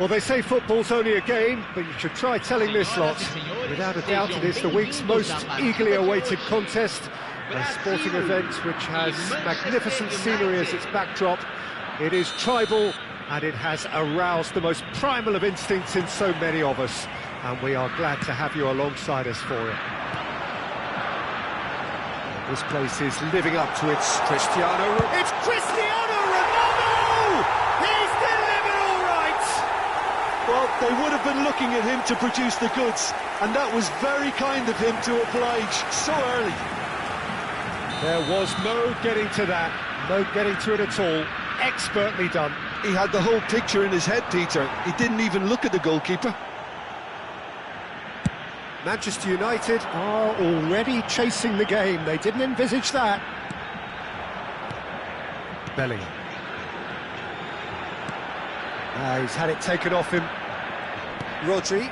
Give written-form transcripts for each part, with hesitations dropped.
Well, they say football's only a game, but you should try telling this lot. Without a doubt, it is the week's most eagerly awaited contest, a sporting event which has magnificent scenery as its backdrop. It is tribal, and it has aroused the most primal of instincts in so many of us, and we are glad to have you alongside us for it. This place is living up to its Cristiano. It's Cristiano Ronaldo! He's delivered all right! Well, they would have been looking at him to produce the goods, and that was very kind of him to oblige so early. There was no getting to that, no getting to it at all. Expertly done. He had the whole picture in his head, Peter. He didn't even look at the goalkeeper. Manchester United are already chasing the game. They didn't envisage that. Bellingham. He's had it taken off him. Rodri.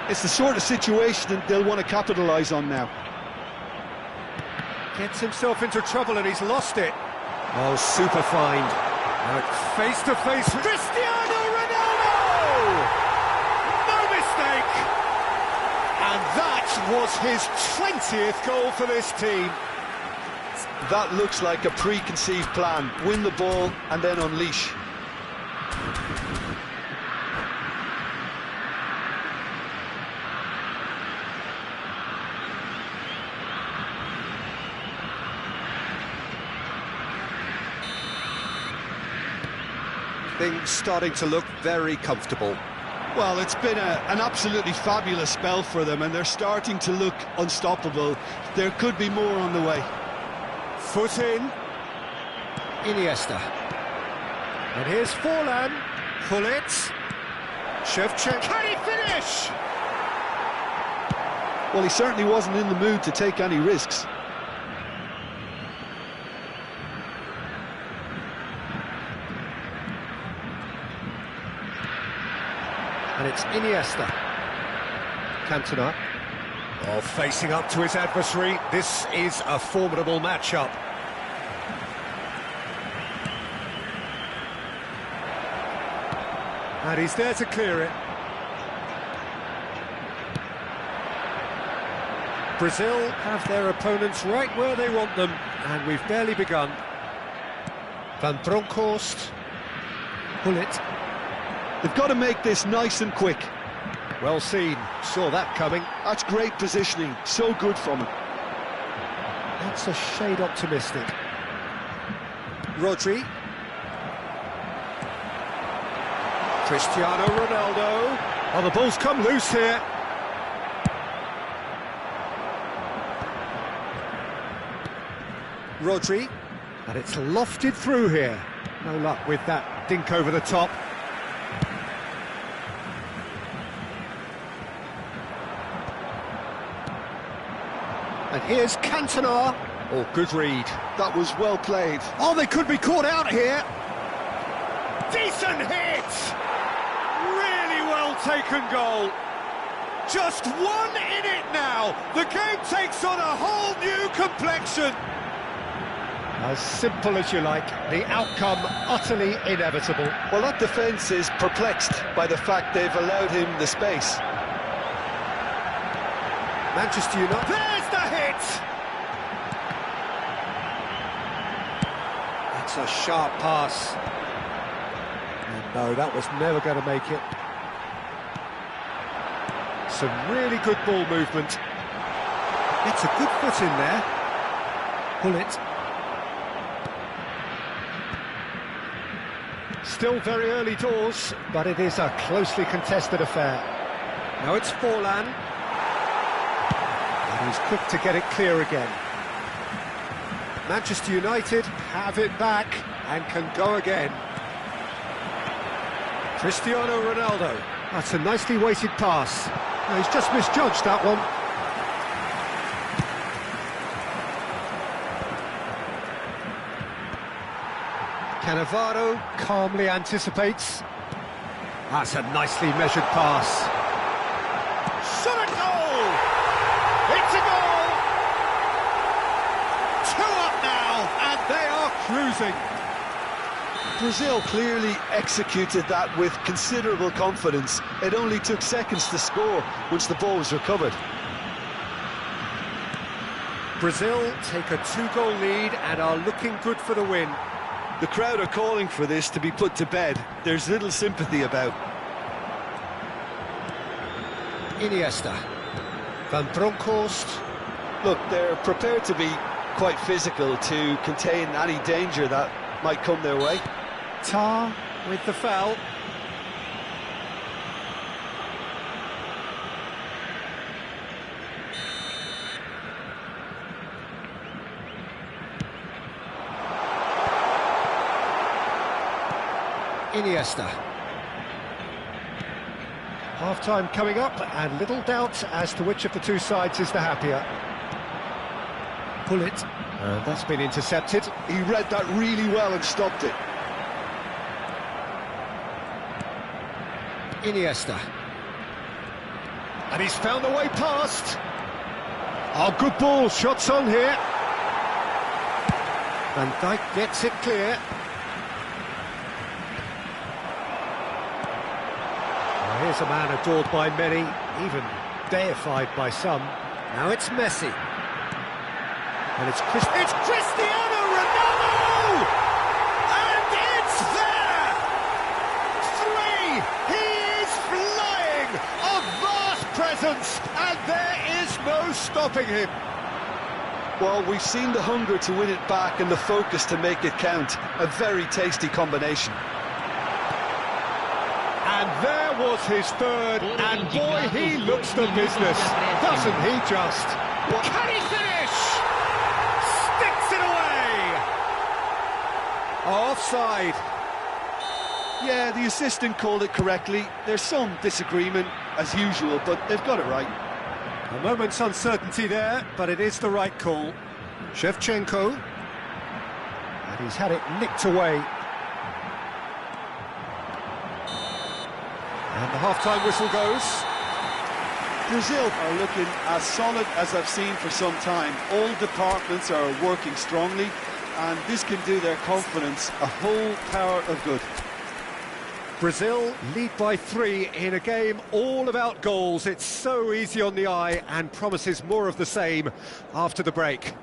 It's the sort of situation that they'll want to capitalise on now. Gets himself into trouble and he's lost it. Oh, super find. Now it's face-to-face. Cristiano Ronaldo! No mistake! And that was his 20th goal for this team. That looks like a preconceived plan. Win the ball and then unleash. Things starting to look very comfortable. Well, it's been an absolutely fabulous spell for them, and they're starting to look unstoppable. There could be more on the way. Foot in. Iniesta. And here's Forlan. Gullit. Shevchenko. Can he finish? Well, he certainly wasn't in the mood to take any risks. And it's Iniesta. Cantona. Oh, facing up to his adversary. This is a formidable matchup. And he's there to clear it. Brazil have their opponents right where they want them, and we've barely begun. Van Bronckhorst. Gullit. They've got to make this nice and quick. Well seen, saw that coming. That's great positioning, so good from him. That's a shade optimistic. Rodri. Cristiano Ronaldo. Oh, the ball's come loose here. Rodri. And it's lofted through here. No luck with that dink over the top. And here's Cantona. Oh, good read. That was well played. Oh, they could be caught out here. Decent hit! Really well taken goal. Just one in it now. The game takes on a whole new complexion. As simple as you like, the outcome utterly inevitable. Well, that defence is perplexed by the fact they've allowed him the space. Manchester United. There's the hit! That's a sharp pass. And no, that was never going to make it. Some really good ball movement. It's a good foot in there. Gullit. Still very early doors, but it is a closely contested affair. Now it's Forlan. And he's quick to get it clear again. Manchester United have it back and can go again. Cristiano Ronaldo. That's a nicely weighted pass. No, he's just misjudged that one. Cannavaro calmly anticipates. That's a nicely measured pass. Shot at goal! It's a goal! 2 up now, and they are cruising. Brazil clearly executed that with considerable confidence. It only took seconds to score once the ball was recovered. Brazil take a 2-goal lead and are looking good for the win. The crowd are calling for this to be put to bed. There's little sympathy about. Iniesta. Van Bronckhorst. Look, they're prepared to be quite physical to contain any danger that might come their way. Tar with the foul. Iniesta. Half-time coming up, and little doubt as to which of the two sides is the happier. Pullet. That's been intercepted. He read that really well and stopped it. Iniesta. And he's found the way past. Oh, good ball. Shots on here. Van Dijk gets it clear. Well, here's a man adored by many, even deified by some. Now it's Messi. And it's Cristiano Ronaldo! And it's there! 3! He is flying! A vast presence, and there is no stopping him. Well, we've seen the hunger to win it back and the focus to make it count. A very tasty combination. And there was his third, and boy, he looks the business, doesn't he just? Can he finish? Sticks it away! Offside. Yeah, the assistant called it correctly. There's some disagreement, as usual, but they've got it right. A moment's uncertainty there, but it is the right call. Shevchenko. And he's had it nicked away. And the half-time whistle goes. Brazil are looking as solid as I've seen for some time. All departments are working strongly, and this can do their confidence a whole power of good. Brazil lead by 3 in a game all about goals. It's so easy on the eye and promises more of the same after the break.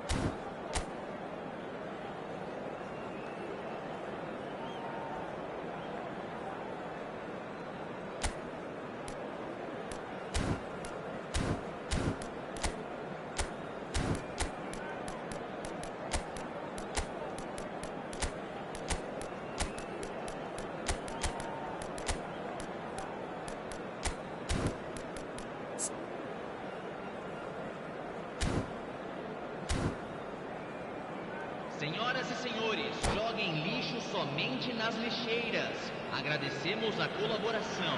Senhoras e senhores, joguem lixo somente nas lixeiras. Agradecemos a colaboração.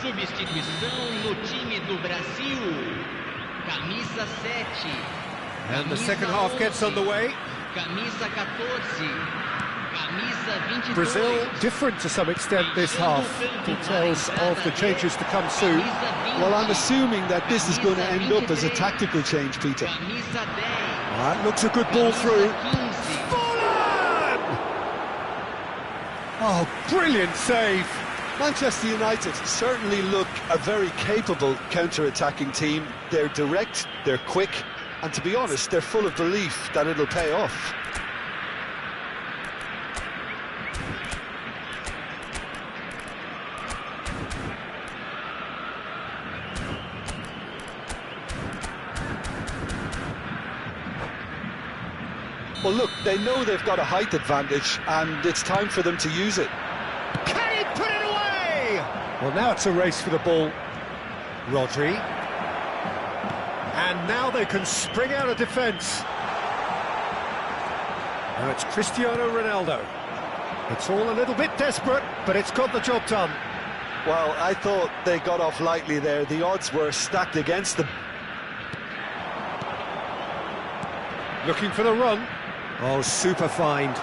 Substituição no time do Brasil. Camisa 7. And the second half gets underway. Camisa 14. Camisa 22. Brazil different to some extent this half. Details of the changes to come soon. Well, I'm assuming that this is going to end up as a tactical change, Peter. Camisa 10. That looks a good ball through. Oh, brilliant save. Manchester United certainly look a very capable counter-attacking team. They're direct, they're quick, and to be honest, they're full of belief that it'll pay off. Well, look, they know they've got a height advantage, and it's time for them to use it. Can he put it away? Well, now it's a race for the ball. Rodri. And now they can spring out of defence. Now it's Cristiano Ronaldo. It's all a little bit desperate, but it's got the job done. Well, I thought they got off lightly there. The odds were stacked against them. Looking for the run. Oh, super find.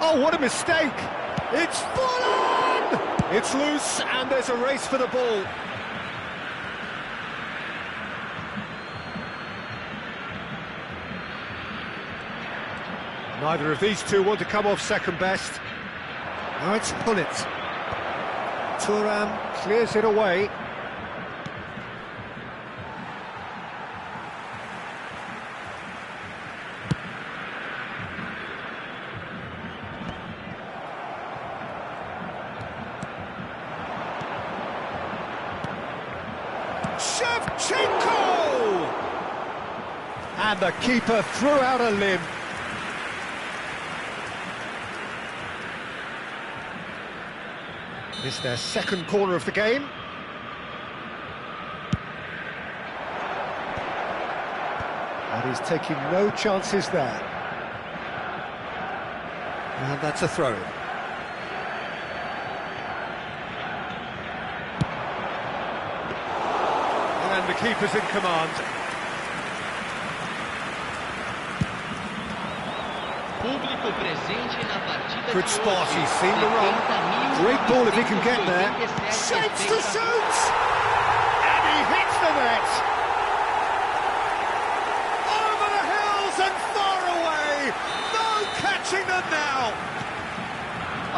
Oh, what a mistake! It's full on! It's loose, and there's a race for the ball. Neither of these two want to come off second best. Now it's Gullit. Thuram clears it away. Shevchenko! And the keeper threw out a limb. It's their second corner of the game. And he's taking no chances there. And that's a throw-in. And the keeper's in command. Good spot, he's seen the run. Great ball if he can get there. Shapes to shoot! And he hits the net! Over the hills and far away! No catching them now!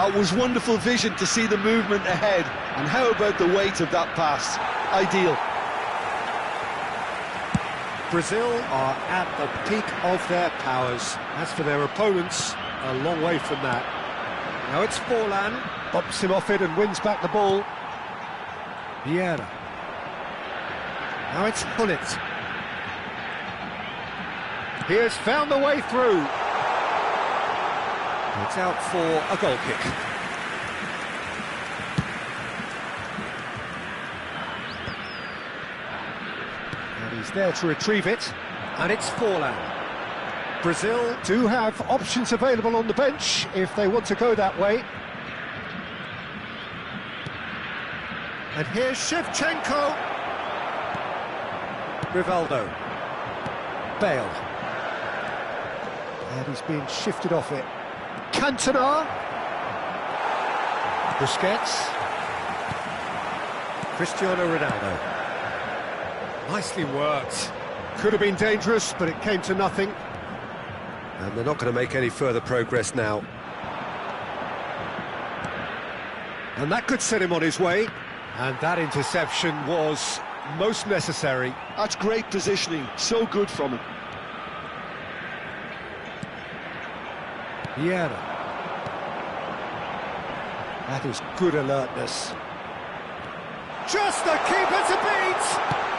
It was wonderful vision to see the movement ahead. And how about the weight of that pass? Ideal. Brazil are at the peak of their powers. As for their opponents, a long way from that. Now it's Forlan, bumps him off it and wins back the ball. Vieira. Now it's Gullit. He has found the way through. It's out for a goal kick. He's there to retrieve it, and it's Forlan. Brazil do have options available on the bench if they want to go that way. And here's Shevchenko. Rivaldo. Bale. And he's being shifted off it. Cantona. Busquets. Cristiano Ronaldo. Nicely worked. Could have been dangerous, but it came to nothing. And they're not going to make any further progress now. And that could set him on his way. And that interception was most necessary. That's great positioning. So good from him. Vieira. That is good alertness. Just the keeper to beat!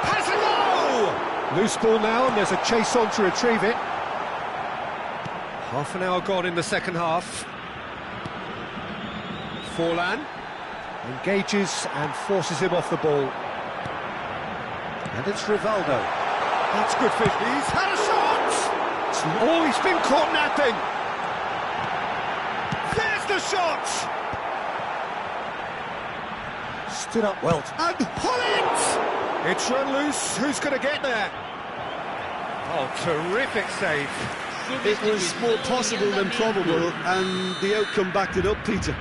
Has a go! Loose ball now, and there's a chase on to retrieve it. Half an hour gone in the second half. Forlan engages and forces him off the ball. And it's Rivaldo. That's good for him. He's had a shot! Oh, he's been caught napping! There's the shot! Stood up well. And pull it! It's run loose. Who's going to get there? Oh, terrific save. It was more possible than probable, and the outcome backed it up, Peter.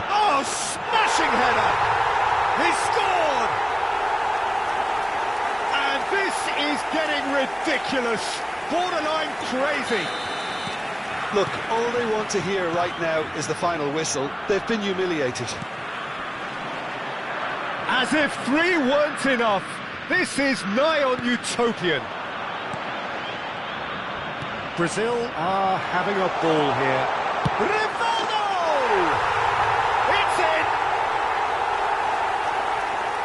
Oh, smashing header! He scored! And this is getting ridiculous, borderline crazy. Look, all they want to hear right now is the final whistle. They've been humiliated. As if 3 weren't enough, this is nigh on utopian. Brazil are having a ball here. Rivaldo! It's in!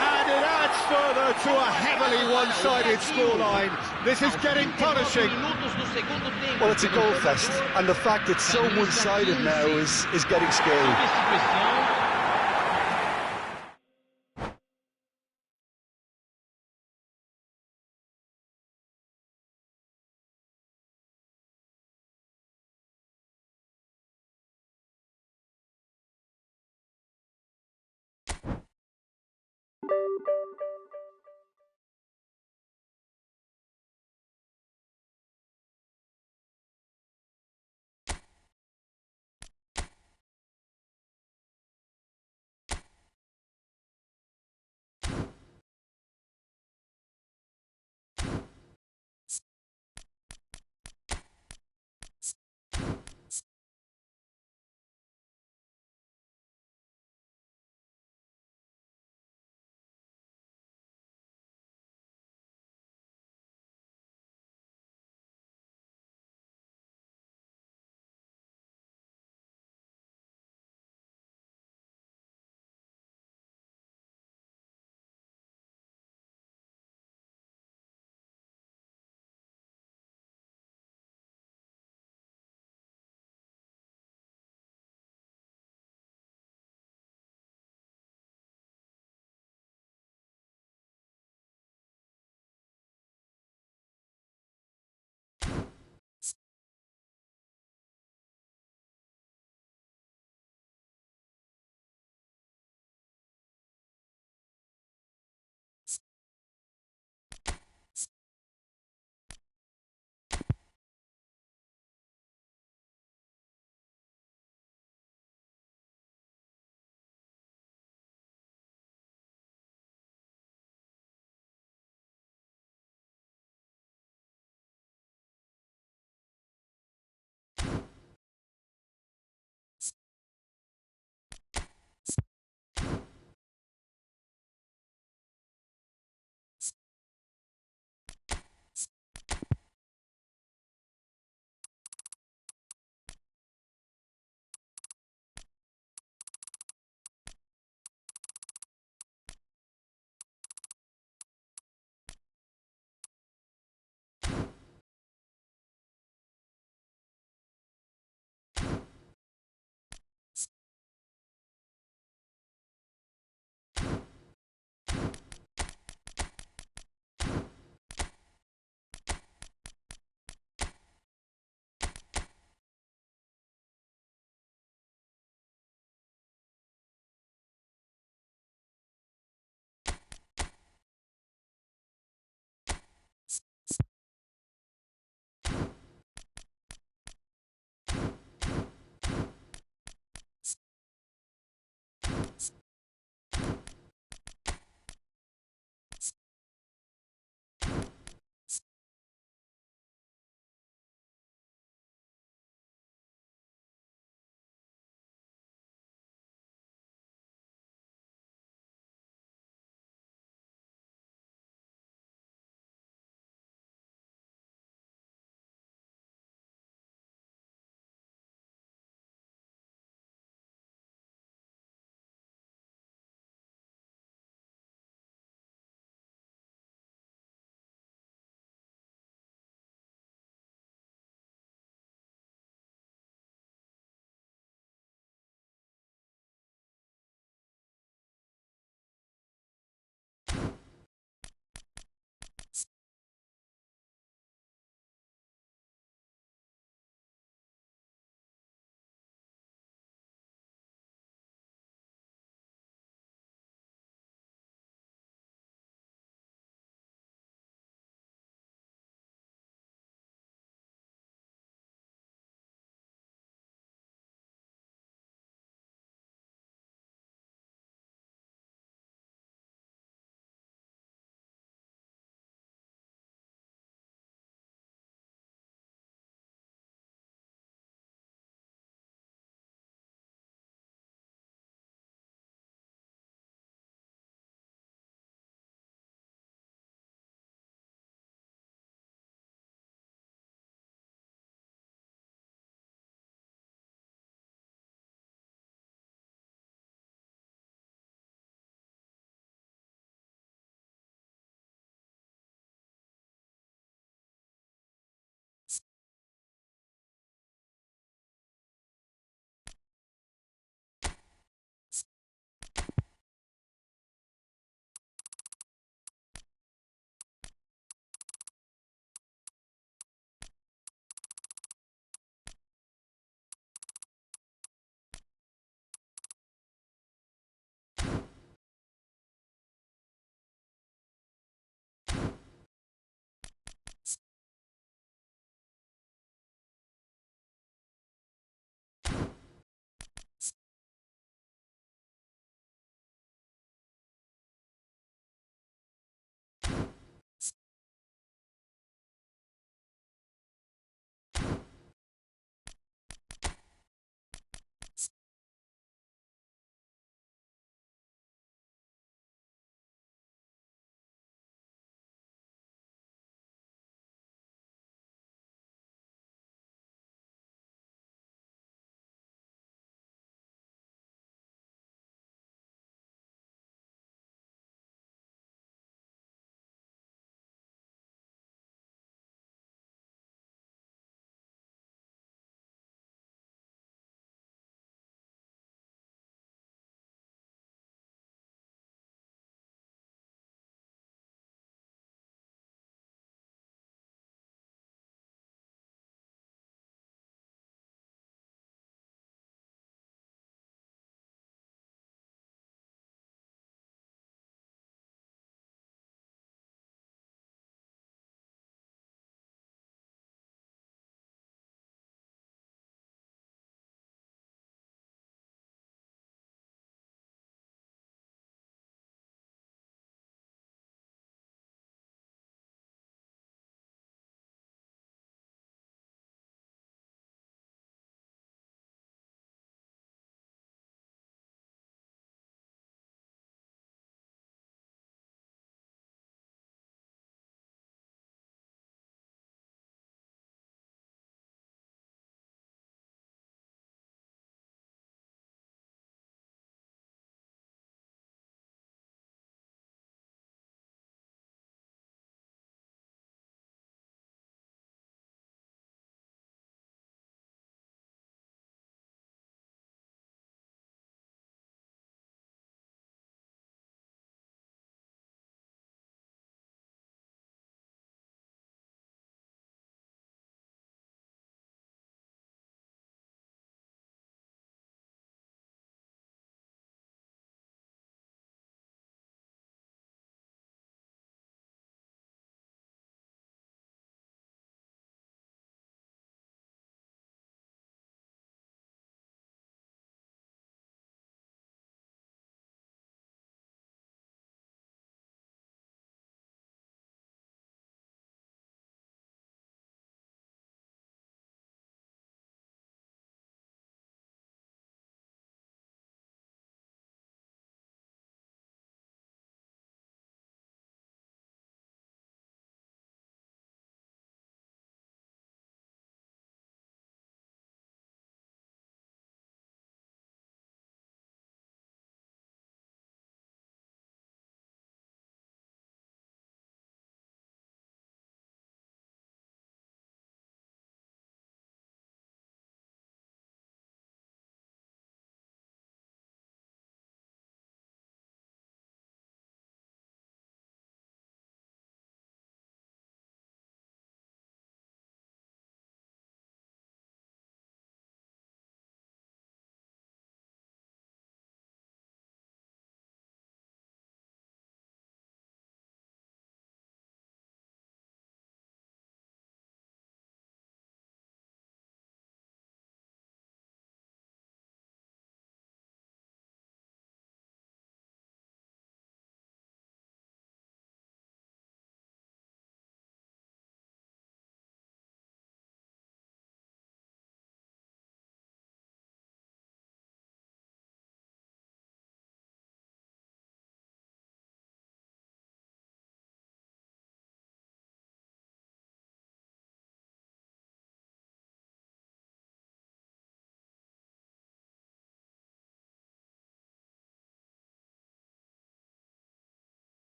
And it adds further to a heavily one-sided scoreline. This is getting punishing. Well, it's a goal fest, and the fact it's so one-sided now is getting scary.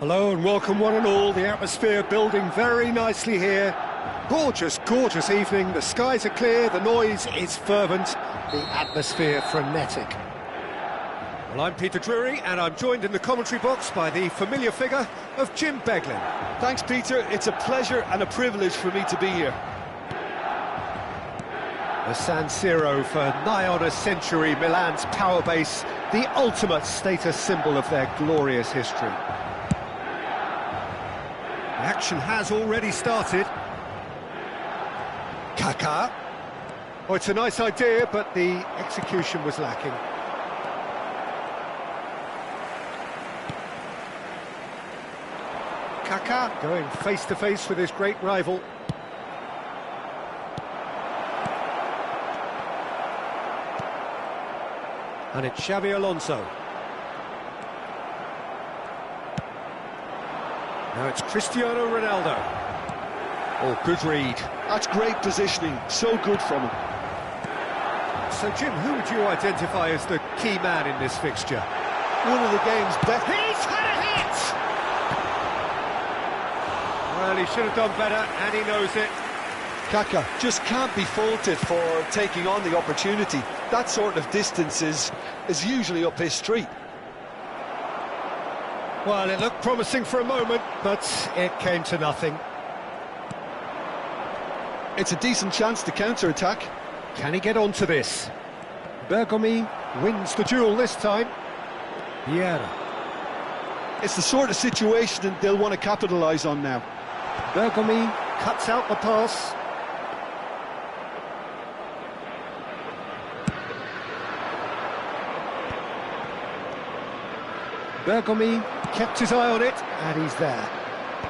Hello and welcome one and all. The atmosphere building very nicely here. Gorgeous, gorgeous evening. The skies are clear, the noise is fervent, the atmosphere frenetic. Well, I'm Peter Drury, and I'm joined in the commentary box by the familiar figure of Jim Beglin. Thanks, Peter. It's a pleasure and a privilege for me to be here. The San Siro for nigh on a century, Milan's power base, the ultimate status symbol of their glorious history. The action has already started. Kaká. Oh, it's a nice idea, but the execution was lacking. Kaká going face-to-face with his great rival. And it's Xabi Alonso. Now it's Cristiano Ronaldo. Oh, good read. That's great positioning, so good from him. So, Jim, who would you identify as the key man in this fixture? One of the game's best. He's had a hit! Well, he should have done better, and he knows it. Kaká just can't be faulted for taking on the opportunity. That sort of distance is usually up his street. Well, it looked promising for a moment, but it came to nothing. It's a decent chance to counter-attack. Can he get onto this? Bergomi wins the duel this time. Vieira. It's the sort of situation they'll want to capitalise on now. Bergomi cuts out the pass. Bergomi kept his eye on it, and he's there.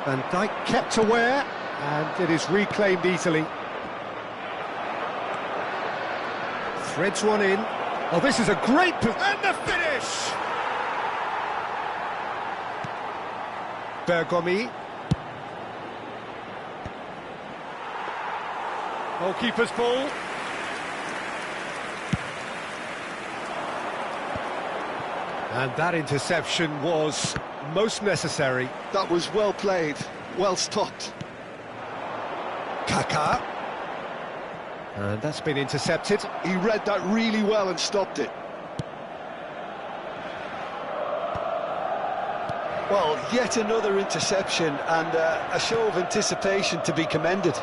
Van Dijk kept aware, and it is reclaimed easily. Threads one in. Oh, this is a great... And the finish! Bergomi. Goalkeeper's ball. And that interception was most necessary. That was well played, well stopped. Kaká. And that's been intercepted. He read that really well and stopped it. Well, yet another interception and a show of anticipation to be commended.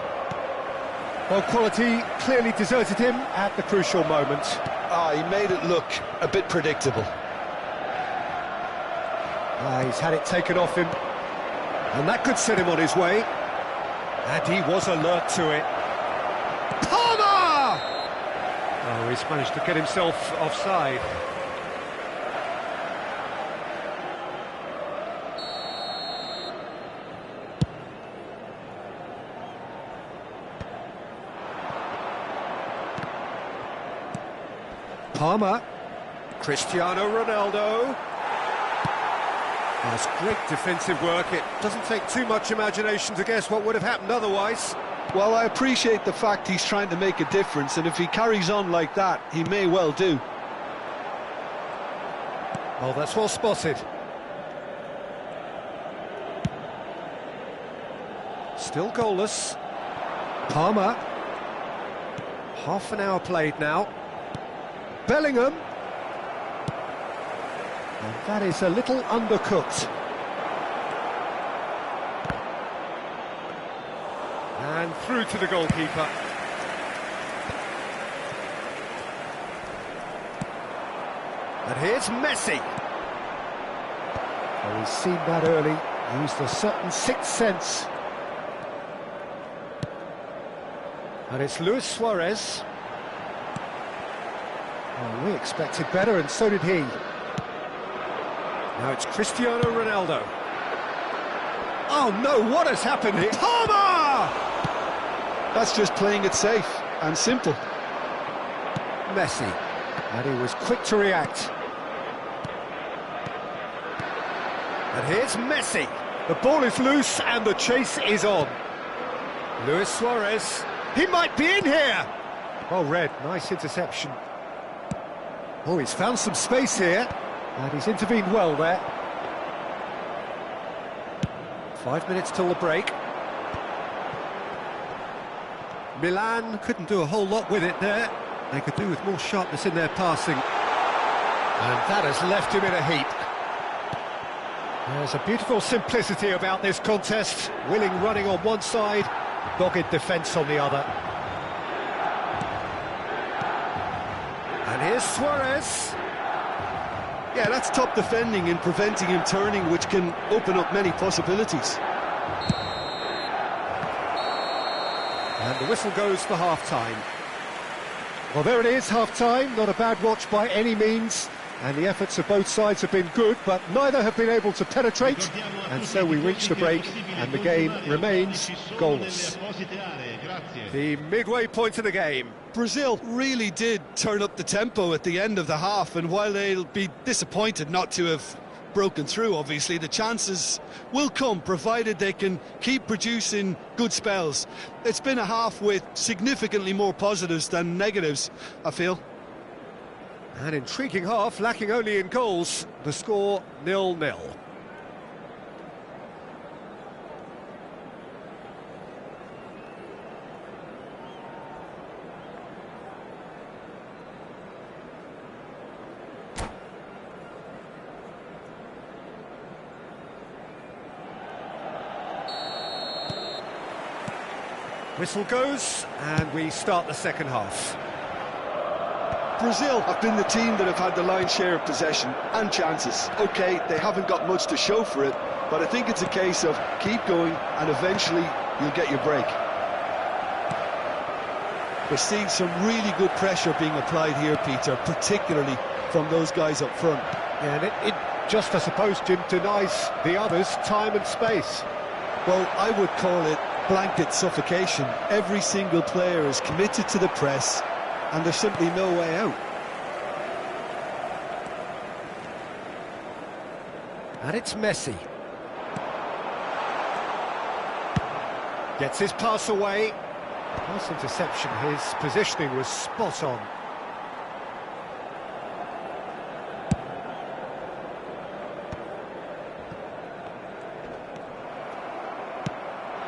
Well, quality clearly deserted him at the crucial moment. He made it look a bit predictable. He's had it taken off him, and that could set him on his way. And he was alert to it. Palmer! Oh, he's managed to get himself offside. Palmer. Cristiano Ronaldo. That's great defensive work. It doesn't take too much imagination to guess what would have happened otherwise. Well, I appreciate the fact he's trying to make a difference, and if he carries on like that, he may well do. Oh, that's well spotted. Still goalless. Palmer. Half an hour played now. Bellingham. And that is a little undercooked. And through to the goalkeeper. And here's Messi. Well, he's seen that early, used a certain sixth sense. And it's Luis Suarez. Well, we expected better, and so did he. Now it's Cristiano Ronaldo. Oh no, what has happened here? Palmer! That's just playing it safe and simple. Messi, and he was quick to react. And here's Messi. The ball is loose and the chase is on. Luis Suarez, he might be in here. Well read, nice interception. Oh, he's found some space here. And he's intervened well there. 5 minutes till the break. Milan couldn't do a whole lot with it there. They could do with more sharpness in their passing. And that has left him in a heap. There's a beautiful simplicity about this contest. Willing running on one side, dogged defence on the other. And here's Suarez. Yeah, that's top defending and preventing him turning, which can open up many possibilities. And the whistle goes for half-time. Well, there it is, half-time. Not a bad watch by any means. And the efforts of both sides have been good, but neither have been able to penetrate. And so we reach the break, and the game remains goalless. The midway point of the game. Brazil really did turn up the tempo at the end of the half, and while they'll be disappointed not to have broken through, obviously, the chances will come, provided they can keep producing good spells. It's been a half with significantly more positives than negatives, I feel. An intriguing half, lacking only in goals. The score 0-0. Whistle goes, and we start the second half. Brazil have been the team that have had the lion's share of possession and chances. OK, they haven't got much to show for it, but I think it's a case of keep going and eventually you'll get your break. We're seeing some really good pressure being applied here, Peter, particularly from those guys up front. Yeah, and it just, I suppose, Jim, denies the others time and space. Well, I would call it blanket suffocation. Every single player is committed to the press, and there's simply no way out. And it's Messi. Gets his pass away. Pass interception, his positioning was spot on.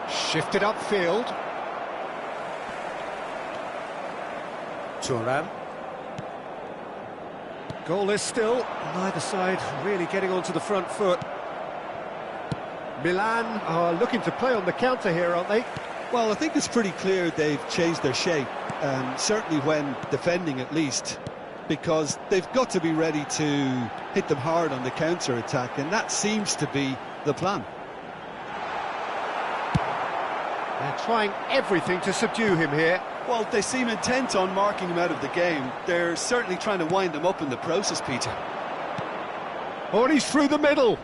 Shifted upfield. Thuram. Goalless still, neither side really getting onto the front foot. Milan are looking to play on the counter here, aren't they? Well, I think it's pretty clear they've changed their shape, certainly when defending at least, because they've got to be ready to hit them hard on the counter-attack, and that seems to be the plan. They're trying everything to subdue him here. Well, they seem intent on marking him out of the game. They're certainly trying to wind him up in the process, Peter. Oh, and he's through the middle.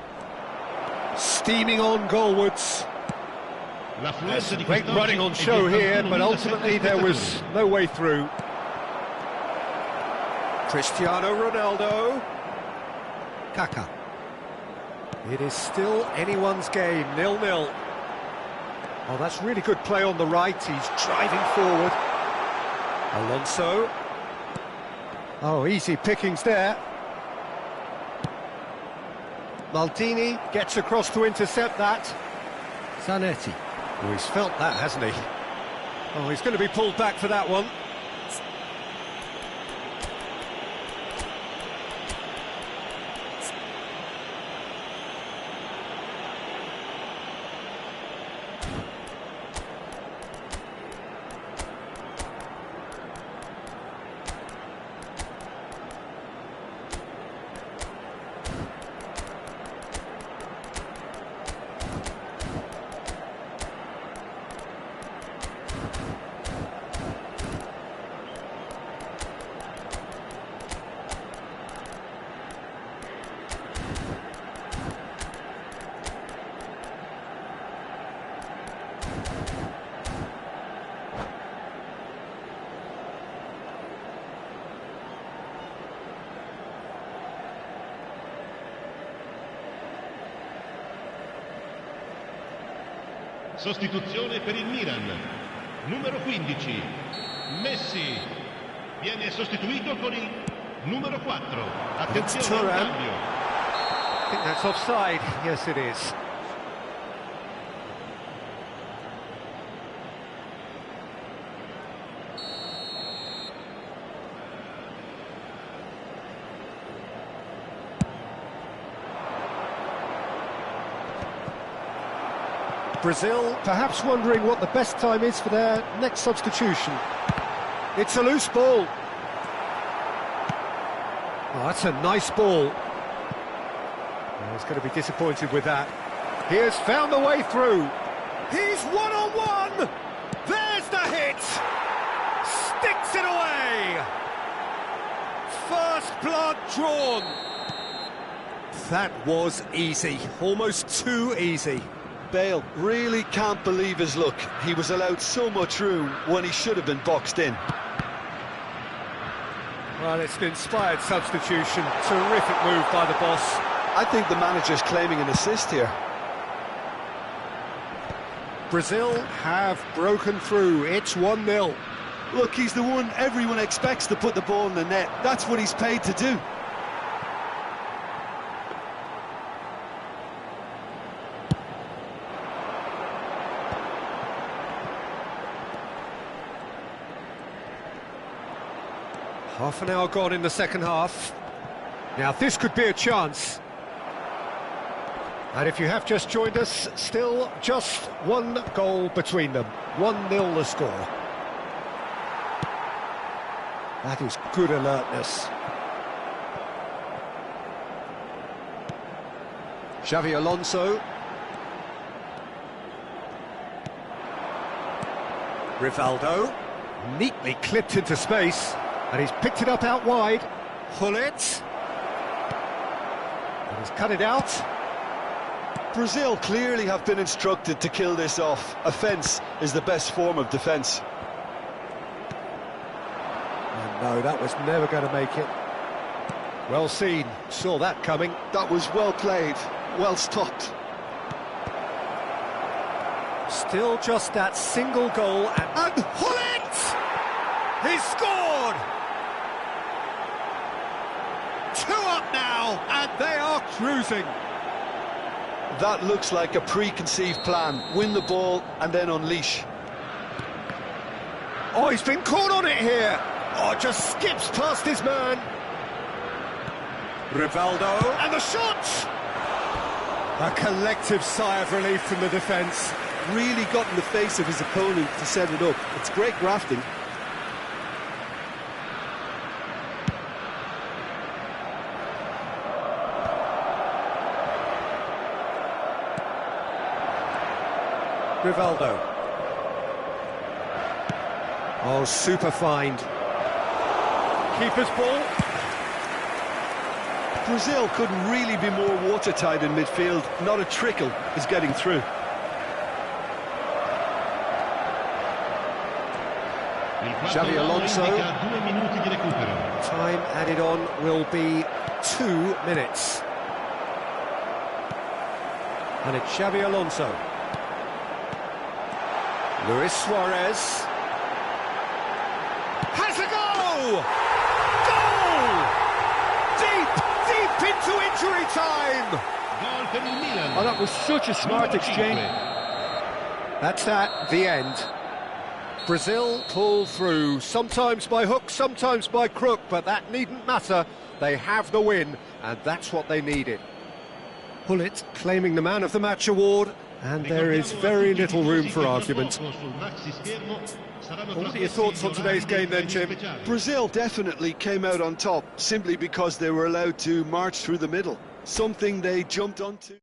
Steaming on goalwards. There's great running on show here, but ultimately there was no way through. Cristiano Ronaldo. Kaká. It is still anyone's game, 0-0. Oh, that's really good play on the right. He's driving forward. Alonso. Oh, easy pickings there. Maldini gets across to intercept that. Zanetti. Oh, he's felt that, hasn't he? Oh, he's going to be pulled back for that one. Sostituzione per il Milan. Numero 15, Messi. Viene sostituito con il numero 4. Attenzione al cambio. I think that's offside. Yes, it is. Brazil perhaps wondering what the best time is for their next substitution. It's a loose ball. Oh, that's a nice ball. Oh, he's going to be disappointed with that. He has found the way through. He's one-on-one! There's the hit! Sticks it away! First blood drawn. That was easy, almost too easy. Bale really can't believe his luck. He was allowed so much room when he should have been boxed in. Well, it's an inspired substitution. Terrific move by the boss. I think the manager's claiming an assist here. Brazil have broken through. It's 1-0. Look, he's the one everyone expects to put the ball in the net. That's what he's paid to do. Half an hour gone in the second half. Now this could be a chance. And if you have just joined us, still just one goal between them. 1-0 the score. That is good alertness. Xavi Alonso. Rivaldo. Neatly clipped into space. And he's picked it up out wide. Gullit. And he's cut it out. Brazil clearly have been instructed to kill this off. Offence is the best form of defence. And no, that was never going to make it. Well seen, saw that coming. That was well played, well stopped. Still just that single goal, and Gullit! He's scored! 2 up now, and they are cruising. That looks like a preconceived plan. Win the ball and then unleash. Oh, he's been caught on it here. Oh, just skips past his man. Rivaldo, and the shot! A collective sigh of relief from the defence. Really got in the face of his opponent to set it up. It's great grafting. Rivaldo. Oh, super find. Keeper's ball. Brazil couldn't really be more watertight in midfield. Not a trickle is getting through. Xavi Alonso. Time added on will be 2 minutes. And it's Xavi Alonso. Luis Suarez has a goal! Goal! Deep into injury time! Oh, that was such a smart exchange. That's that, the end. Brazil pull through, sometimes by hook, sometimes by crook, but that needn't matter. They have the win, and that's what they needed. Gullit claiming the Man of the Match award, and there is very little room for argument. What are your thoughts on today's game then, Jim? Brazil definitely came out on top simply because they were allowed to march through the middle, something they jumped onto.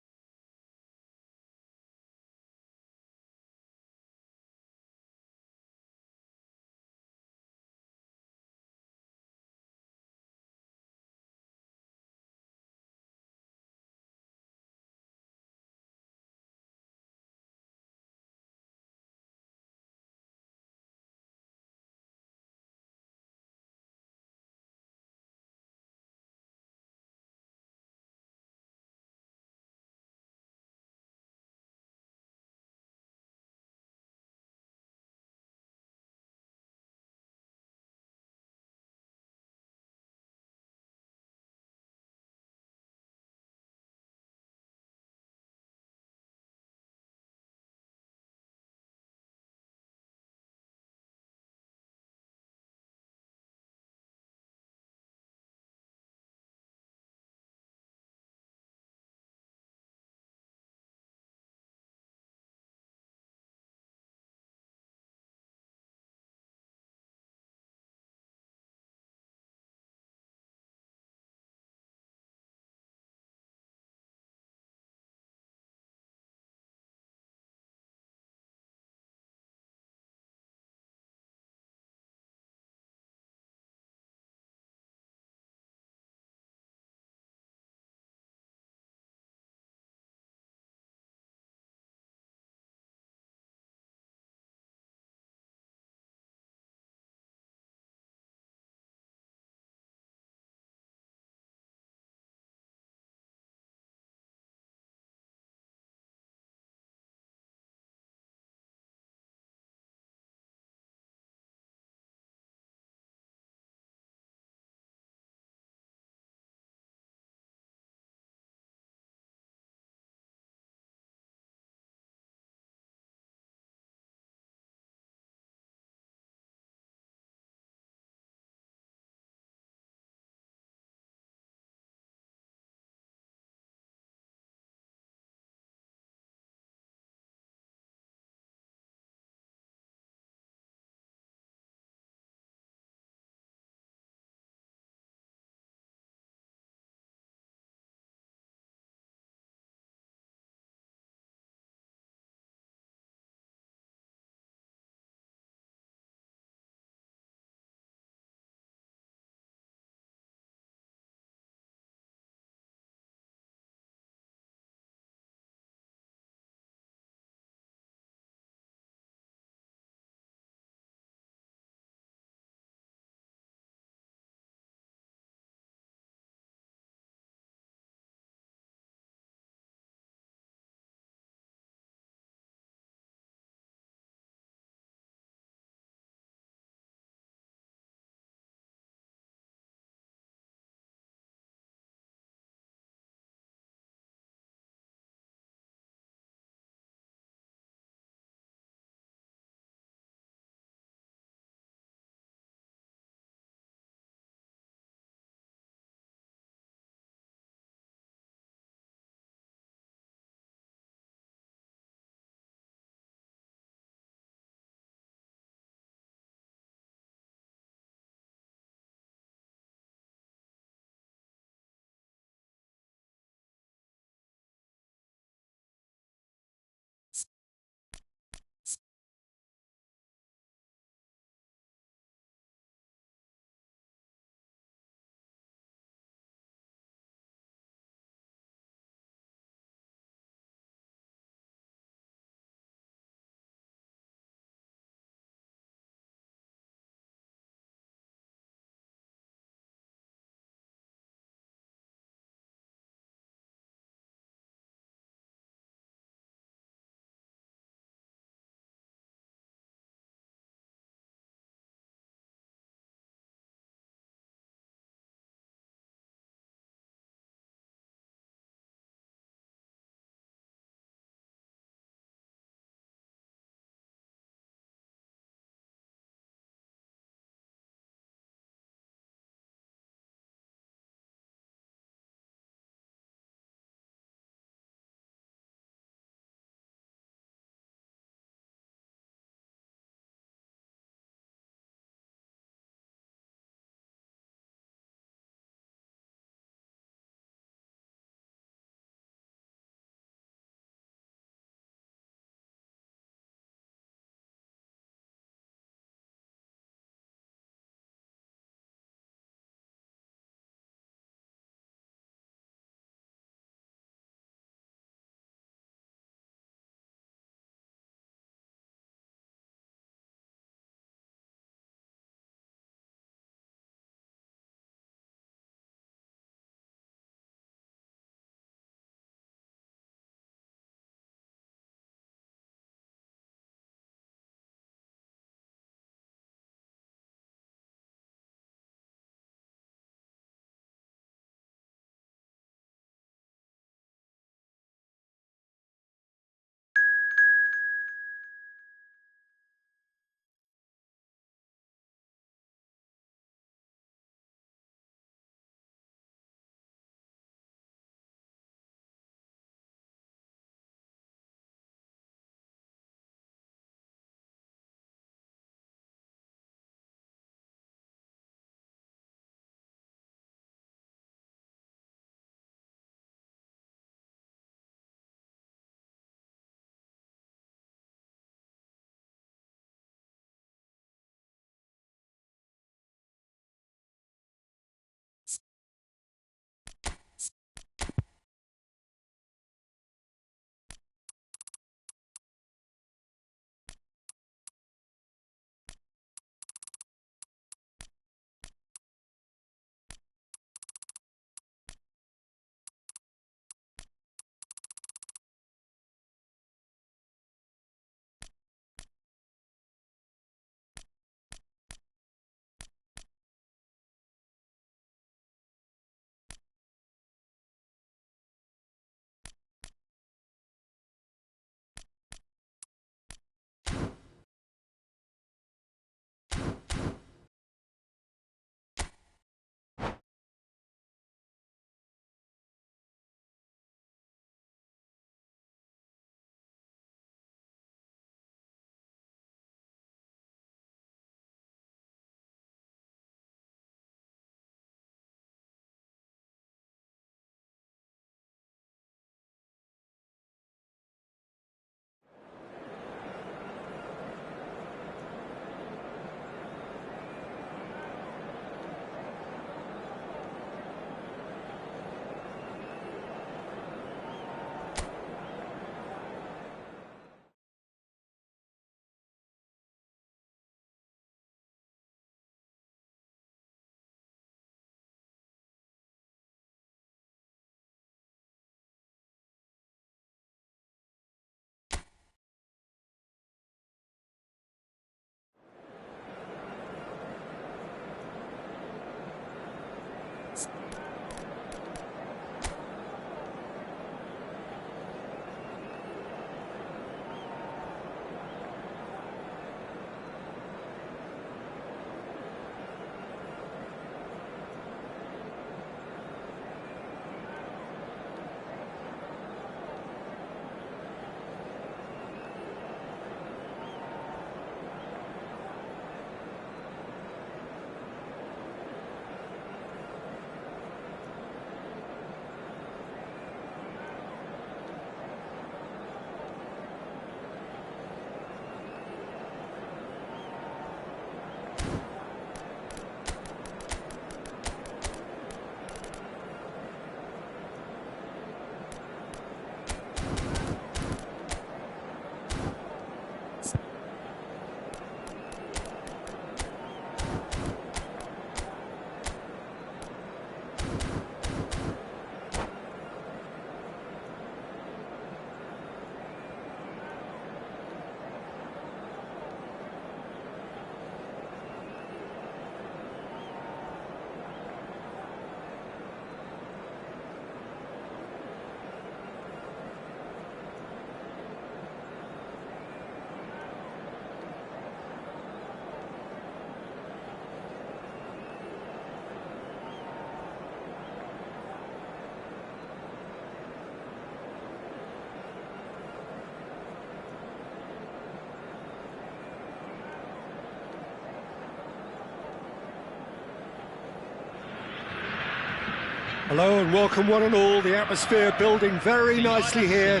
Hello and welcome one and all. The atmosphere building very nicely here.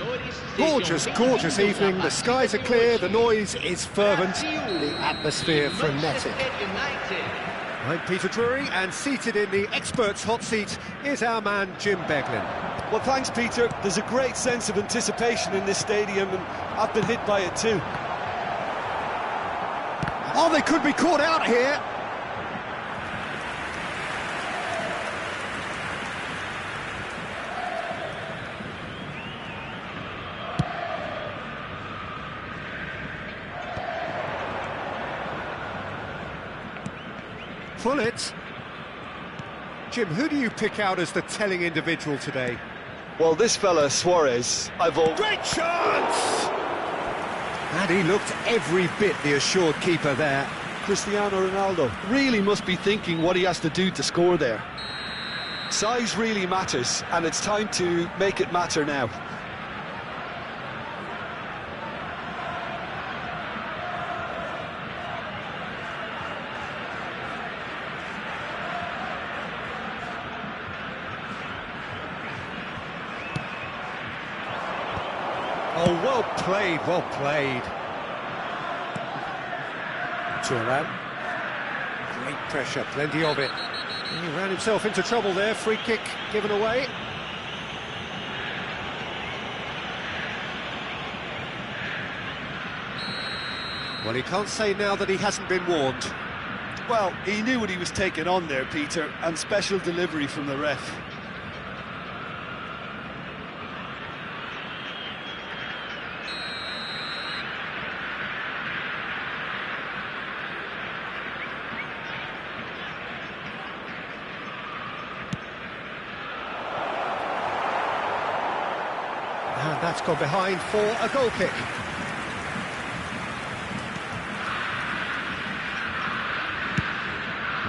Gorgeous, gorgeous evening. The skies are clear, the noise is fervent, the atmosphere frenetic. I'm Peter Drury, and seated in the experts' hot seat is our man Jim Beglin. Well, thanks, Peter. There's a great sense of anticipation in this stadium, and I've been hit by it too. Oh, they could be caught out here. Pullet. Jim, who do you pick out as the telling individual today? Well, this fella, Suarez, Great chance! And he looked every bit the assured keeper there. Cristiano Ronaldo really must be thinking what he has to do to score there. Size really matters, and it's time to make it matter now. Oh, well played, well played. Thuram. Great pressure, plenty of it. He ran himself into trouble there, free kick given away. Well, he can't say now that he hasn't been warned. Well, he knew what he was taking on there, Peter, and special delivery from the ref. And that's gone behind for a goal kick.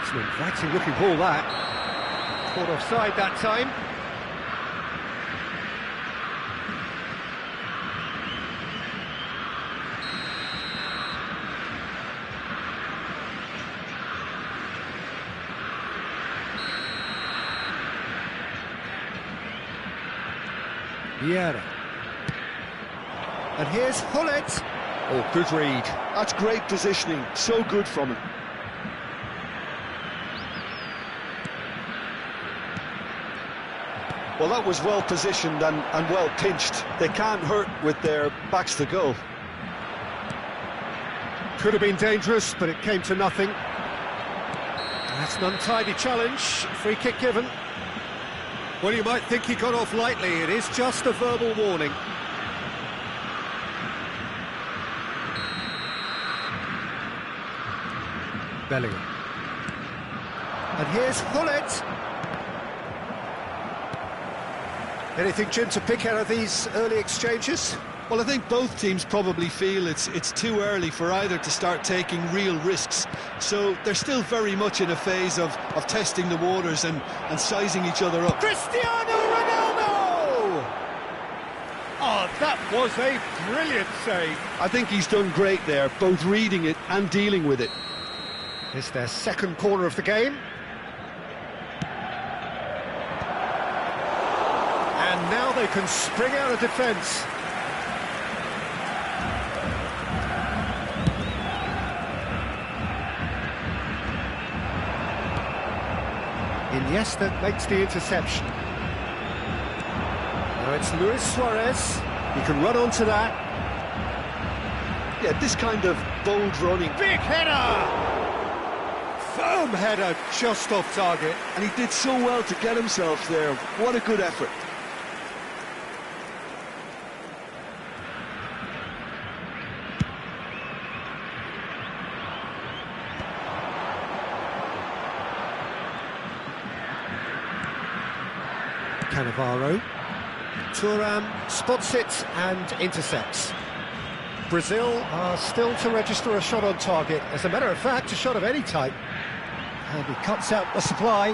It's an inviting looking ball, that. Caught offside that time. Vieira. And here's Hullet. Oh, good read. That's great positioning, so good from him. Well, that was well positioned and well pinched. They can't hurt with their backs to goal. Could have been dangerous, but it came to nothing. That's an untidy challenge. Free kick given. Well, you might think he got off lightly. It is just a verbal warning. Bellingham. And here's Hullet. Anything, Jim, to pick out of these early exchanges? Well, I think both teams probably feel it's too early for either to start taking real risks. So they're still very much in a phase of testing the waters and sizing each other up. Cristiano Ronaldo! Oh, that was a brilliant save. I think he's done great there, both reading it and dealing with it. It's their second corner of the game. And now they can spring out of defence. Iniesta makes the interception. Now it's Luis Suarez. He can run onto that. Yeah, this kind of bold running. Big header! Firm header just off target. And he did so well to get himself there. What a good effort. Cannavaro. Thuram spots it and intercepts. Brazil are still to register a shot on target. As a matter of fact, a shot of any type. And he cuts out the supply.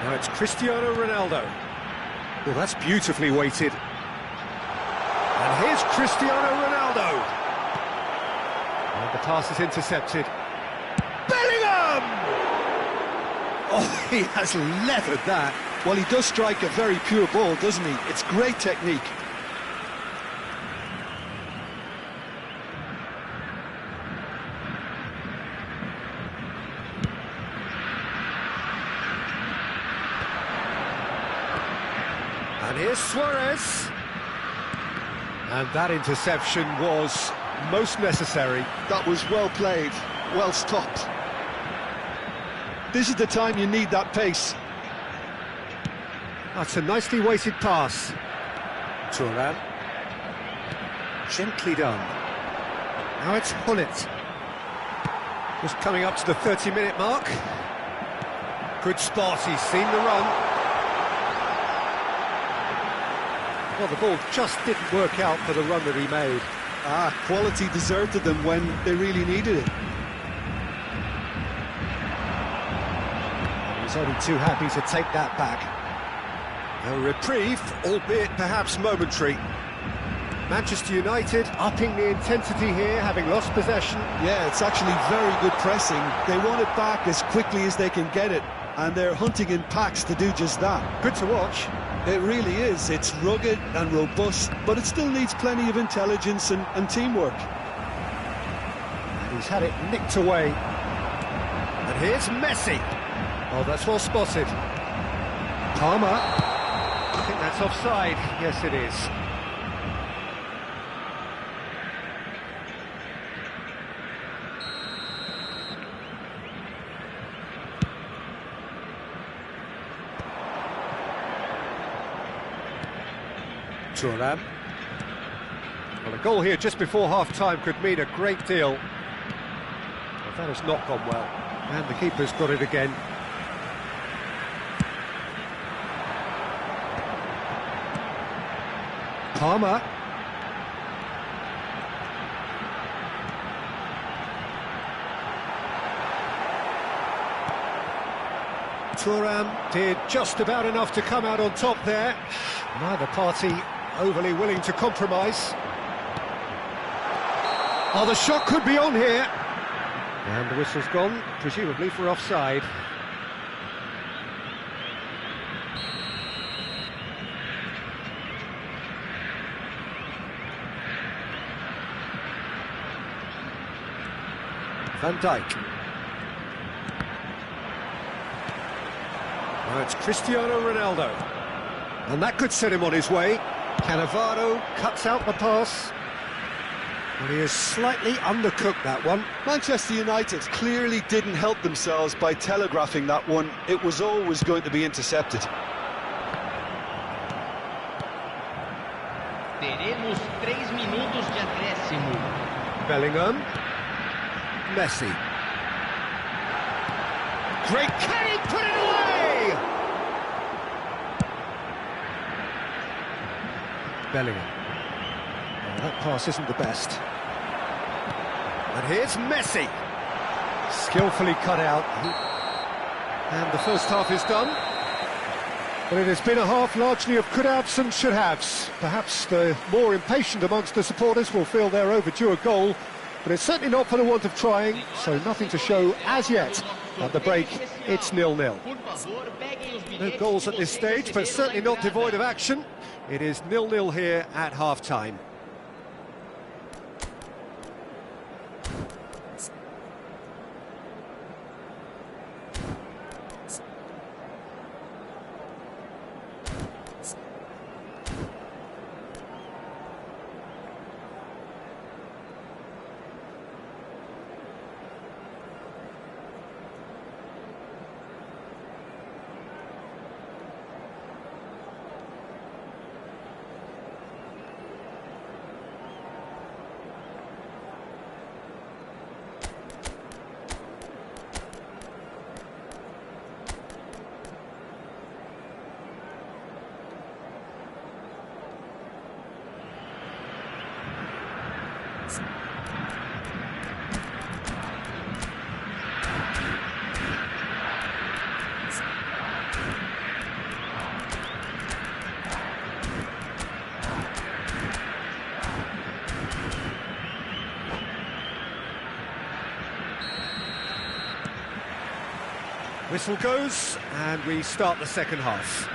Now it's Cristiano Ronaldo. Well, that's beautifully weighted. And here's Cristiano Ronaldo. And the pass is intercepted. Bellingham! Oh, He has leathered that. Well, he does strike a very pure ball, doesn't he? It's great technique. And here's Suarez. And that interception was most necessary. That was well played, well stopped. This is the time you need that pace. That's a nicely weighted pass. Thuram. Gently done. Now it's Hullet. Just coming up to the 30-minute mark. Good spot, he's seen the run. Well, the ball just didn't work out for the run that he made. Quality deserted them when they really needed it. He's only too happy to take that back. A reprieve, albeit perhaps momentary. Manchester United upping the intensity here, having lost possession. Yeah, it's actually very good pressing. They want it back as quickly as they can get it, and they're hunting in packs to do just that. Good to watch. It really is. It's rugged and robust, but it still needs plenty of intelligence and teamwork. And he's had it nicked away. And here's Messi. Oh, that's well spotted. Palmer. I think that's offside. Yes, it is. Thuram. Well, a goal here just before half-time could mean a great deal. But that has not gone well. And the keeper's got it again. Palmer. Thuram did just about enough to come out on top there. Neither party overly willing to compromise. Oh, the shot could be on here. And the whistle's gone, presumably for offside. Van Dijk. Now it's Cristiano Ronaldo. And that could set him on his way. Cannavaro cuts out the pass. And he has slightly undercooked that one. Manchester United clearly didn't help themselves by telegraphing that one. It was always going to be intercepted. Teremos 3 minutos de acréscimo. Bellingham. Messi. Great, can he put it away? Bellingham. Oh, that pass isn't the best. And here's Messi. Skillfully cut out. And the first half is done. But it has been a half largely of could-haves and should-haves. Perhaps the more impatient amongst the supporters will feel they're overdue a goal, but it's certainly not for the want of trying, so nothing to show as yet. At the break, it's 0-0. No goals at this stage, but certainly not devoid of action. It is 0-0 here at half-time. Whistle goes, and we start the second half.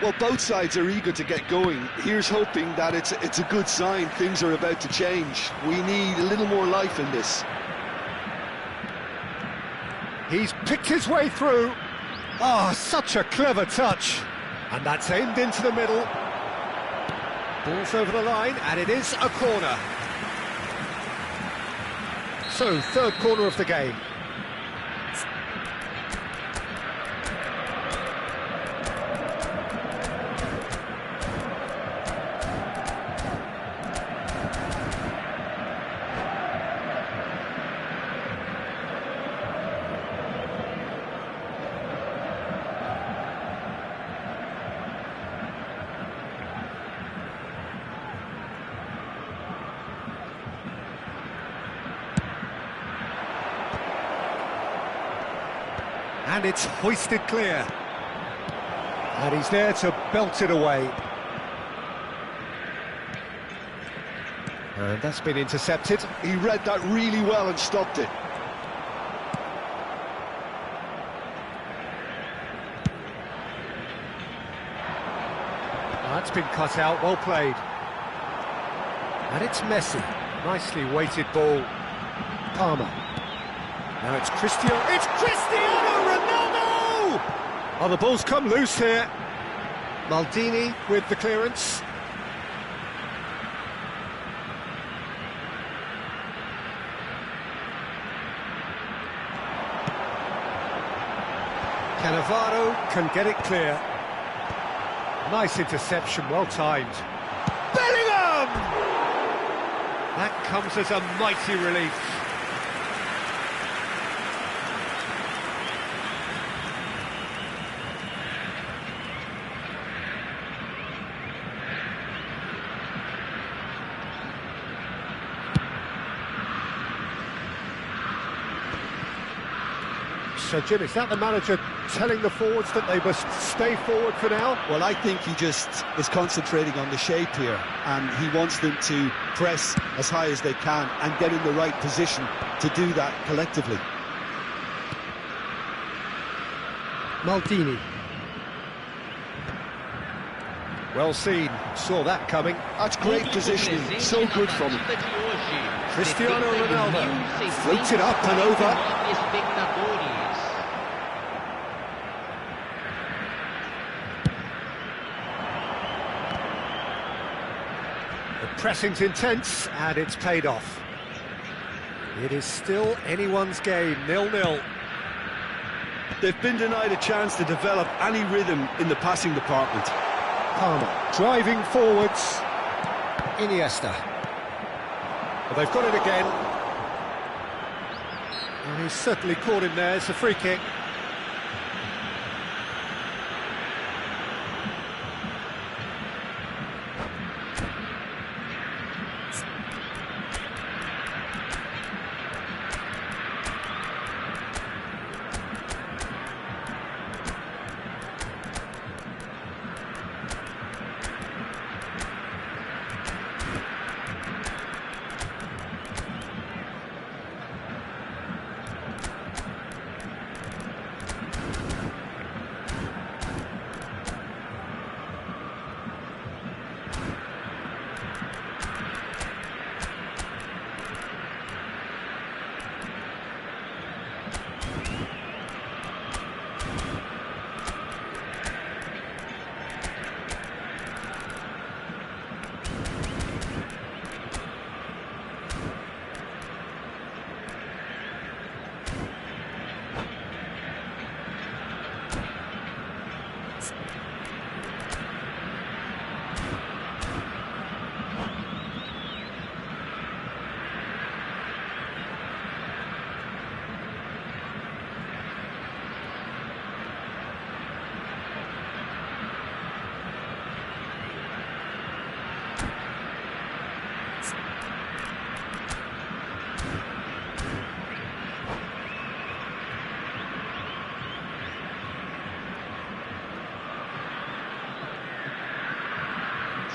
Well, both sides are eager to get going. Here's hoping that it's a good sign. Things are about to change. We need a little more life in this. He's picked his way through. Oh, such a clever touch. And that's aimed into the middle. Ball's over the line, and it is a corner. So, third corner of the game. And it's hoisted clear. And he's there to belt it away. And that's been intercepted. He read that really well and stopped it. That's been cut out, well played. And it's Messi. Nicely weighted ball. Palmer. Now it's Cristiano Ronaldo! Oh, the ball's come loose here. Maldini with the clearance. Cannavaro can get it clear. Nice interception, well timed. Bellingham! That comes as a mighty relief. So, Jim, is that the manager telling the forwards that they must stay forward for now? Well, I think he just is concentrating on the shape here, and he wants them to press as high as they can and get in the right position to do that collectively. Maldini. Well seen, saw that coming. That's great positioning, so good from him. Cristiano Ronaldo floats it up and over. The pressing's intense, and it's paid off. It is still anyone's game, 0-0. They've been denied a chance to develop any rhythm in the passing department. Palmer driving forwards. Iniesta. Well, they've got it again. And he's certainly caught him there. It's a free kick.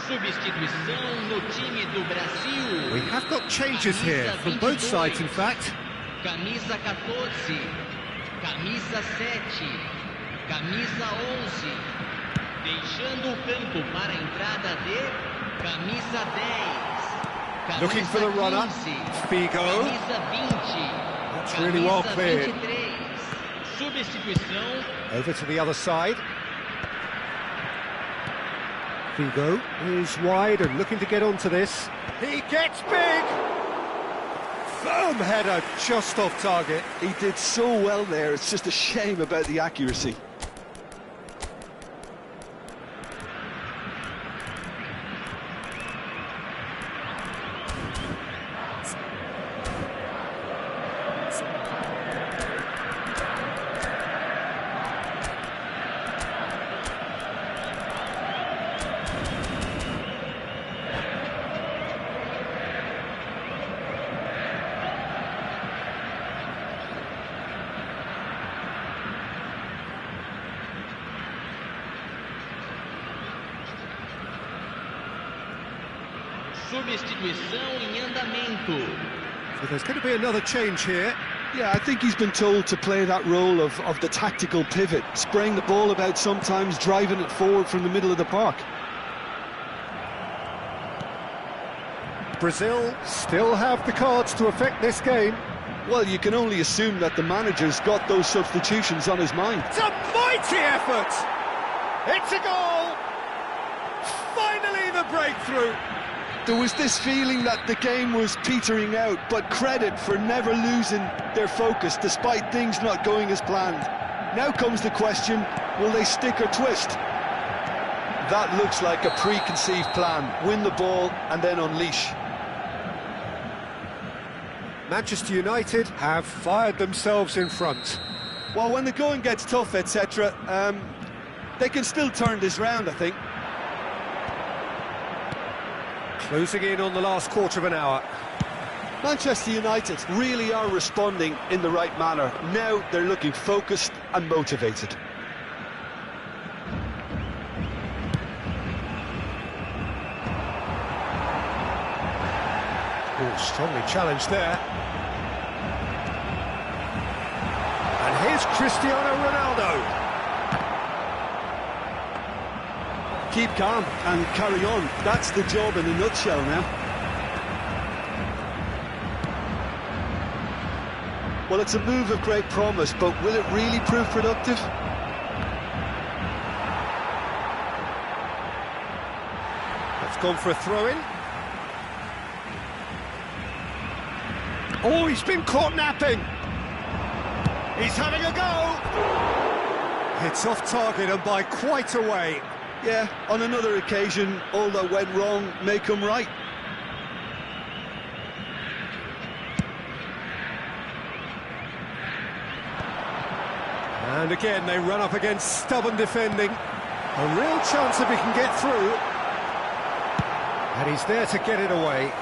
Substituição no time do Brasil. We have got changes here from both sides, in fact. Camisa 14. camisa 7, camisa 11, deixando o campo para a entrada de camisa 10, looking for the runner, 15, Figo. camisa 20, That's really well camisa cleared. 23, substituição. Over to the other side. Figo is wide and looking to get onto this. He gets big! Firm header, just off target. He did so well there, it's just a shame about the accuracy. Substituição em andamento. So there's going to be another change here. Yeah, I think he's been told to play that role of the tactical pivot, spraying the ball about sometimes, driving it forward from the middle of the park. Brazil still have the cards to affect this game. Well, you can only assume that the manager's got those substitutions on his mind. It's a mighty effort! It's a goal! Finally the breakthrough! There was this feeling that the game was petering out, but credit for never losing their focus despite things not going as planned. Now comes the question, will they stick or twist? That looks like a preconceived plan. Win the ball and then unleash. Manchester United have fired themselves in front. Well, when the going gets tough, etc., they can still turn this round, I think. Closing in on the last quarter of an hour. Manchester United really are responding in the right manner. Now they're looking focused and motivated. Oh, strongly challenged there. And here's Cristiano Ronaldo. Keep calm and carry on. That's the job in a nutshell now. Well, it's a move of great promise, but will it really prove productive? That's gone for a throw-in. Oh, he's been caught napping. He's having a go. It's off target and by quite a way. Yeah, on another occasion, all that went wrong may come right. And again, they run up against stubborn defending. A real chance if he can get through. And he's there to get it away.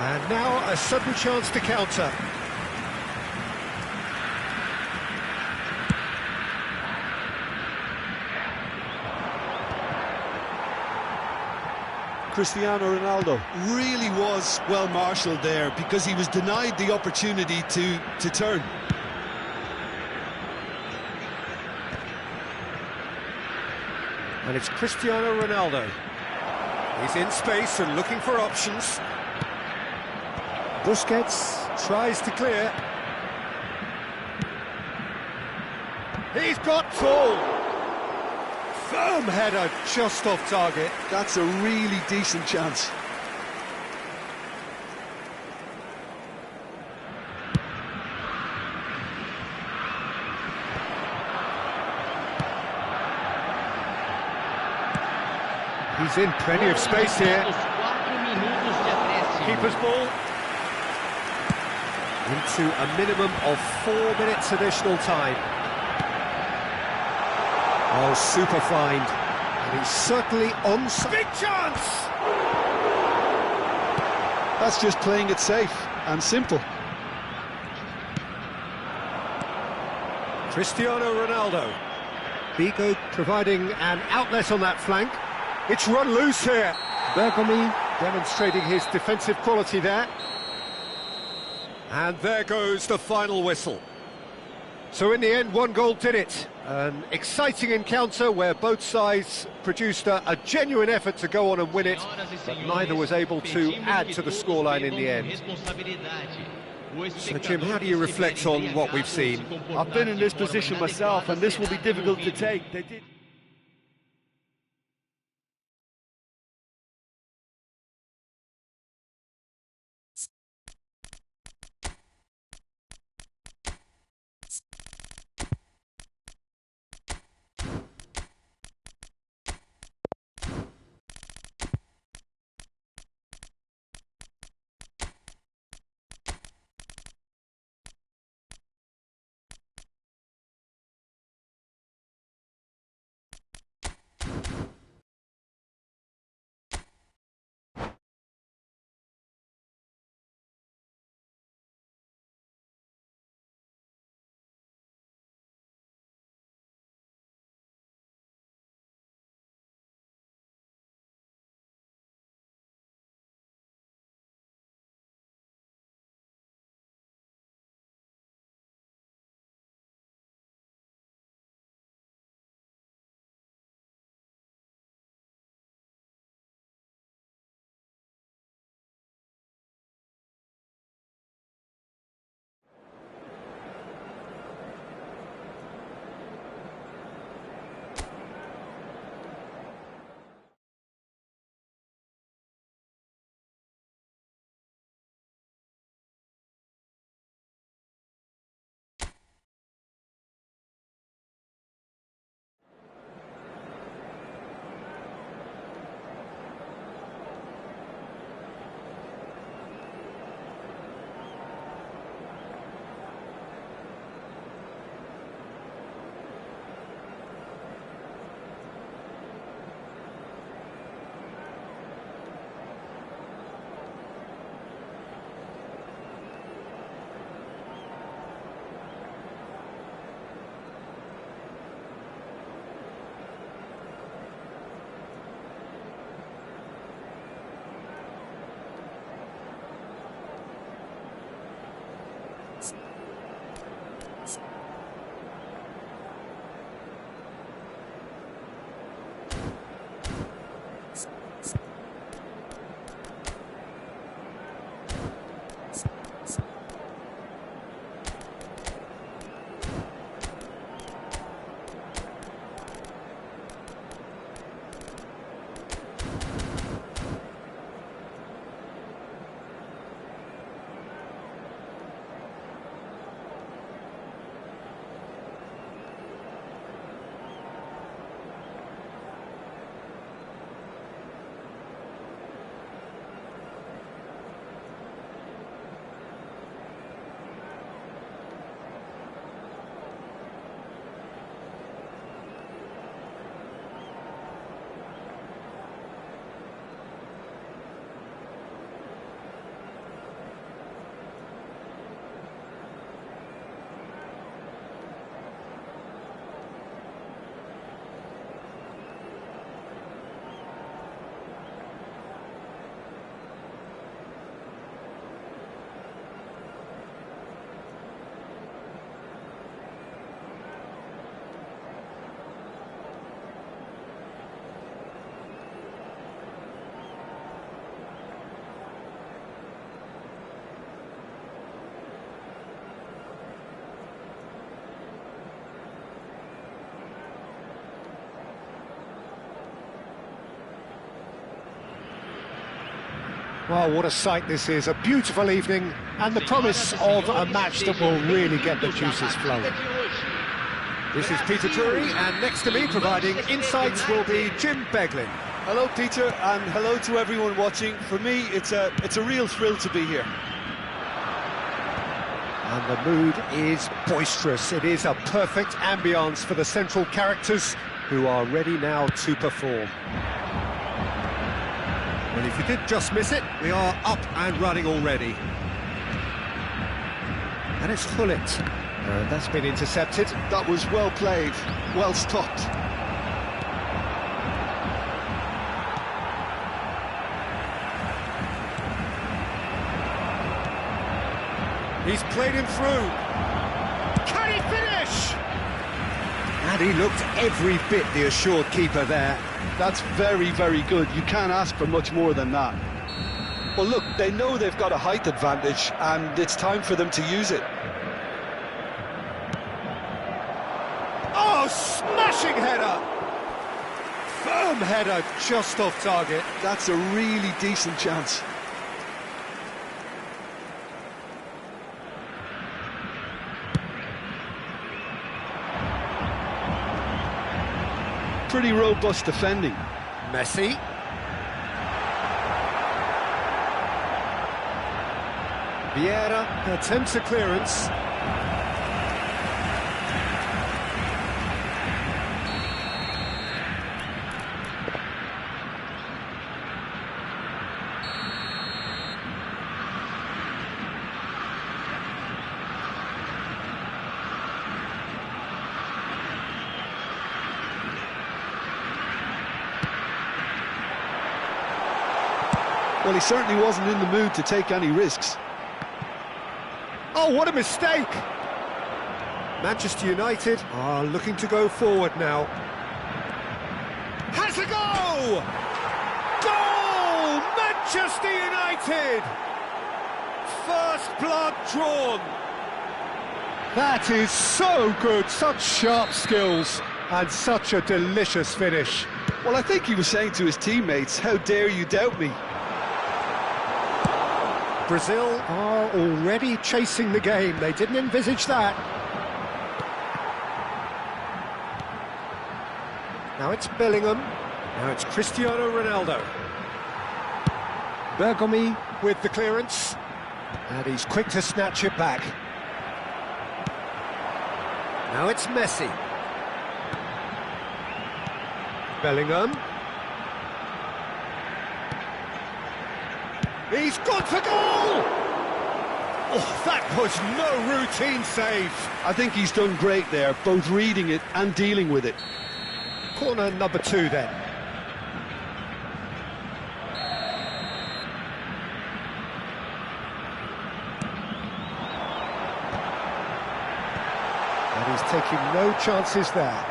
And now a sudden chance to counter. Cristiano Ronaldo really was well marshalled there because he was denied the opportunity to turn. And it's Cristiano Ronaldo. He's in space and looking for options. Busquets tries to clear. He's got full. Firm header just off target. That's a really decent chance. He's in plenty of space here. Keeper's ball. Into a minimum of 4 minutes additional time. Oh, super find. And he's certainly on... Big chance! That's just playing it safe and simple. Cristiano Ronaldo. Vigo providing an outlet on that flank. It's run loose here. Bergomi demonstrating his defensive quality there. And there goes the final whistle. So in the end, one goal did it. An exciting encounter where both sides produced a genuine effort to go on and win it, but neither was able to add to the scoreline in the end. So Jim, how do you reflect on what we've seen? I've been in this position myself, and this will be difficult to take. They did. Well, what a sight this is, a beautiful evening, and the promise of a match that will really get the juices flowing. This is Peter Drury, and next to me, providing insights, will be Jim Beglin. Hello, Peter, and hello to everyone watching. For me, it's a real thrill to be here. And the mood is boisterous. It is a perfect ambience for the central characters, who are ready now to perform. Well, if you did just miss it, we are up and running already. And it's Gullit. That's been intercepted. That was well played, well stopped. He's played him through. Can he finish? And he looked every bit the assured keeper there. That's very, very good. You can't ask for much more than that. Well, look, they know they've got a height advantage, and it's time for them to use it. Oh, smashing header! Firm header, just off target. That's a really decent chance. Pretty robust defending. Messi. Vieira attempts a clearance. Well, he certainly wasn't in the mood to take any risks. Oh, what a mistake! Manchester United are looking to go forward now. Has a goal! Goal! Manchester United! First blood drawn. That is so good, such sharp skills, and such a delicious finish. Well, I think he was saying to his teammates, how dare you doubt me? Brazil are already chasing the game. They didn't envisage that. Now it's Bellingham. Now it's Cristiano Ronaldo. Bergomi with the clearance. And he's quick to snatch it back. Now it's Messi. Bellingham. He's gone for goal! Oh, that was no routine save. I think he's done great there, both reading it and dealing with it. Corner number 2 then. And he's taking no chances there.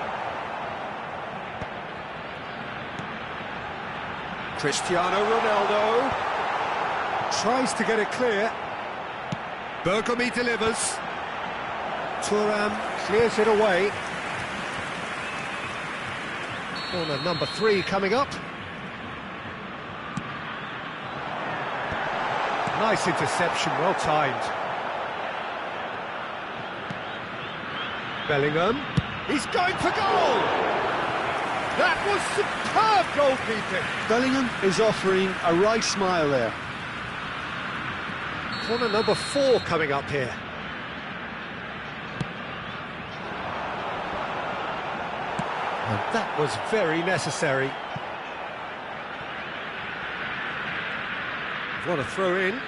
Cristiano Ronaldo tries to get it clear. Bergomi delivers. Thuram clears it away. Corner number 3 coming up. Nice interception, well timed. Bellingham. He's going for goal! That was superb goalkeeping. Bellingham is offering a right smile there. Corner number 4 coming up here. And that was very necessary. What a throw in.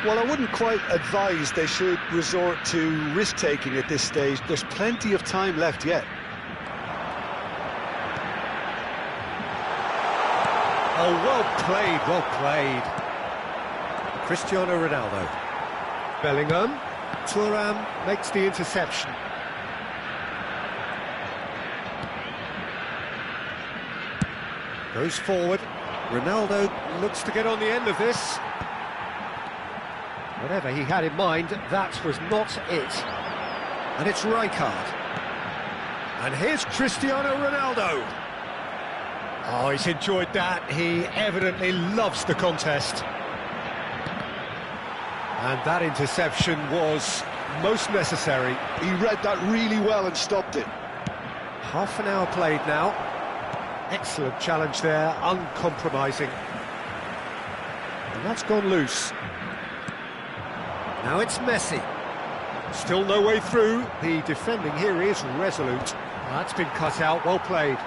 Well, I wouldn't quite advise they should resort to risk-taking at this stage. There's plenty of time left yet. Oh, well played, well played. Cristiano Ronaldo. Bellingham. Thuram makes the interception. Goes forward. Ronaldo looks to get on the end of this. Whatever he had in mind, that was not it. And it's Rijkaard. And here's Cristiano Ronaldo. Oh, he's enjoyed that. He evidently loves the contest. And that interception was most necessary. He read that really well and stopped it. Half an hour played now. Excellent challenge there, uncompromising. And that's gone loose. Now it's Messi. Still no way through. The defending here is resolute. That's been cut out, well played.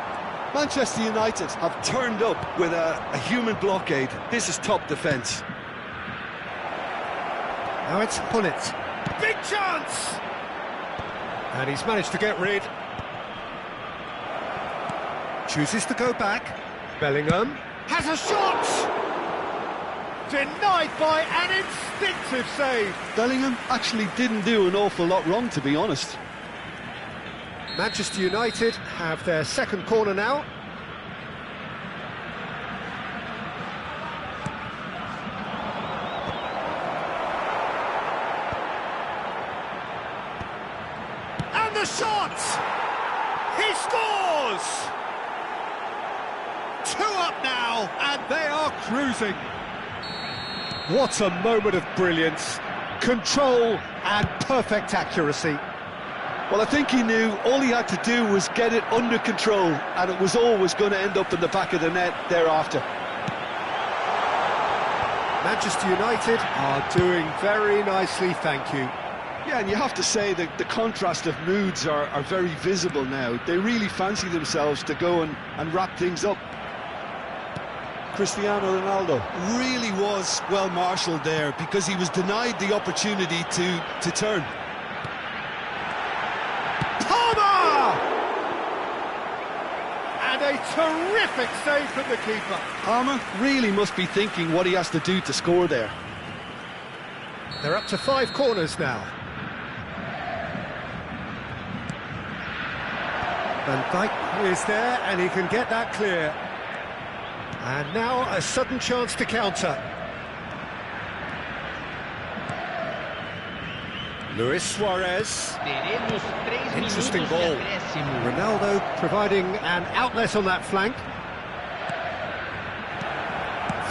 Manchester United have turned up with a human blockade. This is top defence. Now it's Pullet. Big chance! And he's managed to get rid. Chooses to go back. Bellingham has a shot! Denied by an instinctive save. Bellingham actually didn't do an awful lot wrong, to be honest. Manchester United have their second corner now. And the shot! He scores! 2 up now, and they are cruising. What a moment of brilliance, control and perfect accuracy. Well, I think he knew all he had to do was get it under control, and it was always going to end up in the back of the net thereafter. Manchester United are doing very nicely, thank you. Yeah, and you have to say that the contrast of moods are very visible now. They really fancy themselves to go and wrap things up. Cristiano Ronaldo really was well marshalled there because he was denied the opportunity to turn. Palmer! And a terrific save from the keeper. Palmer really must be thinking what he has to do to score there. They're up to 5 corners now. Van Dijk is there and he can get that clear. And now a sudden chance to counter. Luis Suarez. Interesting ball. Ronaldo providing an outlet on that flank.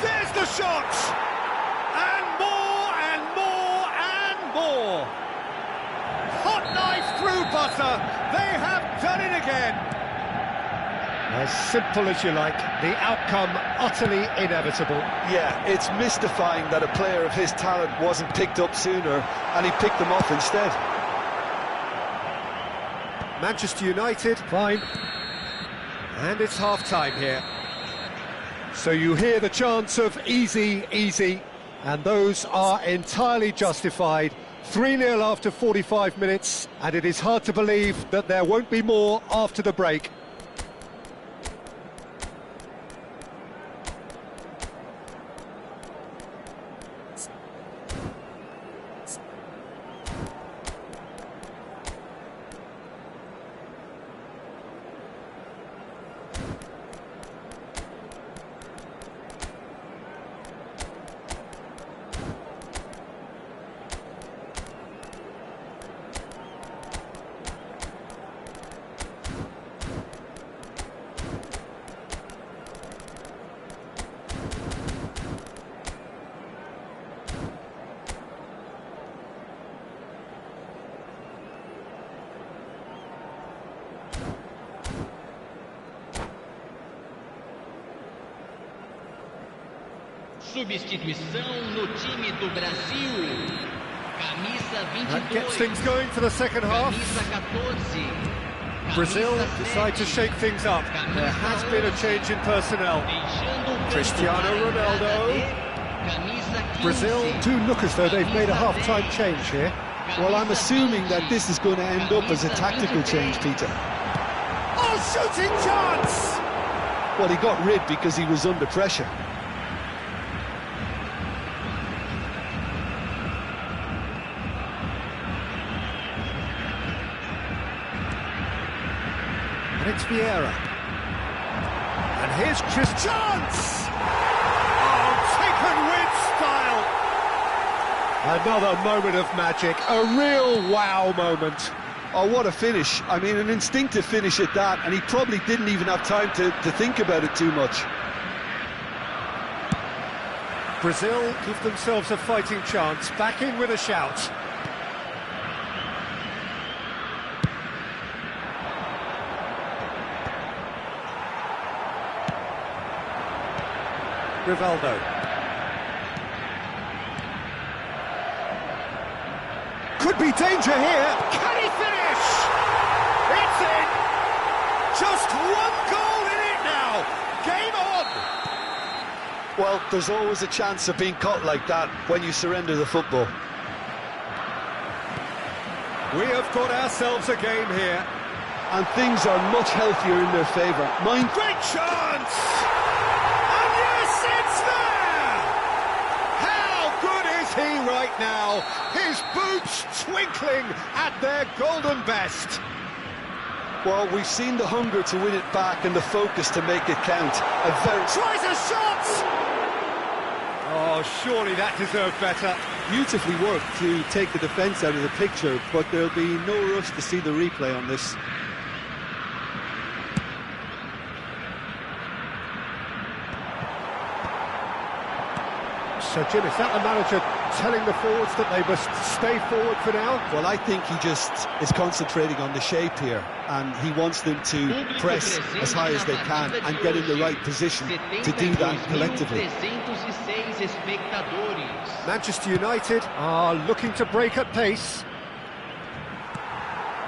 There's the shot! And more and more and more. Hot knife through butter. They have done it again. As simple as you like, the outcome utterly inevitable. Yeah, it's mystifying that a player of his talent wasn't picked up sooner, and he picked them off instead. Manchester United, fine. And it's half-time here. So you hear the chants of easy, easy, and those are entirely justified. 3-0 after 45 minutes, and it is hard to believe that there won't be more after the break. Substituição no time do Brasil. Camisa 22. That gets things going for the second half. Camisa 14. Brazil decide to shake things up. There has been a change in personnel. Cristiano Ronaldo. Brazil do look as though they've made a half-time change here. Well, I'm assuming that this is going to end up as a tactical change, Peter. Oh, shooting chance! Well, he got rid because he was under pressure. And it's Vieira. And here's Chris Chance! Oh, taken with style! Another moment of magic, a real wow moment. Oh, what a finish. I mean, an instinctive finish at that, and he probably didn't even have time to think about it too much. Brazil give themselves a fighting chance, back in with a shout. Rivaldo. Could be danger here. Can he finish? It's in. Just one goal in it now. Game on. Well, there's always a chance of being caught like that when you surrender the football. We have got ourselves a game here. And things are much healthier in their favour. Great chance! And yes, it's there! How good is he right now? His boots twinkling at their golden best. Well, we've seen the hunger to win it back and the focus to make it count. Tries a shot! Oh, surely that deserved better. Beautifully worked to take the defence out of the picture, but there'll be no rush to see the replay on this. So, Jim, is that the manager telling the forwards that they must stay forward for now? Well, I think he just is concentrating on the shape here, and he wants them to press as high as they can and get in the right position to do that collectively. Manchester United are looking to break at pace.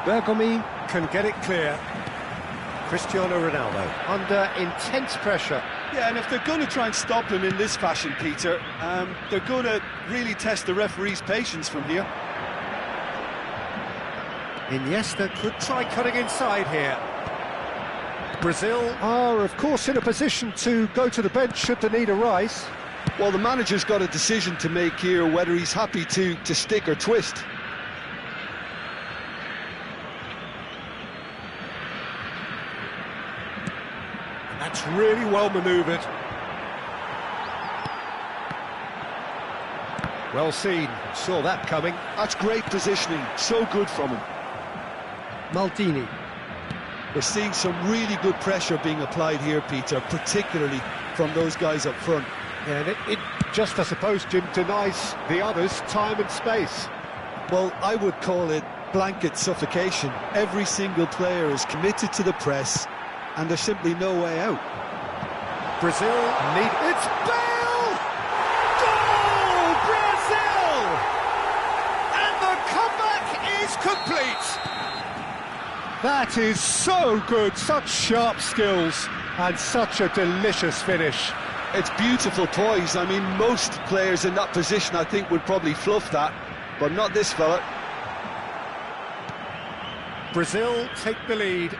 Bergomi can get it clear. Cristiano Ronaldo under intense pressure. Yeah, and if they're going to try and stop him in this fashion, Peter, they're going to really test the referee's patience from here. Iniesta could try cutting inside here. Brazil are, of course, in a position to go to the bench should the need arise. Well, the manager's got a decision to make here, whether he's happy to stick or twist. That's really well manoeuvred. Well seen, saw that coming. That's great positioning, so good from him. Maldini. We're seeing some really good pressure being applied here, Peter, particularly from those guys up front. Yeah, and it just, I suppose, Jim, denies the others time and space. Well, I would call it blanket suffocation. Every single player is committed to the press, and there's simply no way out. Brazil need... It's Bale! Goal! Brazil! And the comeback is complete! That is so good, such sharp skills, and such a delicious finish. It's beautiful poise. I mean, most players in that position, I think, would probably fluff that, but not this fella. Brazil take the lead.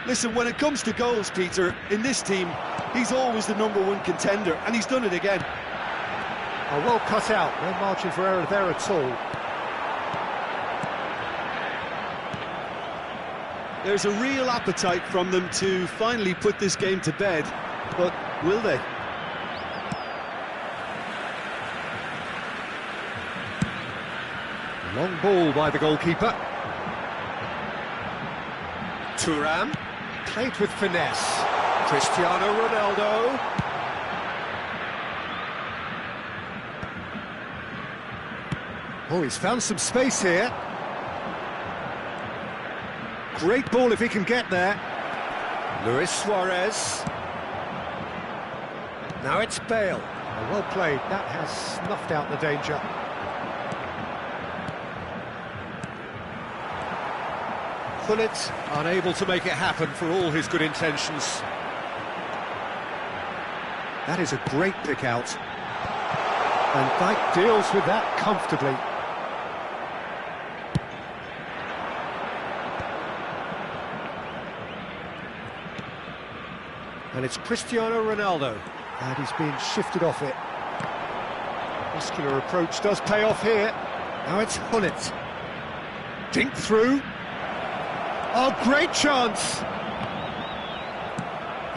Listen, when it comes to goals, Peter, in this team, he's always the #1 contender, and he's done it again. Oh, well cut out, no margin for error there at all. There's a real appetite from them to finally put this game to bed, but will they? Long ball by the goalkeeper. Thuram, played with finesse. Cristiano Ronaldo. Oh, he's found some space here. Great ball if he can get there. Luis Suarez. Now it's Bale. Oh, well played. That has snuffed out the danger. Gullit unable to make it happen for all his good intentions. That is a great pick out. And Dijk deals with that comfortably. And it's Cristiano Ronaldo. And he's being shifted off it. Muscular approach does pay off here. Now it's Gullit. Dink through. Oh, great chance!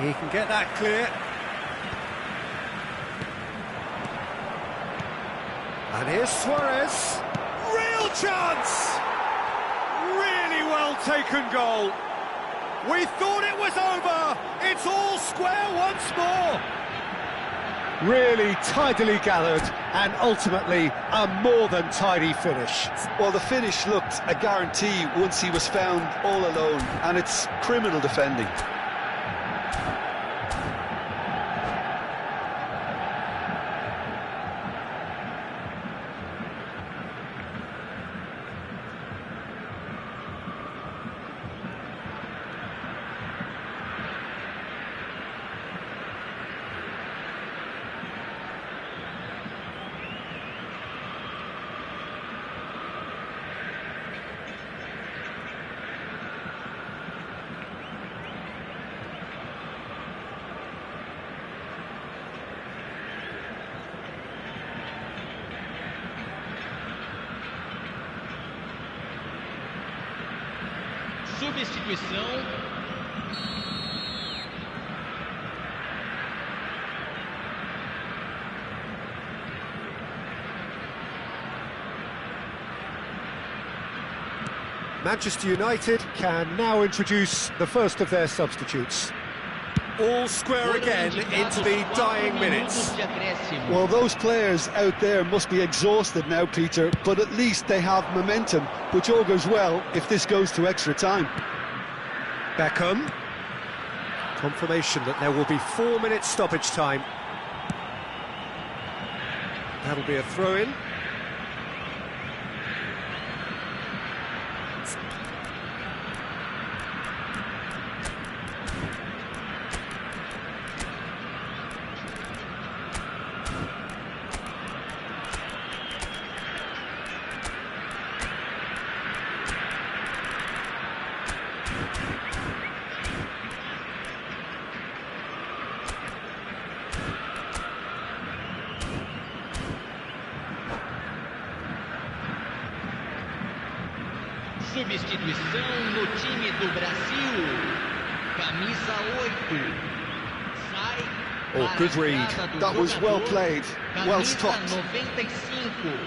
He can get that clear. And here's Suarez. Real chance! Really well taken goal. We thought it was over. It's all square once more. Really tidily gathered and ultimately a more than tidy finish. Well, the finish looked a guarantee once he was found all alone, and it's criminal defending. Substituição. Manchester United can now introduce the first of their substitutes. All square again into the dying minutes. Well, those players out there must be exhausted now, Peter, but at least they have momentum, which augurs well if this goes to extra time. Beckham. Confirmation that there will be 4 minutes stoppage time. That'll be a throw-in. Substituição no time do Brasil. Camisa 8. Sai. Oh, good read. That was well played. Well stopped. Camisa 95.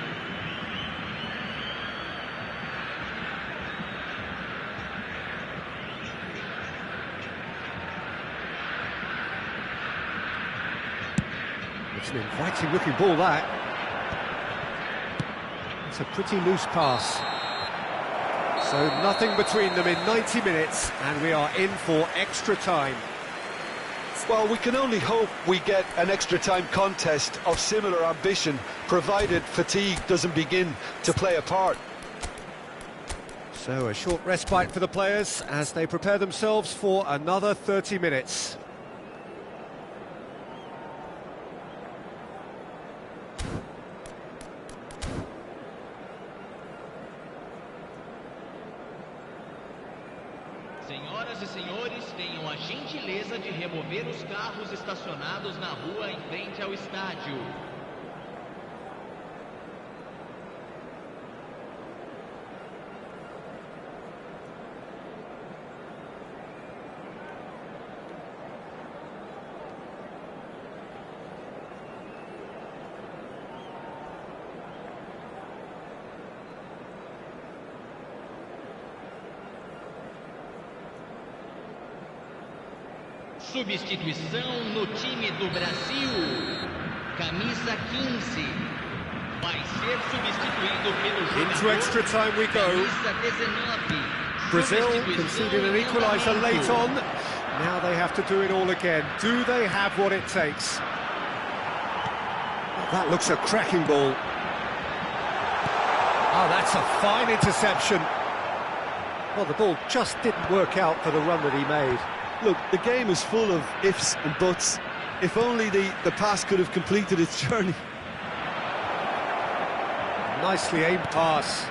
It's an inviting looking ball, that. It's a pretty loose pass. So nothing between them in 90 minutes, and we are in for extra time. Well, we can only hope we get an extra time contest of similar ambition, provided fatigue doesn't begin to play a part. So a short respite for the players as they prepare themselves for another 30 minutes. Senhoras e senhores, tenham a gentileza de remover os carros estacionados na rua em frente ao estádio. Substituição no time do Brasil. Camisa 15. Vai ser substituído pelo jogador. Into extra time we go. Camisa 19. Brazil conceded an equaliser late on. Now they have to do it all again. Do they have what it takes? That looks a cracking ball. Oh, that's a fine interception. Well, the ball just didn't work out for the run that he made. Look, the game is full of ifs and buts. If only the pass could have completed its journey. Nicely aimed pass.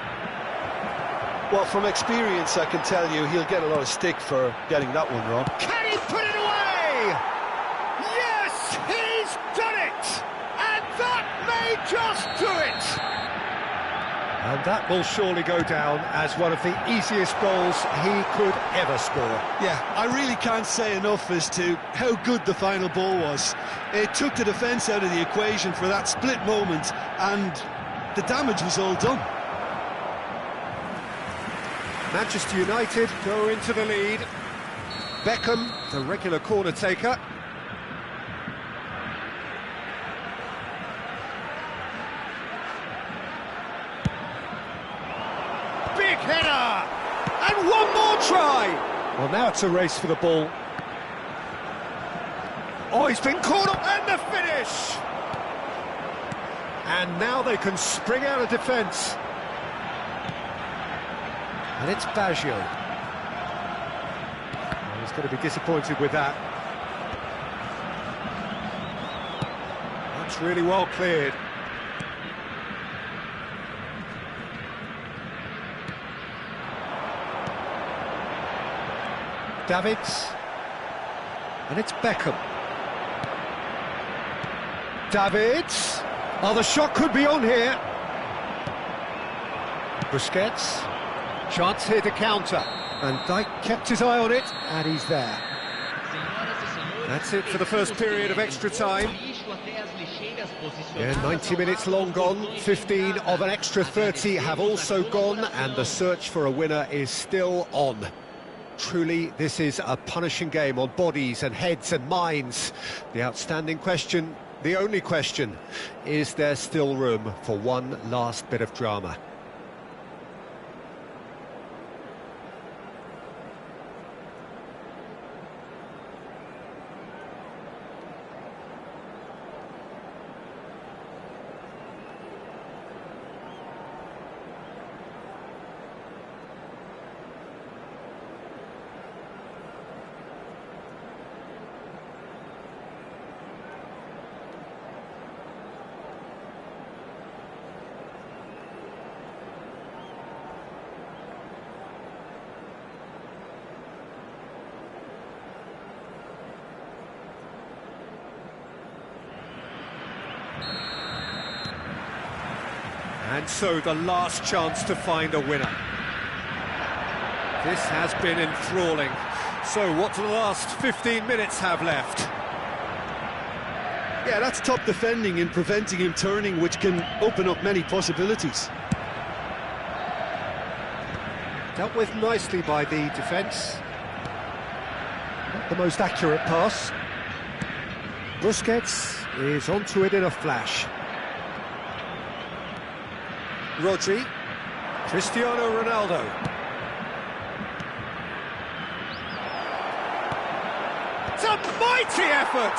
Well, from experience, I can tell you he'll get a lot of stick for getting that one wrong. Can he put it away? Yes, he's done it! And that may just do it! And that will surely go down as one of the easiest goals he could ever score. Yeah, I really can't say enough as to how good the final ball was. It took the defence out of the equation for that split moment, and the damage was all done. Manchester United go into the lead. Beckham, the regular corner taker. Big header! And one more try! Well, now it's a race for the ball. Oh, he's been caught up, and the finish! And now they can spring out of defence. And it's Baggio. Oh, he's going to be disappointed with that. That's really well cleared. Davids, and it's Beckham. Davids, oh, the shot could be on here. Busquets, chance here to counter. Van Dijk kept his eye on it, and he's there. That's it for the first period of extra time. Yeah, 90 minutes long gone, 15 of an extra 30 have also gone, and the search for a winner is still on. Truly, this is a punishing game on bodies and heads and minds. The outstanding question, the only question, is there still room for one last bit of drama? And so the last chance to find a winner. This has been enthralling. So what do the last 15 minutes have left? Yeah, that's top defending and preventing him turning, which can open up many possibilities. Dealt with nicely by the defence. Not the most accurate pass. Busquets is onto it in a flash. Rodri, Cristiano Ronaldo. It's a mighty effort!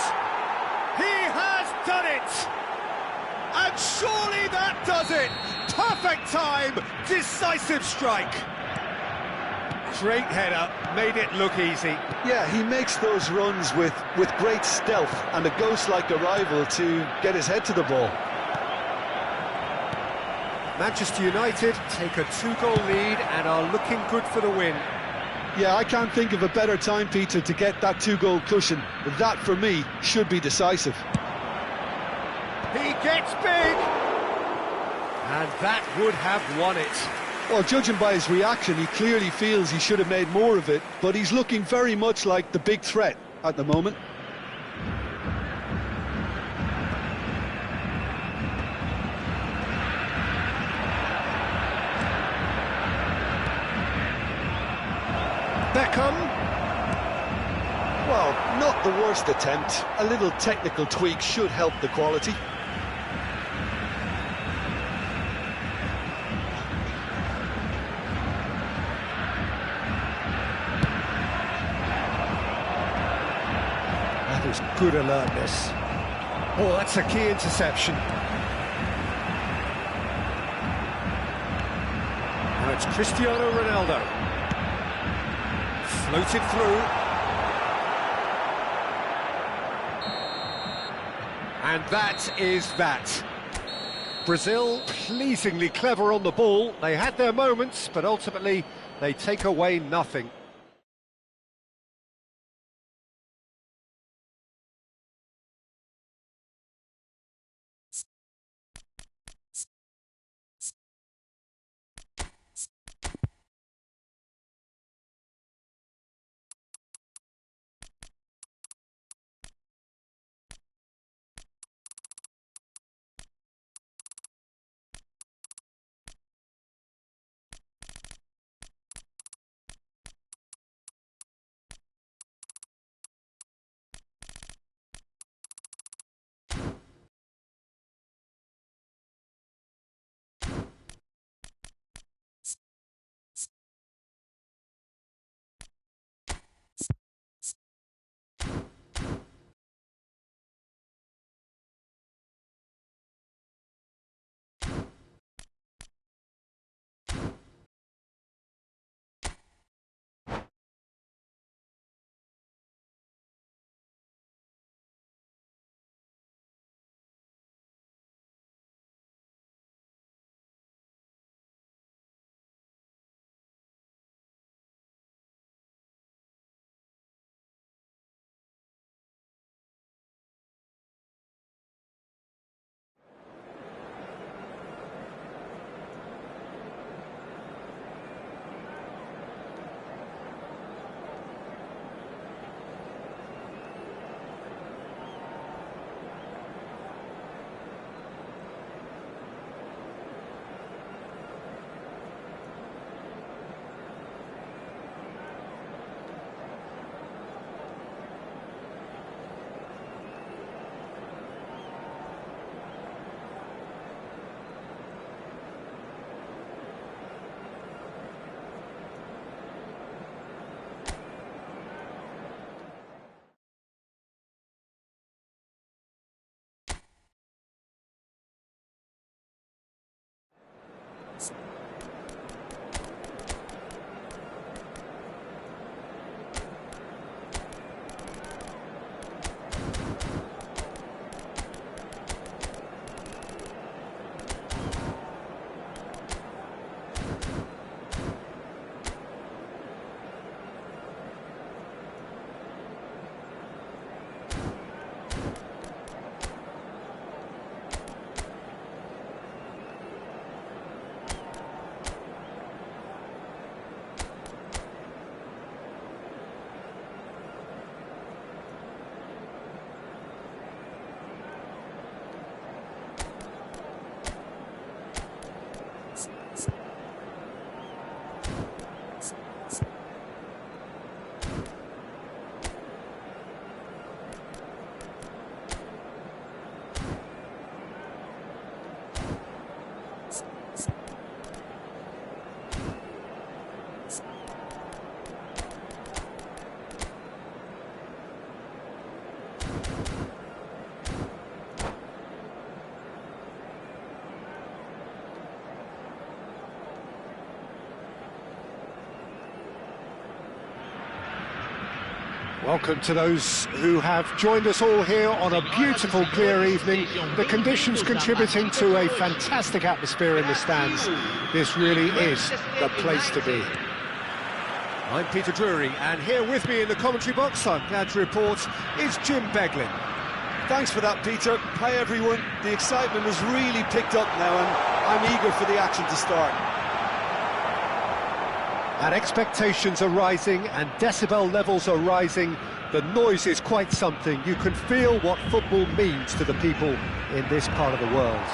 He has done it! And surely that does it! Perfect time, decisive strike. Great header, made it look easy. Yeah, he makes those runs with great stealth and a ghost-like arrival to get his head to the ball. Manchester United take a 2-goal lead and are looking good for the win. Yeah, I can't think of a better time, Peter, to get that 2-goal cushion. That, for me, should be decisive. He gets big! And that would have won it. Well, judging by his reaction, he clearly feels he should have made more of it, but he's looking very much like the big threat at the moment. Beckham. Well, not the worst attempt. A little technical tweak should help the quality. That is good alertness. Oh, that's a key interception. Now it's Cristiano Ronaldo. Floated through. And that is that. Brazil pleasingly clever on the ball. They had their moments, but ultimately they take away nothing. Welcome to those who have joined us all here on a beautiful, clear evening. The conditions contributing to a fantastic atmosphere in the stands. This really is the place to be. I'm Peter Drury, and here with me in the commentary box, I'm glad to report, is Jim Beglin. Thanks for that, Peter. Hi, everyone. The excitement has really picked up now, and I'm eager for the action to start. And expectations are rising and decibel levels are rising. The noise is quite something. You can feel what football means to the people in this part of the world.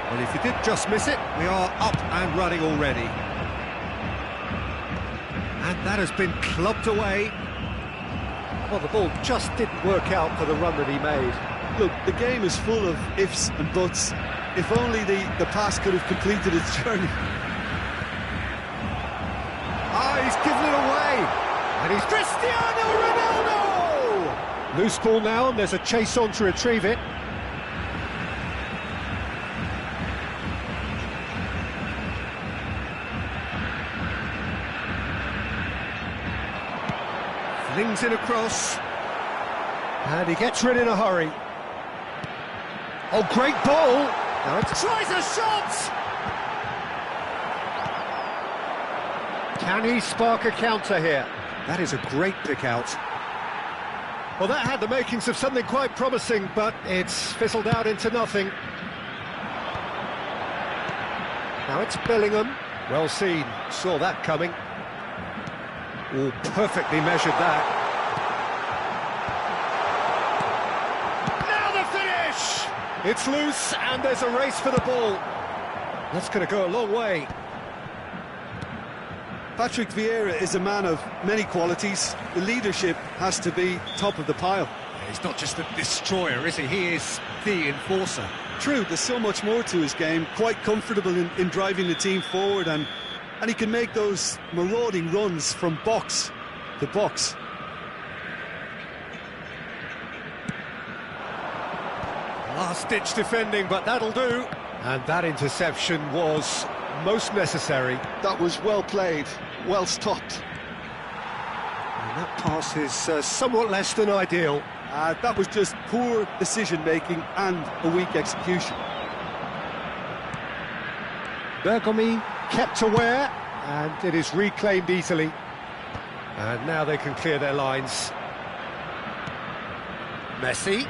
Well, if you did just miss it, we are up and running already. And that has been clubbed away. Well, the ball just didn't work out for the run that he made. Look, the game is full of ifs and buts. If only the pass could have completed its journey. He's given it away, and he's Cristiano Ronaldo! Loose ball now, and there's a chase on to retrieve it. Flings it across, and he gets rid in a hurry. Oh, great ball! Now it tries a shot! Can he spark a counter here? That is a great pick out. Well, that had the makings of something quite promising, but it's fizzled out into nothing. Now it's Bellingham. Well seen, saw that coming. Oh, perfectly measured that. Now the finish! It's loose, and there's a race for the ball. That's going to go a long way. Patrick Vieira is a man of many qualities. The leadership has to be top of the pile. He's not just a destroyer, is he? He is the enforcer. True, there's so much more to his game. Quite comfortable in driving the team forward, and he can make those marauding runs from box to box. Last-ditch defending, but that'll do. And that interception was most necessary. That was well played, well stopped. And that pass is somewhat less than ideal. That was just poor decision-making and a weak execution. Bergomi kept aware, and it is reclaimed easily. And now they can clear their lines. Messi.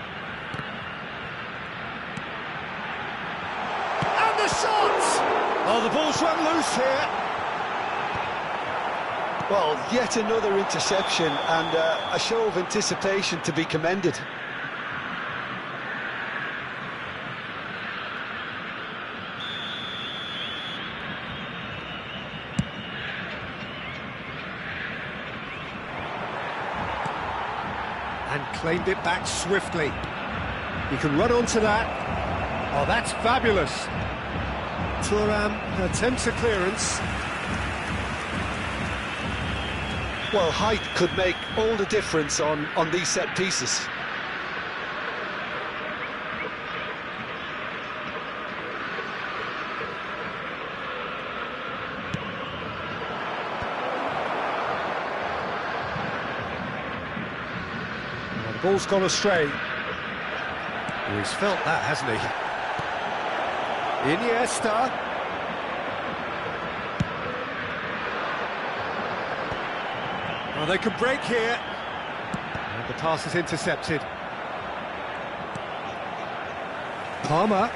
And the shot! Oh, the ball's run loose here. Well, yet another interception, and a show of anticipation to be commended. And claimed it back swiftly. He can run onto that. Oh, that's fabulous. Thuram attempts a clearance. Well, height could make all the difference on these set pieces. Well, the ball's gone astray. Oh, he's felt that, hasn't he? Iniesta. Well, they can break here. And the pass is intercepted. Palmer.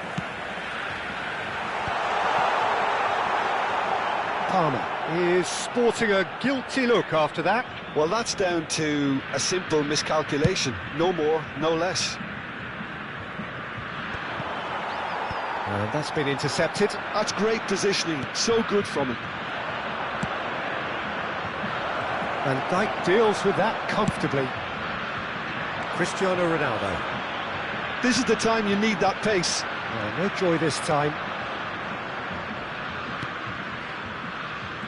Palmer is sporting a guilty look after that. Well, that's down to a simple miscalculation. No more, no less. And that's been intercepted. That's great positioning, so good from him. Van Dijk deals with that comfortably. Cristiano Ronaldo. This is the time you need that pace. No joy this time.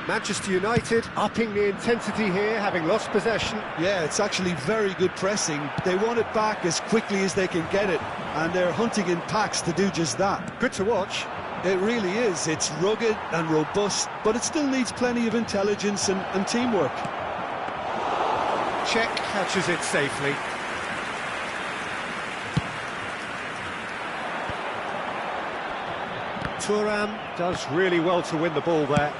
Manchester United upping the intensity here, having lost possession. Yeah, it's actually very good pressing. They want it back as quickly as they can get it, and they're hunting in packs to do just that. Good to watch. It really is. It's rugged and robust, but it still needs plenty of intelligence and teamwork. Souček catches it safely. Thuram does really well to win the ball there.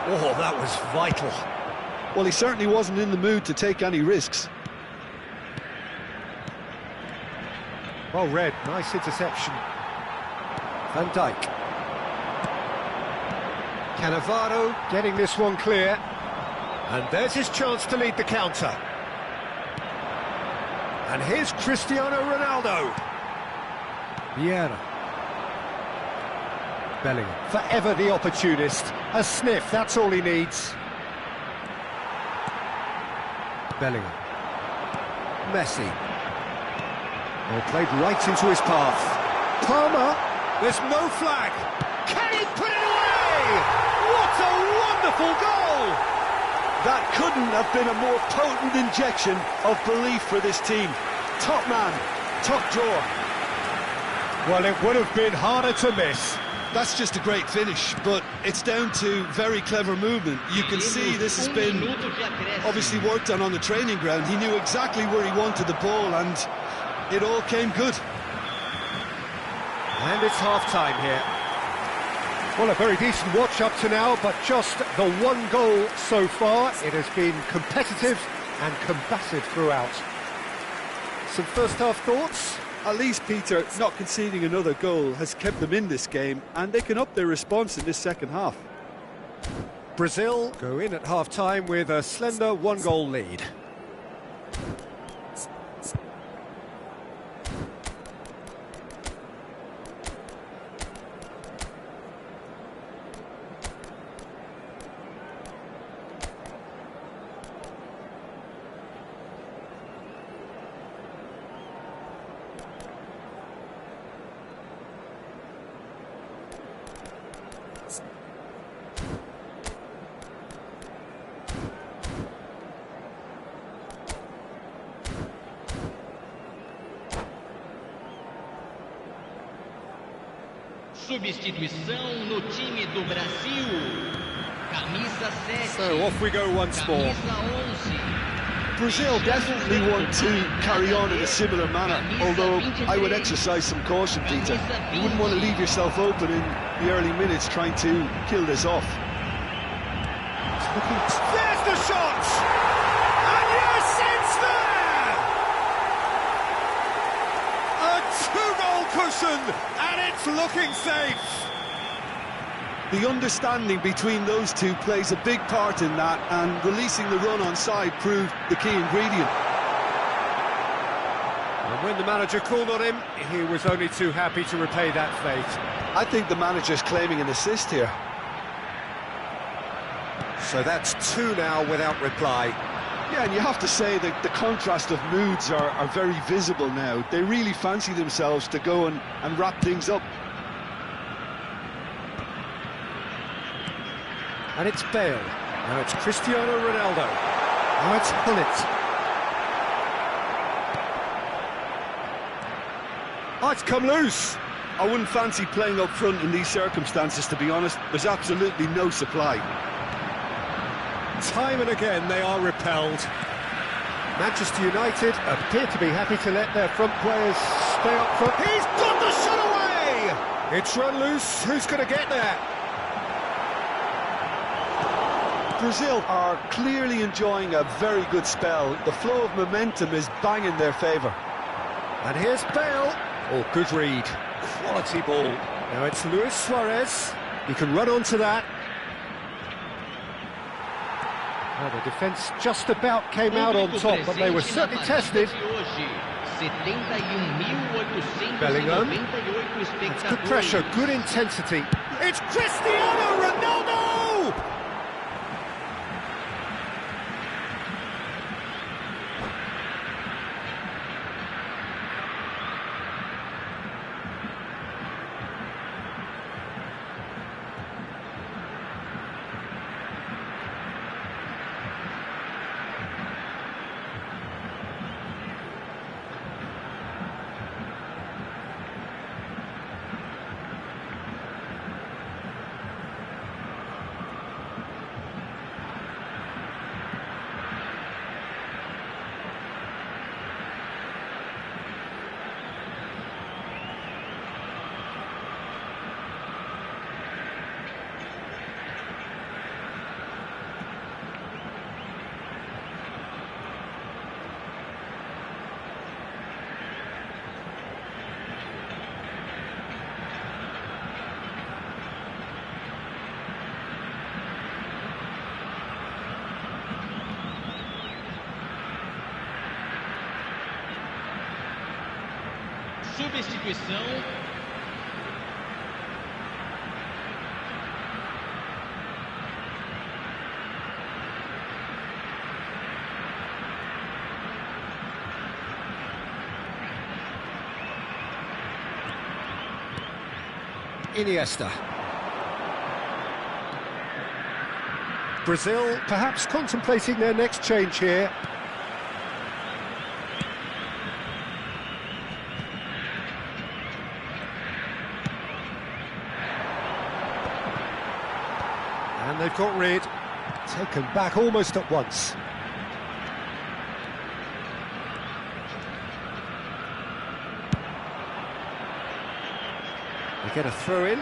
Oh, that was vital. Well, he certainly wasn't in the mood to take any risks. Well read, nice interception. Van Dijk. Cannavaro getting this one clear. And there's his chance to lead the counter. And here's Cristiano Ronaldo. Vieira. Bellingham. Forever the opportunist. A sniff, that's all he needs. Bellingham. Messi. Well, played right into his path. Palmer. There's no flag. Can he put it away? What a wonderful goal! That couldn't have been a more potent injection of belief for this team. Top man, top drawer. Well, it would have been harder to miss. That's just a great finish, but it's down to very clever movement. You can see this has been obviously worked on the training ground. He knew exactly where he wanted the ball, and it all came good. And it's half-time here. Well, a very decent watch up to now, but just the one goal so far. It has been competitive and combative throughout. Some first-half thoughts? At least, Peter, not conceding another goal has kept them in this game, and they can up their response in this second half. Brazil go in at half-time with a slender one-goal lead. Substituição no time do Brasil. Camisa 7. So off we go once more. Camisa 11. Brazil definitely want to carry on in a similar manner, although I would exercise some caution, Peter. You wouldn't want to leave yourself open in the early minutes trying to kill this off. There's the shot! And yes, it's there! A two-goal cushion, and it's looking safe. The understanding between those two plays a big part in that, and releasing the run on side proved the key ingredient. And when the manager called on him, he was only too happy to repay that fate. I think the manager's claiming an assist here. So that's two now without reply. Yeah, and you have to say that the contrast of moods are very visible now. They really fancy themselves to go and wrap things up. And it's Bale. Now it's Cristiano Ronaldo. Now it's Gullit. Oh, it's come loose. I wouldn't fancy playing up front in these circumstances, to be honest. There's absolutely no supply. Time and again they are repelled. Manchester United appear to be happy to let their front players stay up front. He's got the shot away! It's run loose. Who's going to get there? Brazil are clearly enjoying a very good spell. The flow of momentum is bang in their favour. And here's Bale. Oh, good read. Quality ball. Now it's Luis Suarez. He can run onto that. Well, the defence just about came out on top, but they were certainly tested. Bellingham. It's good pressure, good intensity. It's Cristiano Ronaldo! Substituição. Iniesta. Brazil perhaps contemplating their next change here. And they've got rid, taken back almost at once. They get a throw in.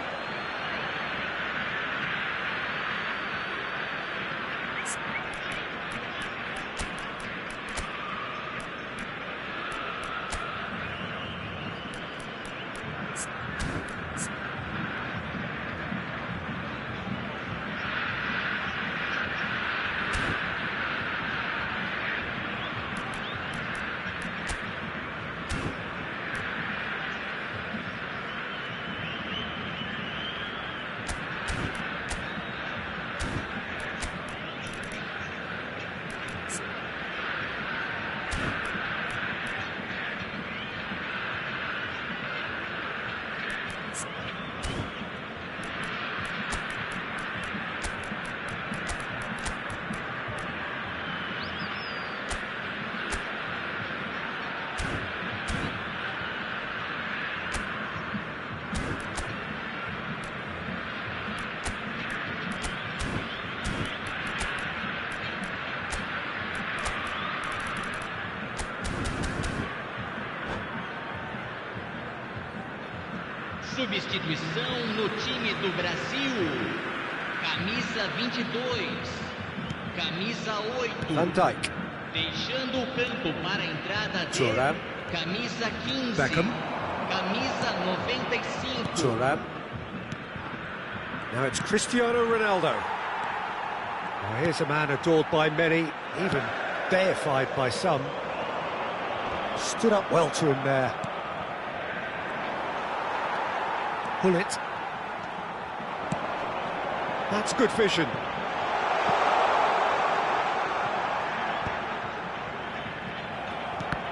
Substituição no time do Brasil. Camisa 22. Camisa 8. Van Dijk. Deixando o campo para a entrada de Thuram. Camisa 15. Beckham. Camisa 95. Thuram. Now it's Cristiano Ronaldo. Now here's a man adored by many, even deified by some. Stood up well to him there. Gullit. That's good vision.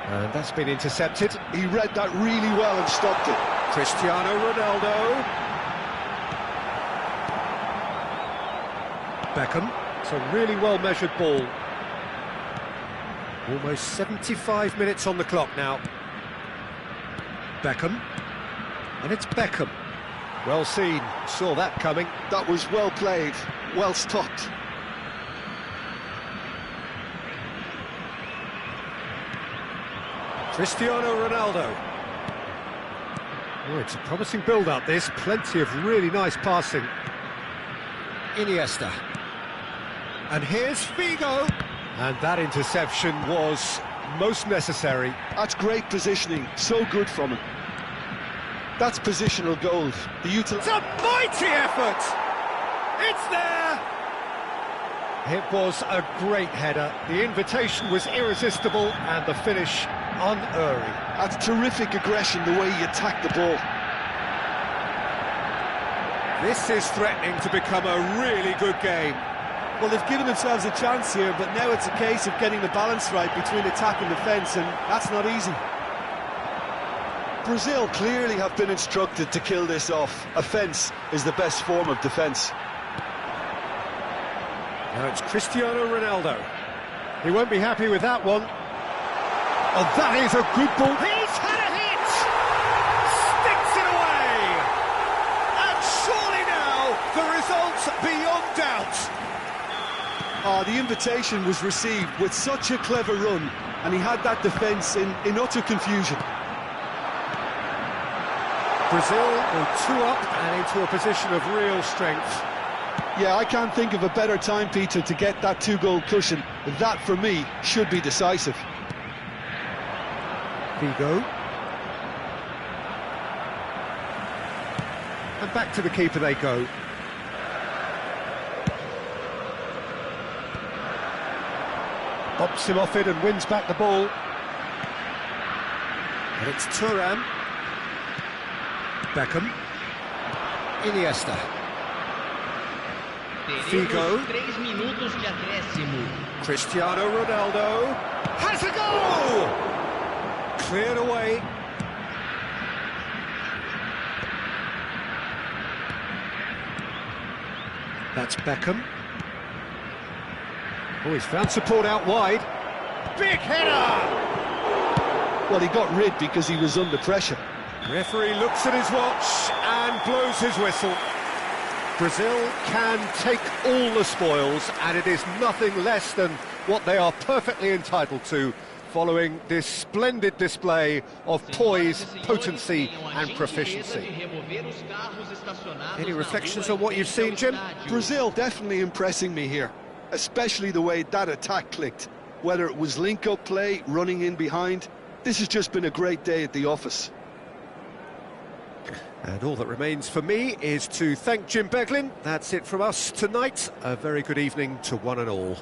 And that's been intercepted. He read that really well and stopped it. Cristiano Ronaldo. Beckham. It's a really well-measured ball. Almost 75 minutes on the clock now. Beckham. And it's Beckham. Well seen, saw that coming. That was well played, well stopped. Cristiano Ronaldo. Oh, it's a promising build-up, this. Plenty of really nice passing. Iniesta. And here's Figo. And that interception was most necessary. That's great positioning, so good from him. That's positional gold. It's a mighty effort! It's there! It was a great header. The invitation was irresistible and the finish unerring. That's terrific aggression, the way he attacked the ball. This is threatening to become a really good game. Well, they've given themselves a chance here, but now it's a case of getting the balance right between attack and defence, and that's not easy. Brazil clearly have been instructed to kill this off. Offence is the best form of defence. Now it's Cristiano Ronaldo. He won't be happy with that one. Oh, that is a good ball. He's had a hit! Sticks it away! And surely now, the result's beyond doubt. Oh, the invitation was received with such a clever run, and he had that defence in utter confusion. Brazil go 2 up and into a position of real strength. Yeah, I can't think of a better time, Peter, to get that 2-goal cushion. That, for me, should be decisive. Figo. And back to the keeper they go. Bops him off it and wins back the ball. And it's Thuram. Beckham. Iniesta. Teremos 3 minutos de acréscimo. Cristiano Ronaldo has a goal! Cleared away. That's Beckham. Oh, he's found support out wide. Big header! Well, he got rid because he was under pressure. Referee looks at his watch and blows his whistle. Brazil can take all the spoils, and it is nothing less than what they are perfectly entitled to, following this splendid display of poise, potency and proficiency. Any reflections on what you've seen, Jim? Brazil definitely impressing me here, especially the way that attack clicked. Whether it was link-up play, running in behind, this has just been a great day at the office. And all that remains for me is to thank Jim Beglin. That's it from us tonight. A very good evening to one and all.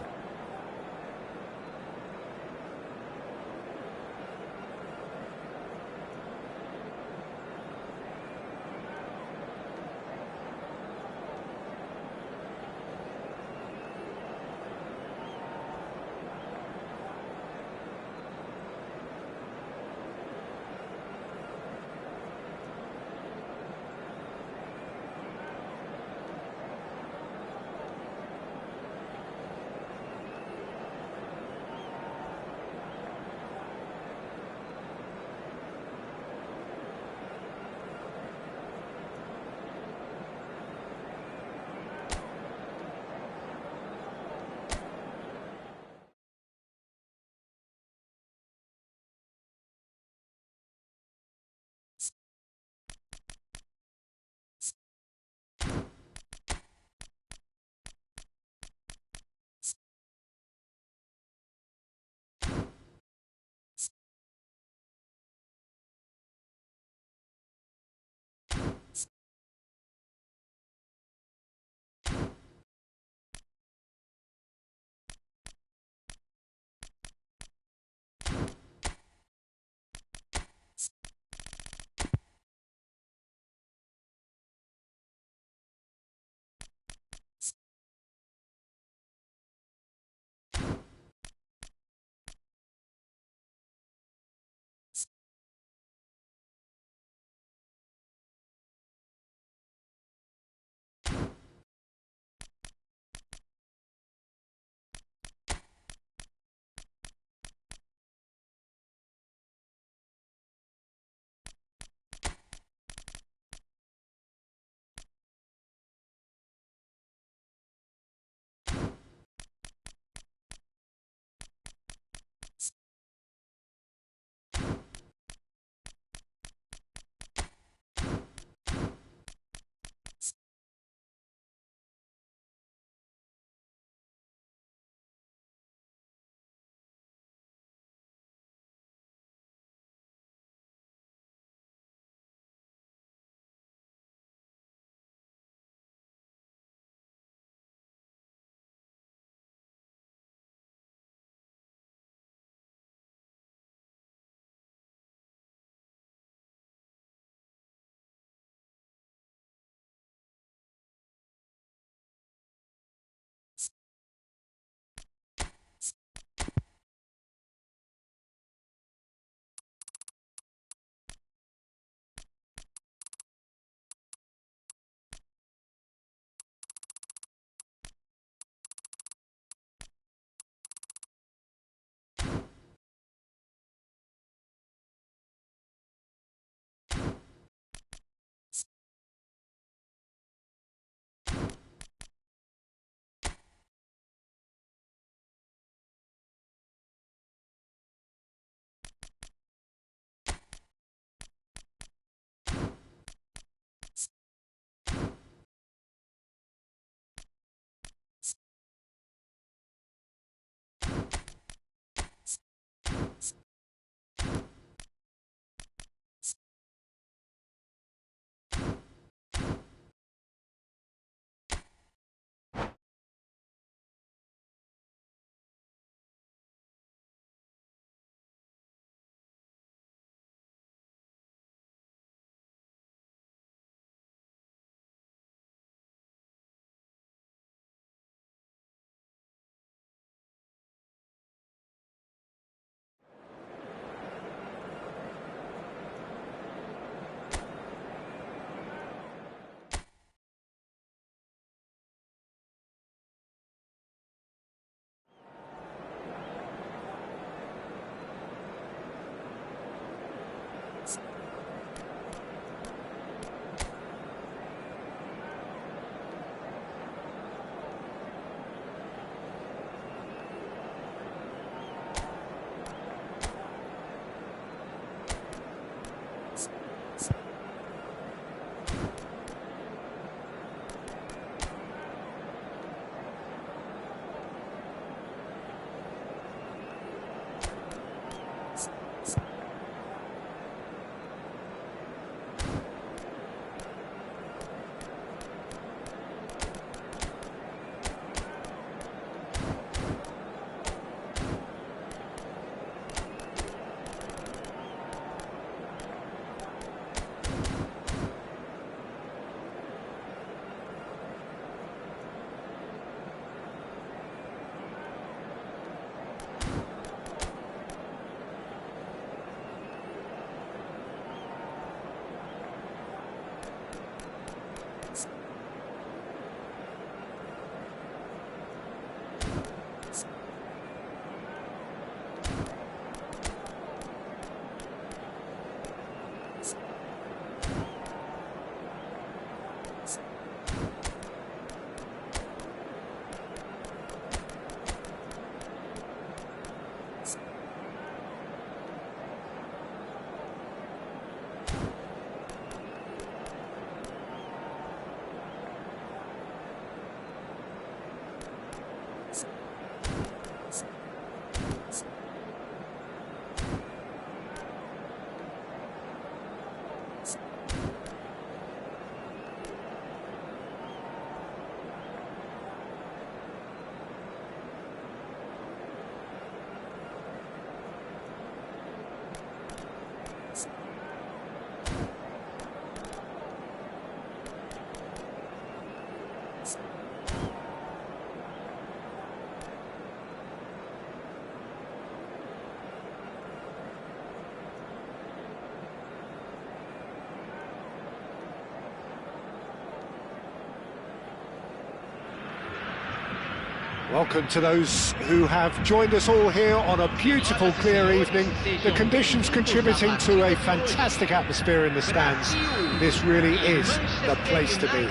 Welcome to those who have joined us all here on a beautiful, clear evening. The conditions contributing to a fantastic atmosphere in the stands. This really is the place to be.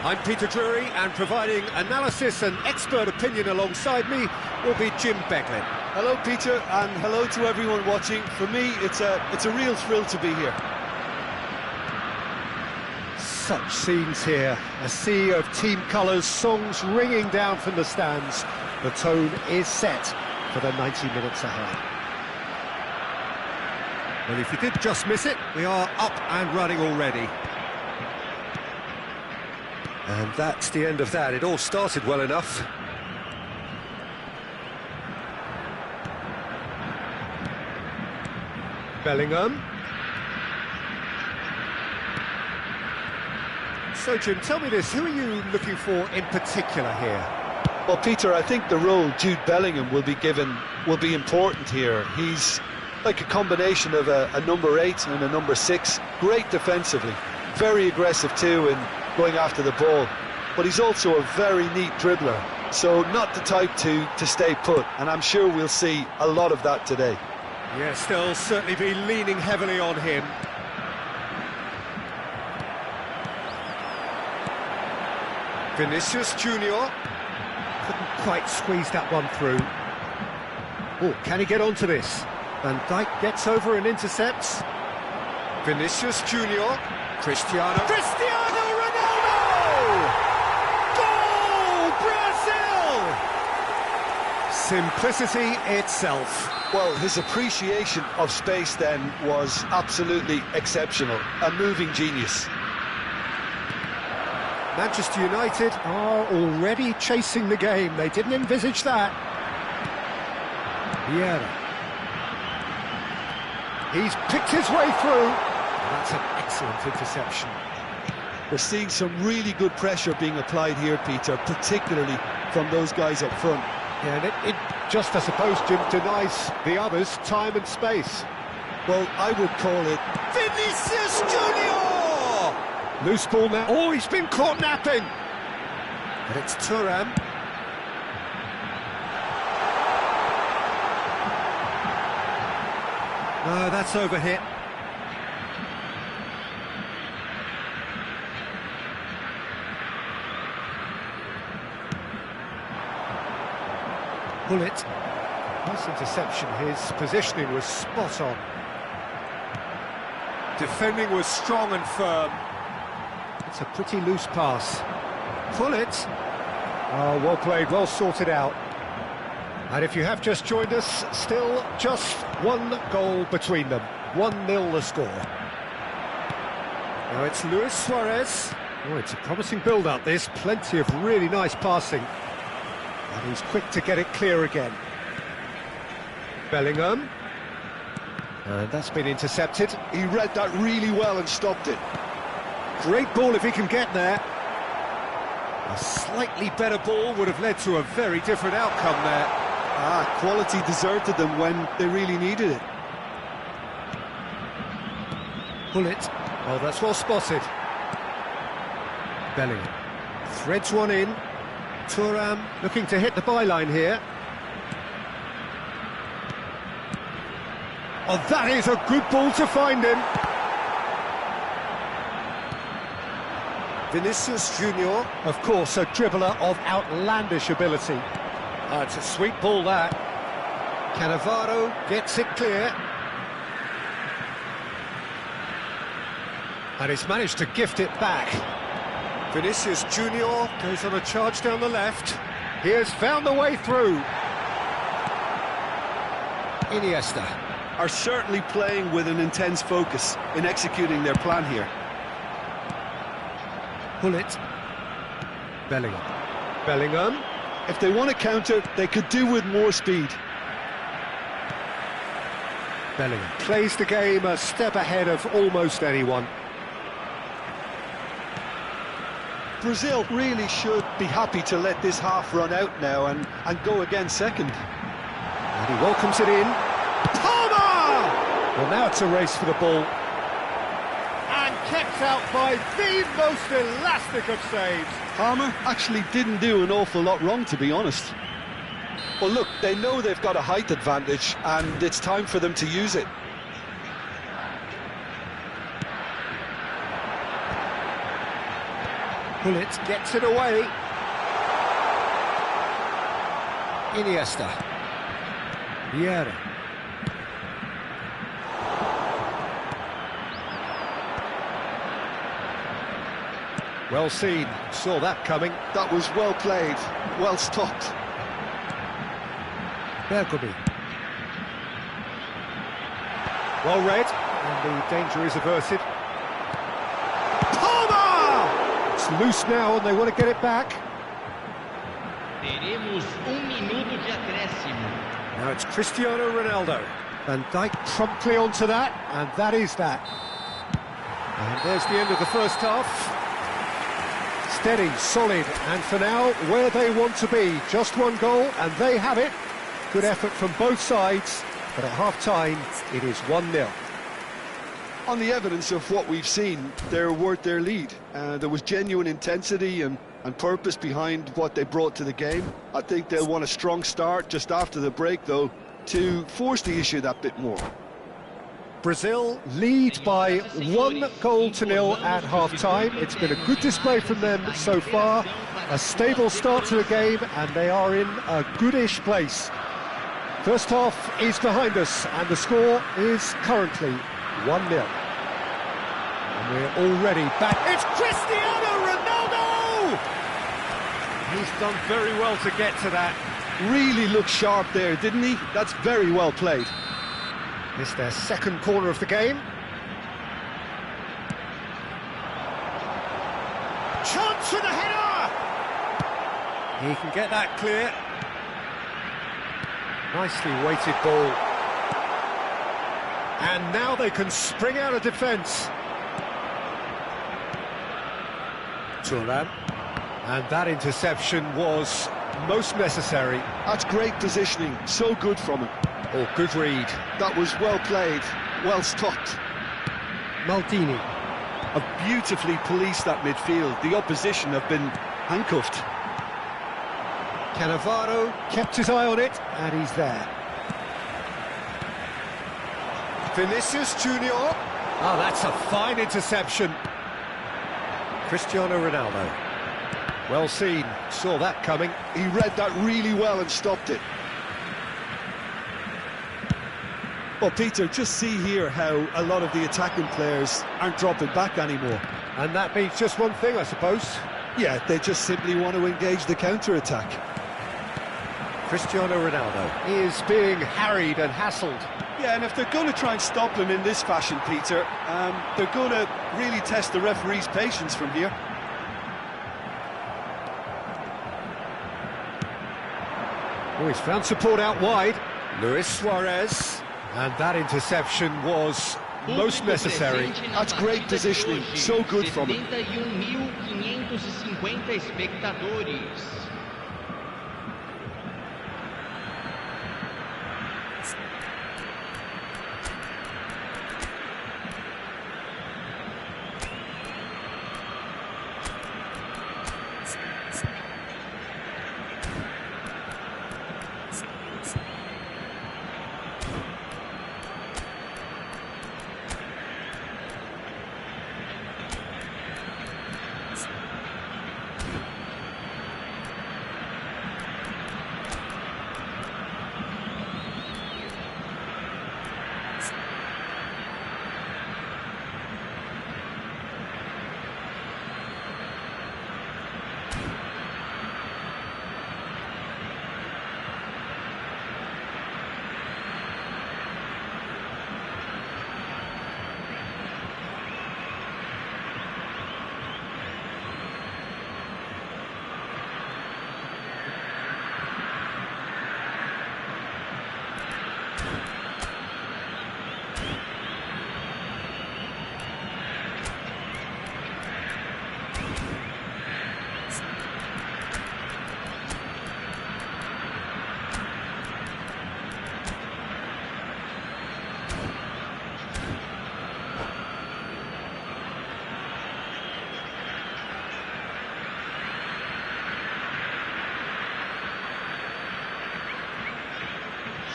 I'm Peter Drury, and providing analysis and expert opinion alongside me will be Jim Beglin. Hello, Peter, and hello to everyone watching. For me, it's a real thrill to be here. Such scenes here, a sea of team colours, songs ringing down from the stands. The tone is set for the 90 minutes ahead. Well, if you did just miss it, we are up and running already. And that's the end of that. It all started well enough. Bellingham. So, Jim, tell me this, who are you looking for in particular here? Well, Peter, I think the role Jude Bellingham will be given will be important here. He's like a combination of a number 8 and a number 6. Great defensively, very aggressive too in going after the ball. But he's also a very neat dribbler, so not the type to stay put. And I'm sure we'll see a lot of that today. Yes, they'll certainly be leaning heavily on him. Vinicius Junior couldn't quite squeeze that one through. Oh, can he get onto this? Van Dijk gets over and intercepts. Vinicius Junior, Cristiano Ronaldo! Goal, Brazil! Simplicity itself. Well, his appreciation of space then was absolutely exceptional. A moving genius. Manchester United are already chasing the game. They didn't envisage that. Vieira. He's picked his way through. That's an excellent interception. We're seeing some really good pressure being applied here, Peter, particularly from those guys up front. Yeah, and it just, I suppose, Jim, denies the others time and space. Well, I would call it Vinicius Junior! Loose ball now. Oh, he's been caught napping. But it's Thuram. No, that's overhit. Bullet. Nice interception. His positioning was spot on. Defending was strong and firm. It's a pretty loose pass. Pull it. Oh, well played, well sorted out. And if you have just joined us, still just one goal between them. 1-0 the score. Now it's Luis Suarez. Oh, it's a promising build-up, this. Plenty of really nice passing. And he's quick to get it clear again. Bellingham. And that's been intercepted. he read that really well and stopped it. Great ball if he can get there. A slightly better ball would have led to a very different outcome there. Quality deserted them when they really needed it. Bullet. Oh, that's well spotted. Bellingham threads one in. Thuram looking to hit the byline here. Oh, that is a good ball to find him. Vinicius Junior, of course, a dribbler of outlandish ability. It's a sweet ball, that. Cannavaro gets it clear. And he's managed to gift it back. Vinicius Junior goes on a charge down the left. He has found the way through. Iniesta. Are certainly playing with an intense focus in executing their plan here. Bullet. Bellingham. Bellingham. If they want to counter, they could do with more speed. Bellingham plays the game a step ahead of almost anyone. Brazil really should be happy to let this half run out now and go again second. And he welcomes it in. Palmer! Well, now it's a race for the ball. And kept kept out by the most elastic of saves. Palmer actually didn't do an awful lot wrong, to be honest. Well, look, they know they've got a height advantage, and it's time for them to use it. Gullit gets it away. Iniesta. Vieira. Well seen, saw that coming. That was well played, well stopped. Bergomi. Well read, and the danger is averted. Palmer! It's loose now, and they want to get it back. Teremos minuto de acréscimo. Now it's Cristiano Ronaldo. Van Dijk promptly onto that, and that is that. And there's the end of the first half. Steady, solid, and for now, where they want to be. Just one goal, and they have it. Good effort from both sides, but at half-time, it is 1-0. On the evidence of what we've seen, they're worth their lead. There was genuine intensity and purpose behind what they brought to the game. I think they'll want a strong start just after the break, though, to force the issue that bit more. Brazil lead by 1-0 at half-time. It's been a good display from them so far. A stable start to the game, and they are in a goodish place. First half is behind us, and the score is currently 1-0. And we're already back. It's Cristiano Ronaldo! He's done very well to get to that. Really looked sharp there, didn't he? That's very well played. It's their second corner of the game. Chance for the header! He can get that clear. Nicely weighted ball. And now they can spring out of defence. Thuram. And that interception was most necessary. That's great positioning, so good from him. Oh, good read. That was well played, well stopped. Maldini. Have beautifully policed that midfield. The opposition have been handcuffed. Cannavaro kept his eye on it, and he's there. Vinicius Junior. Oh, that's a fine interception. Cristiano Ronaldo. Well seen, saw that coming. He read that really well and stopped it. Well, Peter, just see here how a lot of the attacking players aren't dropping back anymore. And that means just one thing, I suppose. Yeah, they just simply want to engage the counter-attack. Cristiano Ronaldo is being harried and hassled. Yeah, and if they're going to try and stop him in this fashion, Peter, they're going to really test the referee's patience from here. Oh, he's found support out wide. Luis Suarez. And that interception was most necessary. That's great positioning, so good from him. 71.550 espectadores.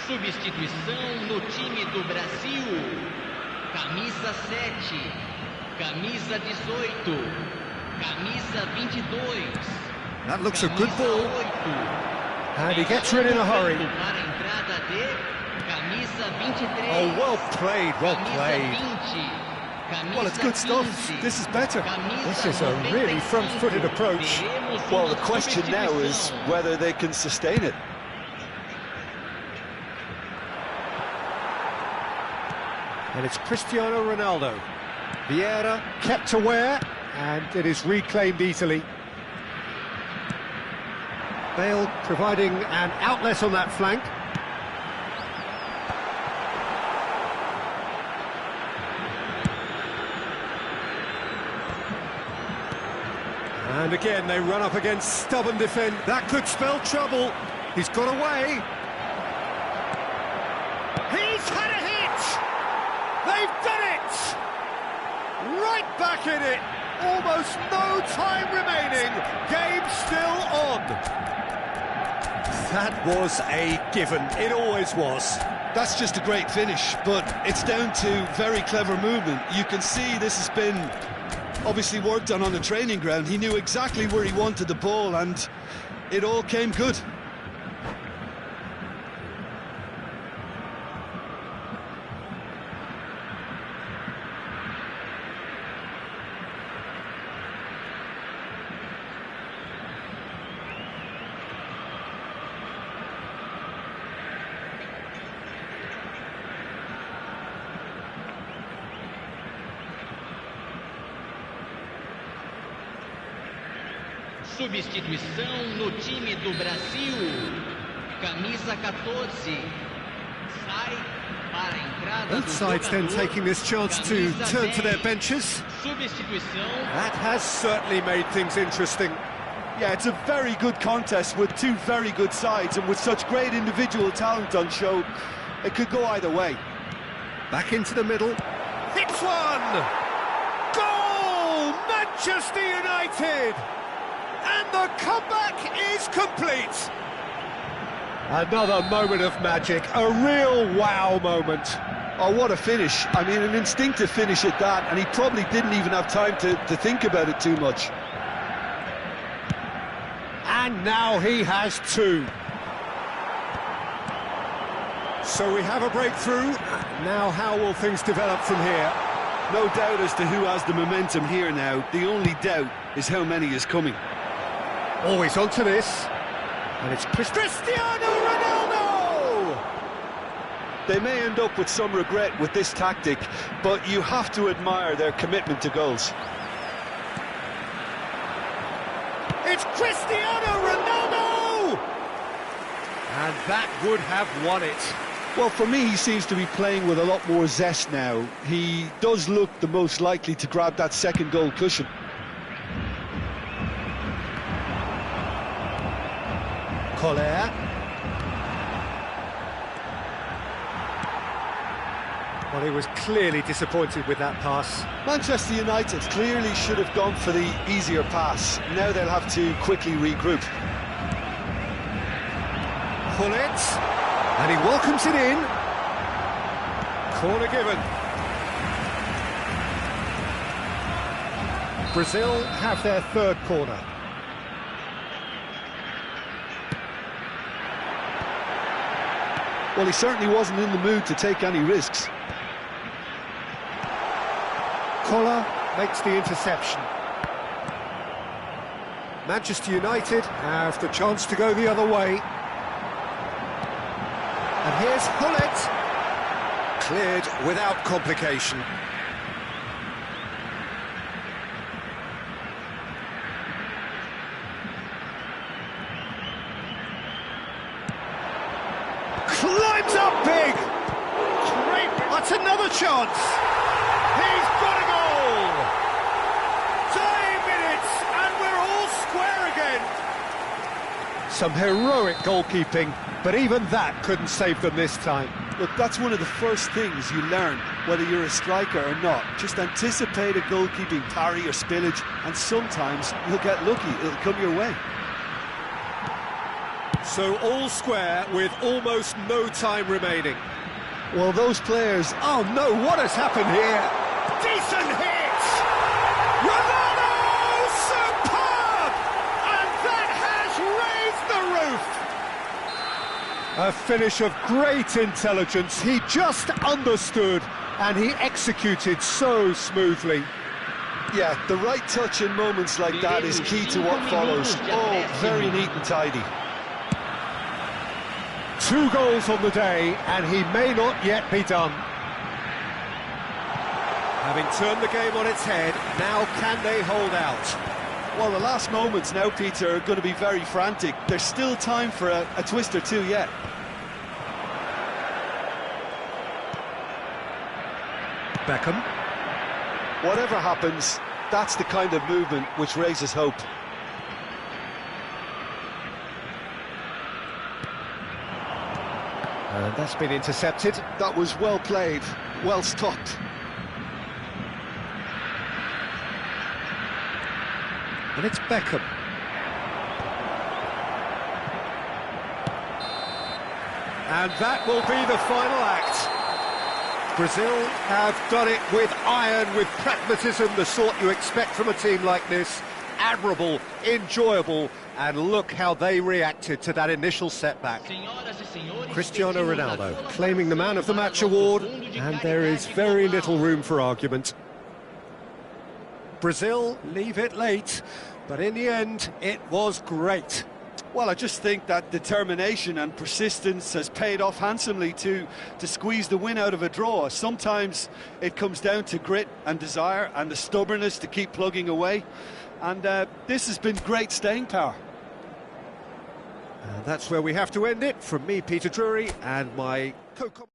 Substituição no time do Brasil. Camisa 7, camisa 18, camisa 22. That looks a good ball. And he gets rid in a hurry. Para a entrada de camisa 23. Oh, well played, well Camisa played. 20, camisa Well, it's good stuff. 15, This is better. camisa This is a really 95. front-footed approach. Teremos Well, uma the question now is substituição. whether they can sustain it. And it's Cristiano Ronaldo. Vieira kept aware, and it is reclaimed easily. Bale providing an outlet on that flank. And again, they run up against stubborn defence. That could spell trouble. He's got away. He's had a hit! They've done it! Right back in it. Almost no time remaining. Game still on. That was a given. It always was. That's just a great finish, but it's down to very clever movement. You can see this has been obviously worked on the training ground. He knew exactly where he wanted the ball, and it all came good. Substituição no time do Brasil. Camisa 14. Sai para a entrada Both do sides then jogador. taking this chance to Camisa turn to their 10. benches. Substituição. That has certainly made things interesting. Yeah, it's a very good contest with two very good sides, and with such great individual talent on show, it could go either way. Back into the middle. Hits one! Goal! Manchester United! And the comeback is complete. Another moment of magic, a real wow moment. Oh, what a finish. I mean, an instinctive finish at that, and he probably didn't even have time to think about it too much. And now he has two. So we have a breakthrough. Now how will things develop from here? No doubt as to who has the momentum here now. The only doubt is how many is coming. Always onto this. And it's Cristiano Ronaldo! They may end up with some regret with this tactic, but you have to admire their commitment to goals. It's Cristiano Ronaldo! And that would have won it. Well, for me, he seems to be playing with a lot more zest now. He does look the most likely to grab that second goal cushion. Collier. Well, he was clearly disappointed with that pass. Manchester United clearly should have gone for the easier pass. Now they'll have to quickly regroup. Pullet. And he welcomes it in. Corner given. Brazil have their third corner. Well, he certainly wasn't in the mood to take any risks. Koller makes the interception. Manchester United have the chance to go the other way. And here's Hullet. Cleared without complication. Climbs up big! Great! That's another chance! He's got a goal! 30 minutes and we're all square again! Some heroic goalkeeping, but even that couldn't save them this time. Look, that's one of the first things you learn, whether you're a striker or not. Just anticipate a goalkeeping parry or spillage, and sometimes you'll get lucky, it'll come your way. So all square with almost no time remaining. Well, those players... Oh no, what has happened here? Decent hit! Ronaldo! Superb! And that has raised the roof! A finish of great intelligence. He just understood and he executed so smoothly. Yeah, the right touch in moments like that is key to what follows. Oh, very neat and tidy. 2 goals on the day, and he may not yet be done. Having turned the game on its head, now can they hold out? Well, the last moments now, Peter, are going to be very frantic. There's still time for a twist or two yet. Beckham. Whatever happens, that's the kind of movement which raises hope. That's been intercepted. That was well played, well stopped. And it's Beckham. And that will be the final act. Brazil have done it with iron, with pragmatism, the sort you expect from a team like this. Admirable, enjoyable, and look how they reacted to that initial setback. Cristiano Ronaldo claiming the Man of the Match award, and there is very little room for argument. Brazil leave it late, but in the end, it was great. Well, I just think that determination and persistence has paid off handsomely to squeeze the win out of a draw. Sometimes it comes down to grit and desire and the stubbornness to keep plugging away. And this has been great staying power. And that's where we have to end it. From me, Peter Drury, and my co-commentator.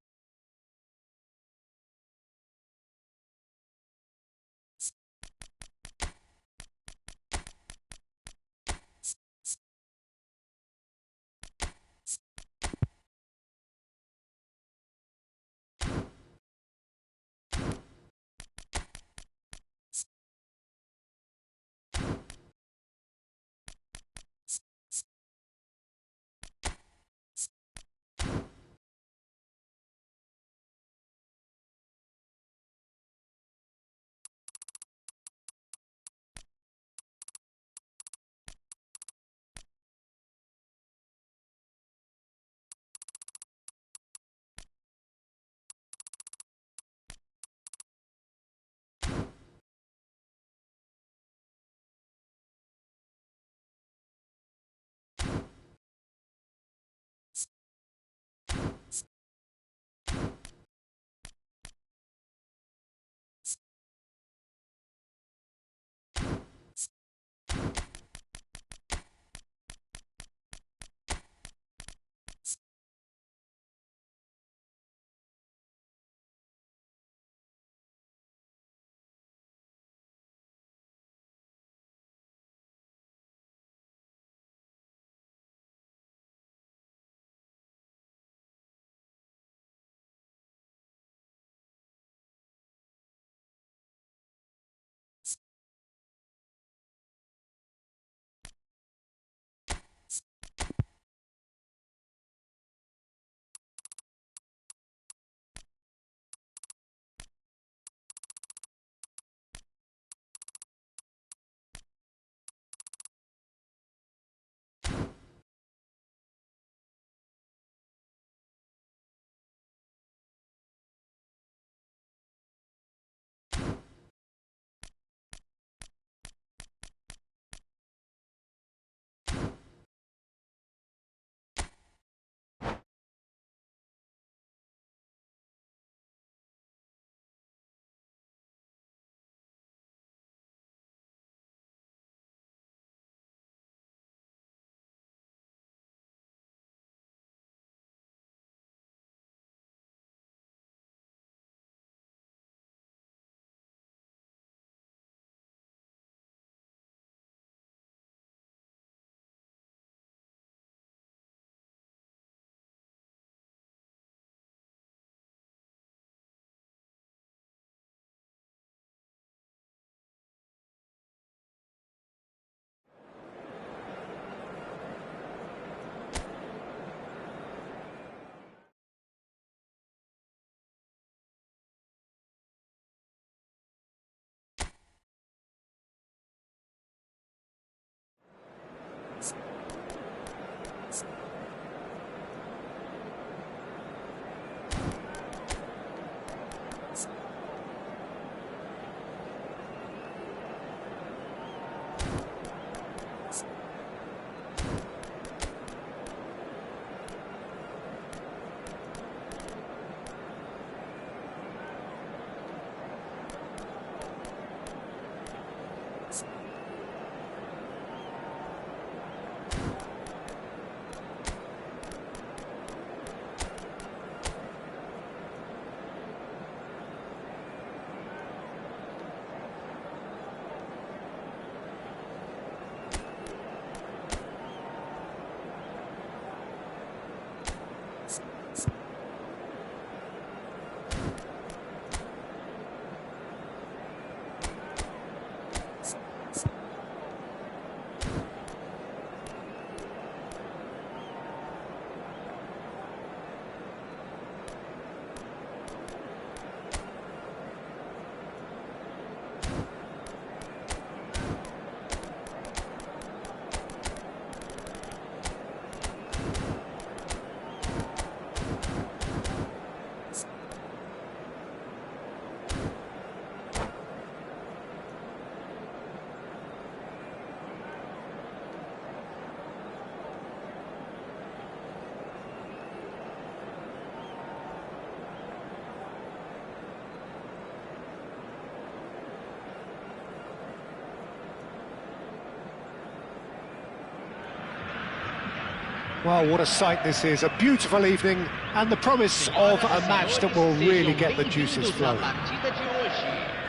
Well, what a sight this is, a beautiful evening and the promise of a match that will really get the juices flowing.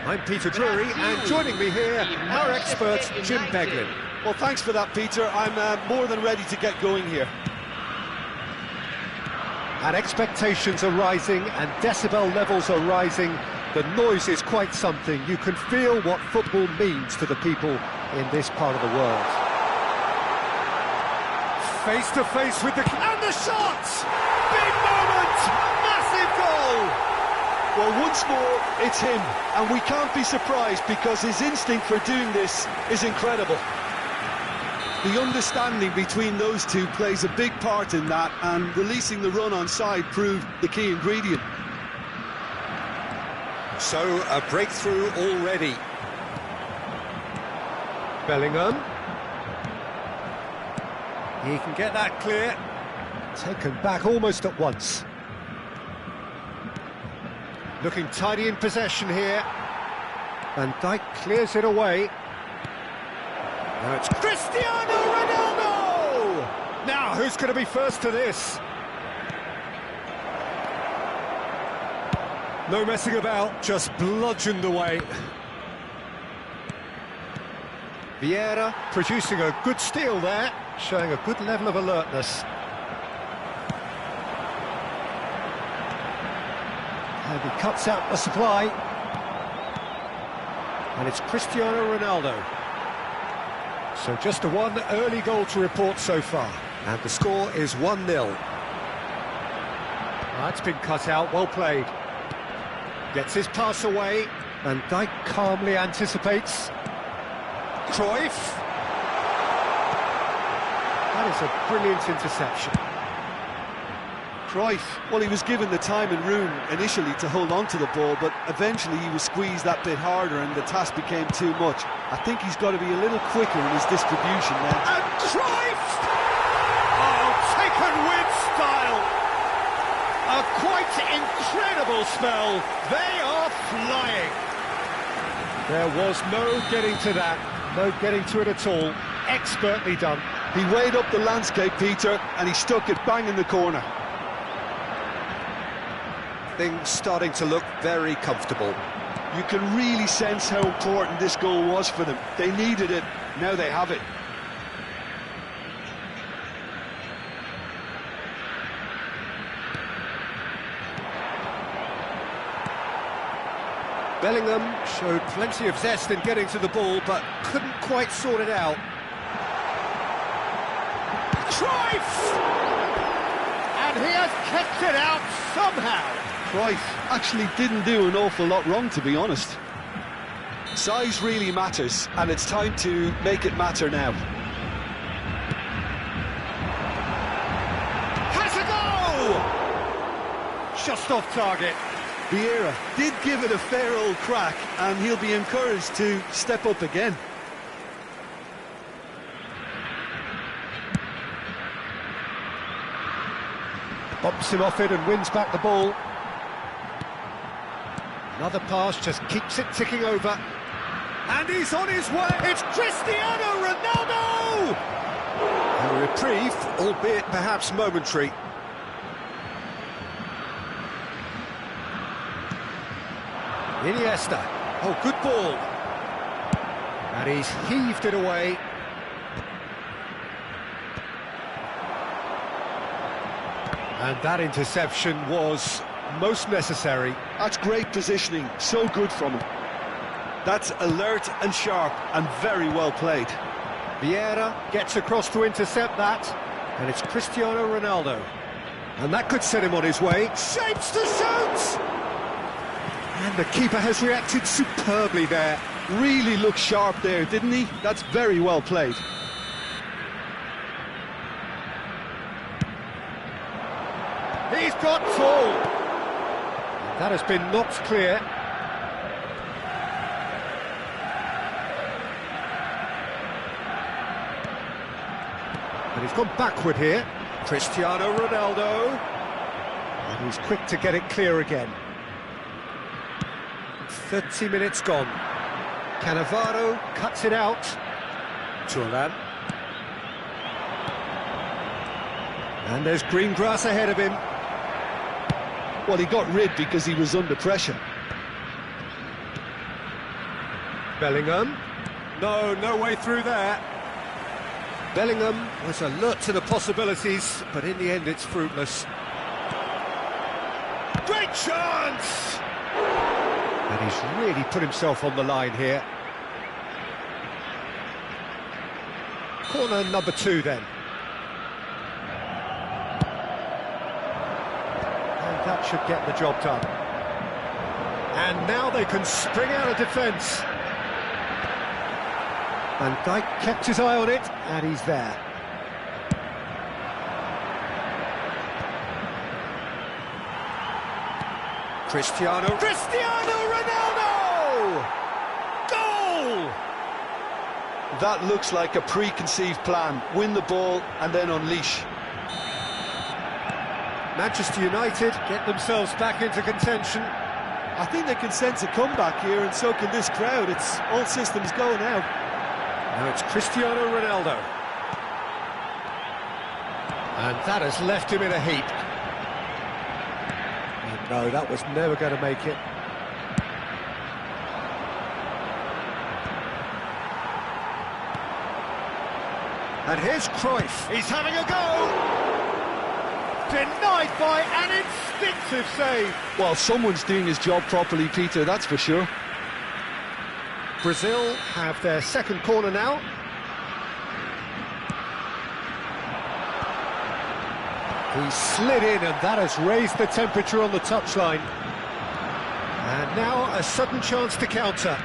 I'm Peter Drury, and joining me here, our expert, Jim Beglin. Well, thanks for that, Peter. I'm more than ready to get going here. And expectations are rising and decibel levels are rising. The noise is quite something. You can feel what football means to the people in this part of the world. Face to face with the... And the shot! Big moment! Massive goal! Well, once more, it's him. And we can't be surprised because his instinct for doing this is incredible. The understanding between those two plays a big part in that, and releasing the run on side proved the key ingredient. So, a breakthrough already. Bellingham. He can get that clear. Taken back almost at once. Looking tidy in possession here. Van Dijk clears it away. Now it's Cristiano Ronaldo! Now, who's going to be first to this? No messing about, just bludgeoned away. Vieira producing a good steal there, showing a good level of alertness. And he cuts out the supply. And it's Cristiano Ronaldo. So just one early goal to report so far. And the score is 1-0. That's been cut out, well played. Gets his pass away. Van Dijk calmly anticipates. Cruyff. That is a brilliant interception. Cruyff, well, he was given the time and room initially to hold on to the ball, but eventually he was squeezed that bit harder and the task became too much. I think he's got to be a little quicker in his distribution now. And Cruyff! Oh, taken with style! A quite incredible spell. They are flying. There was no getting to that. No getting to it at all. Expertly done. He weighed up the landscape, Peter, and he stuck it bang in the corner. Things starting to look very comfortable. You can really sense how important this goal was for them. They needed it, now they have it. Bellingham showed plenty of zest in getting to the ball, but couldn't quite sort it out. Cruyff! And he has kept it out somehow. Cruyff actually didn't do an awful lot wrong, to be honest. Size really matters, and it's time to make it matter now. Has a goal! Just off target. Vieira did give it a fair old crack, and he'll be encouraged to step up again. Bumps him off it and wins back the ball. Another pass just keeps it ticking over. And he's on his way. It's Cristiano Ronaldo! A reprieve, albeit perhaps momentary. Iniesta. Oh, good ball. And he's heaved it away. And that interception was most necessary. That's great positioning, so good from him. That's alert and sharp and very well played. Vieira gets across to intercept that, and it's Cristiano Ronaldo. And that could set him on his way. Shapes to shoot! And the keeper has reacted superbly there. Really looked sharp there, didn't he? That's very well played. He's got full. That has been knocked clear. And he's gone backward here. Cristiano Ronaldo. And he's quick to get it clear again. 30 minutes gone. Cannavaro cuts it out. Thuram. And there's green grass ahead of him. Well, he got rid because he was under pressure. Bellingham. No way through there. Bellingham was alert to the possibilities, but in the end it's fruitless. Great chance! And he's really put himself on the line here. Corner number 2 then. And that should get the job done. And now they can spring out of defence. Van Dijk kept his eye on it, and he's there. Cristiano Ronaldo! Goal! That looks like a preconceived plan. Win the ball and then unleash. Manchester United get themselves back into contention. I think they can sense a comeback here, and so can this crowd. It's all systems go now. Now it's Cristiano Ronaldo. And that has left him in a heap. And no, that was never going to make it. And here's Cruyff. He's having a go! Denied by an instinctive save. Well, someone's doing his job properly, Peter, that's for sure. Brazil have their second corner now. He slid in, and that has raised the temperature on the touchline. And now a sudden chance to counter.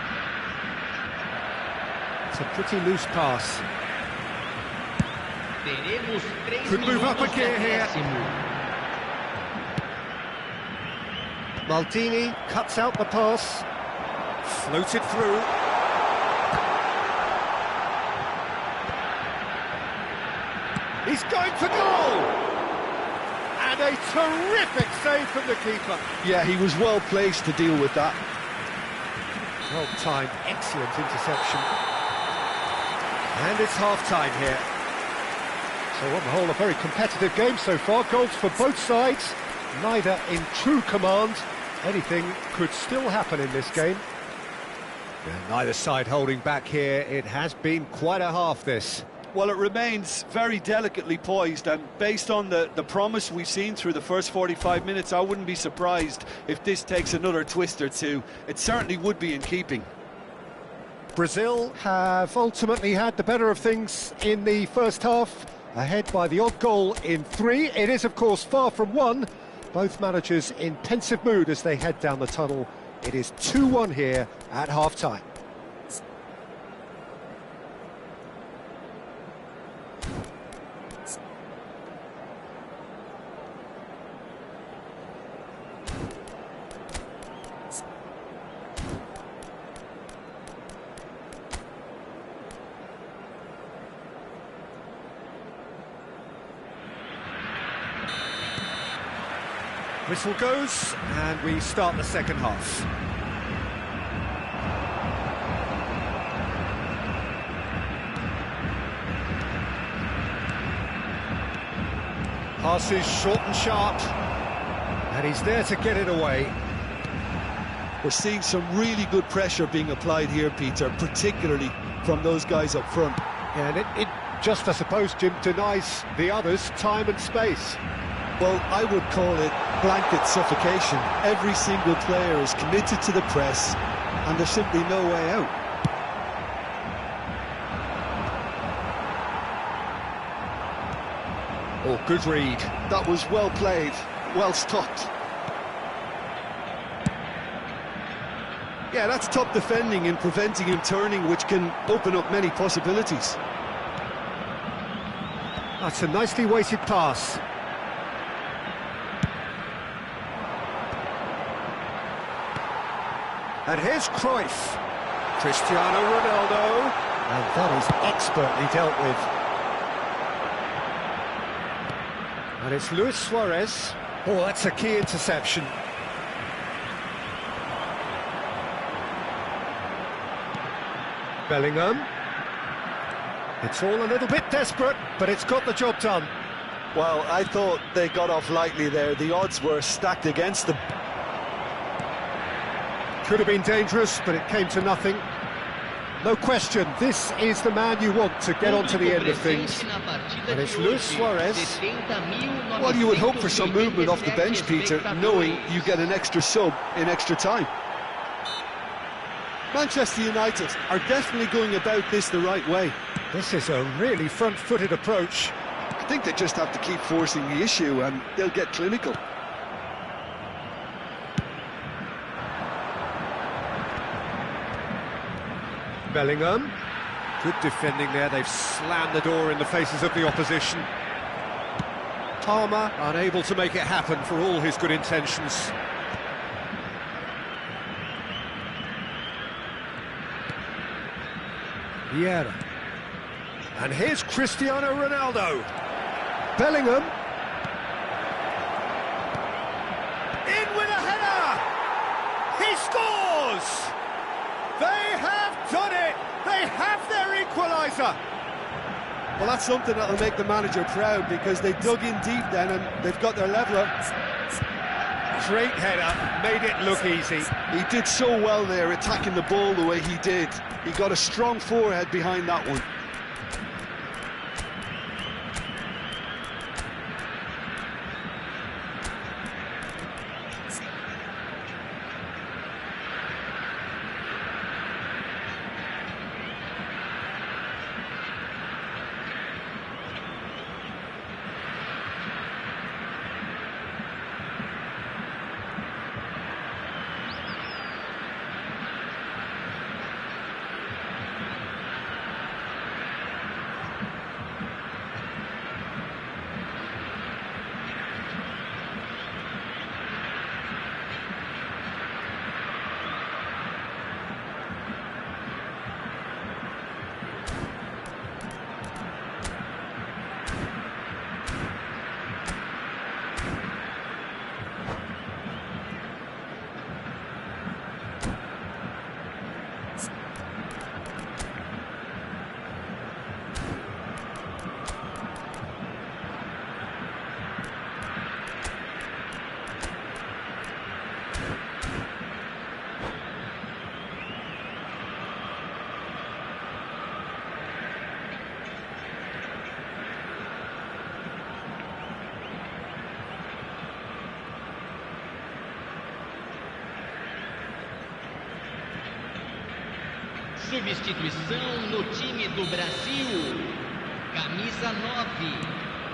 It's a pretty loose pass. Could move up a gear here. Maldini cuts out the pass. Floated through. He's going for goal! And a terrific save from the keeper. Yeah, he was well placed to deal with that. Well timed, excellent interception. And it's half-time here. So on the whole, a very competitive game so far. Goals for both sides, neither in true command. Anything could still happen in this game. And neither side holding back here. It has been quite a half, this. Well, it remains very delicately poised, and based on the promise we've seen through the first 45 minutes, I wouldn't be surprised if this takes another twist or two. It certainly would be in keeping. Brazil have ultimately had the better of things in the first half, ahead by the odd goal in 3. It is, of course, far from 1. Both managers in pensive mood as they head down the tunnel. It is 2-1 here at half-time. Whistle goes, and we start the second half. Passes short and sharp, and he's there to get it away. We're seeing some really good pressure being applied here, Peter, particularly from those guys up front. Yeah, and it just, I suppose, Jim, denies the others time and space. Well, I would call it blanket suffocation. Every single player is committed to the press, and there's simply no way out. Oh, good read. That was well played, well stopped. Yeah, that's top defending and preventing him turning, which can open up many possibilities. That's a nicely weighted pass. And here's Cruyff. Cristiano Ronaldo. And that is expertly dealt with. And it's Luis Suarez. Oh, that's a key interception. Bellingham. It's all a little bit desperate, but it's got the job done. Well, I thought they got off lightly there. The odds were stacked against them. Could have been dangerous, but it came to nothing. No question, this is the man you want to get on to the end of things. And it's Luis Suarez. Well, you would hope for some movement off the bench, Peter, knowing you get an extra sub in extra time. Manchester United are definitely going about this the right way. This is a really front-footed approach. I think they just have to keep forcing the issue and they'll get clinical. Bellingham. Good defending there. They've slammed the door in the faces of the opposition. Palmer unable to make it happen for all his good intentions. Vieira. And here's Cristiano Ronaldo. Bellingham. In with a header! He scores! They have done it! They have their equaliser! Well, that's something that'll make the manager proud, because they dug in deep then and they've got their leveller. Great header, made it look easy. He did so well there, attacking the ball the way he did. He got a strong forehead behind that one. Substituição no time do Brasil. Camisa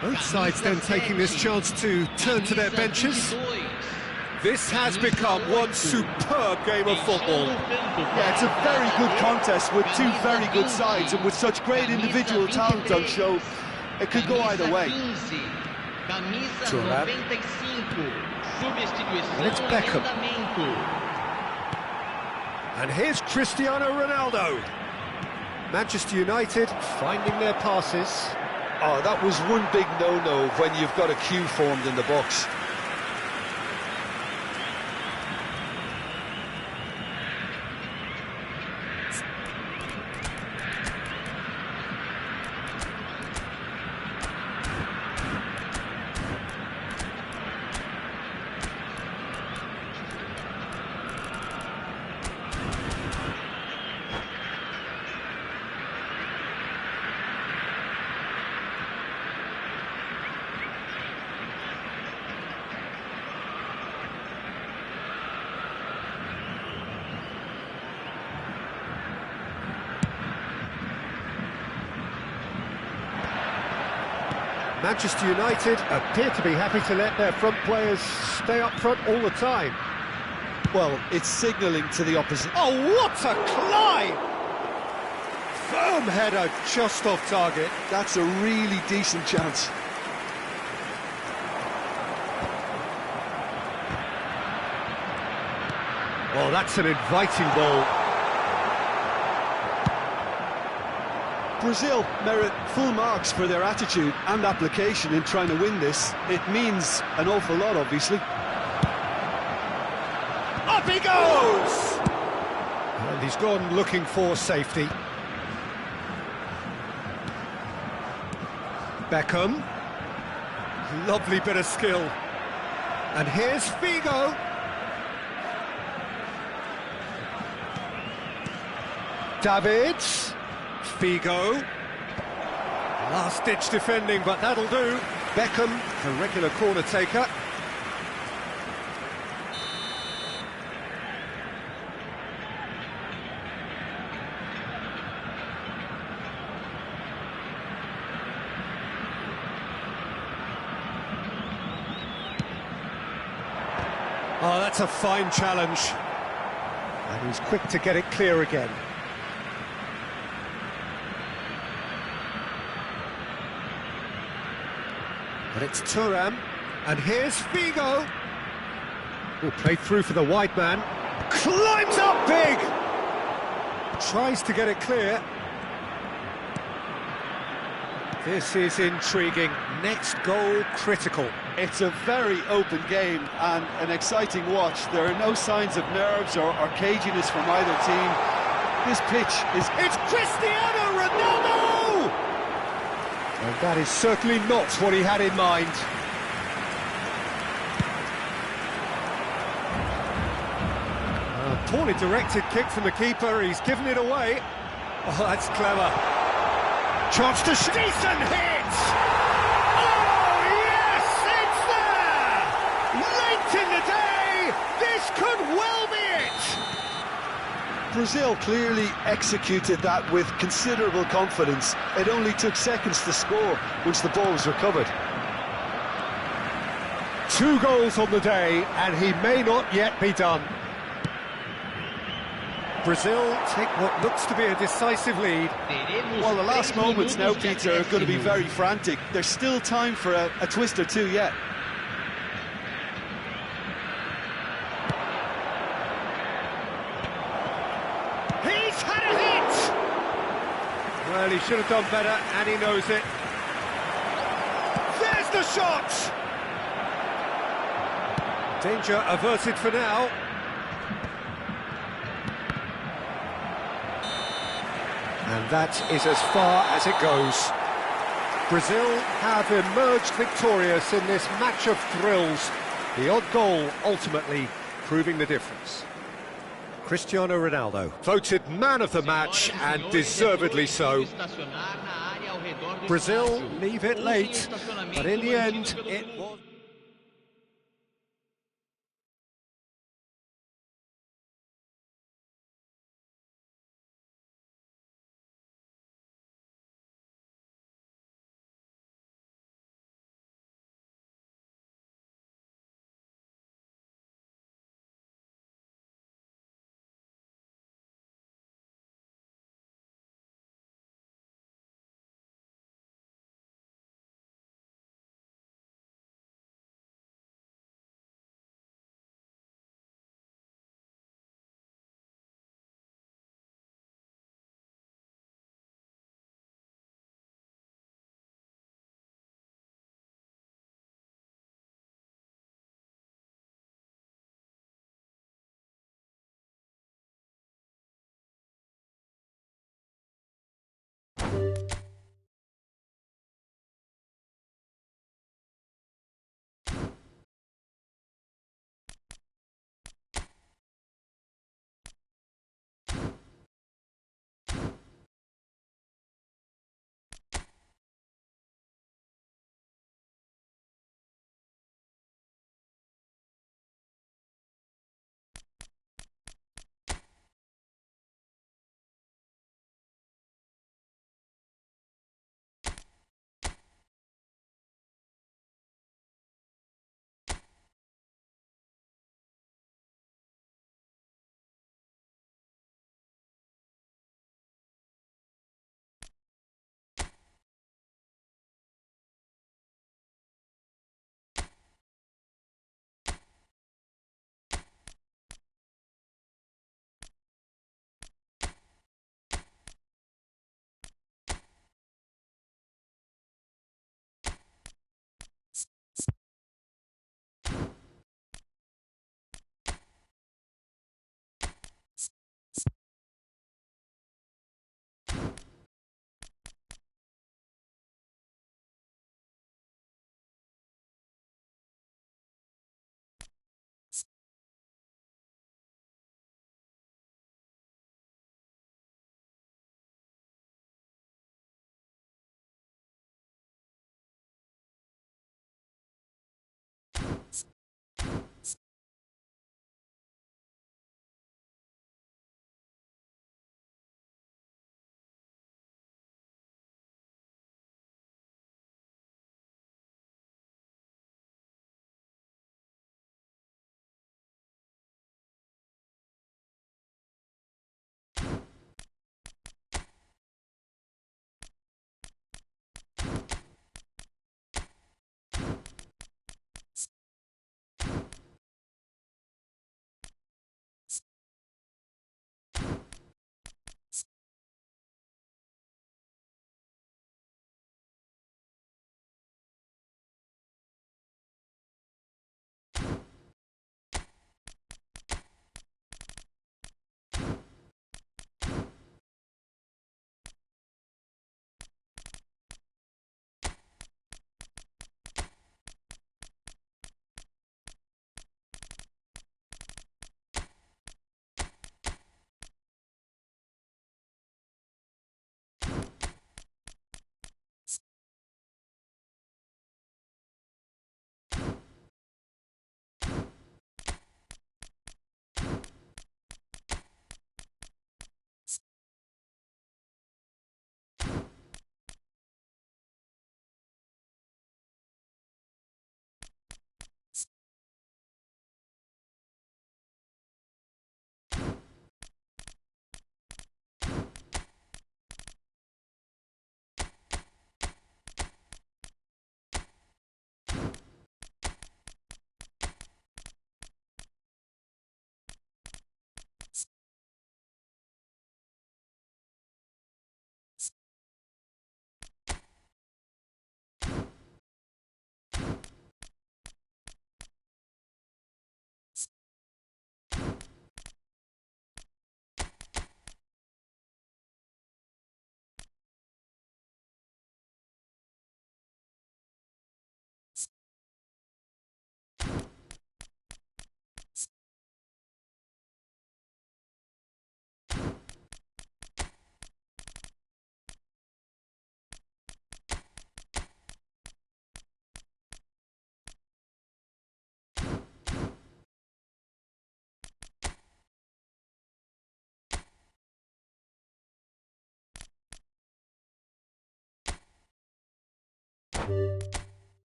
9. Both sides then taking this chance to turn to their benches. This has become one superb game of football. Yeah, it's a very good contest with two very good sides, and with such great individual talent on show, it could go either way. Thuram. And it's Beckham. And here's Cristiano Ronaldo. Manchester United finding their passes. Oh, that was one big no-no when you've got a queue formed in the box. Manchester United appear to be happy to let their front players stay up front all the time. Well, it's signalling to the opposite. Oh, what a climb! Firm header just off target. That's a really decent chance. Oh, that's an inviting ball. Brazil merit full marks for their attitude and application in trying to win this. It means an awful lot, obviously. Up he goes! And he's gone looking for safety. Beckham. Lovely bit of skill. And here's Figo. Davids. Figo. Last-ditch defending, but that'll do. Beckham, the regular corner taker. Oh, that's a fine challenge. And he's quick to get it clear again. But it's Thuram, and here's Figo. Will play through for the wide man. Climbs up big! Tries to get it clear. This is intriguing. Next goal critical. It's a very open game and an exciting watch. There are no signs of nerves or caginess from either team. This pitch is... It's Cristiano Ronaldo! And that is certainly not what he had in mind. A poorly directed kick from the keeper. He's given it away. Oh, that's clever. Chance to shoot. Decent hit! Oh, yes, it's there! Late in the day, this could well be it! Brazil clearly executed that with considerable confidence. It only took seconds to score once the ball was recovered. 2 goals on the day, and he may not yet be done. Brazil take what looks to be a decisive lead. Well, the last moments now, Peter, are going to be very frantic. There's still time for a twist or two yet. He's had a hit! Well, he should have done better, and he knows it. There's the shot! Danger averted for now. And that is as far as it goes. Brazil have emerged victorious in this match of thrills. The odd goal ultimately proving the difference. Cristiano Ronaldo, voted man of the match, and deservedly so. Brazil leave it late, but in the end, it was...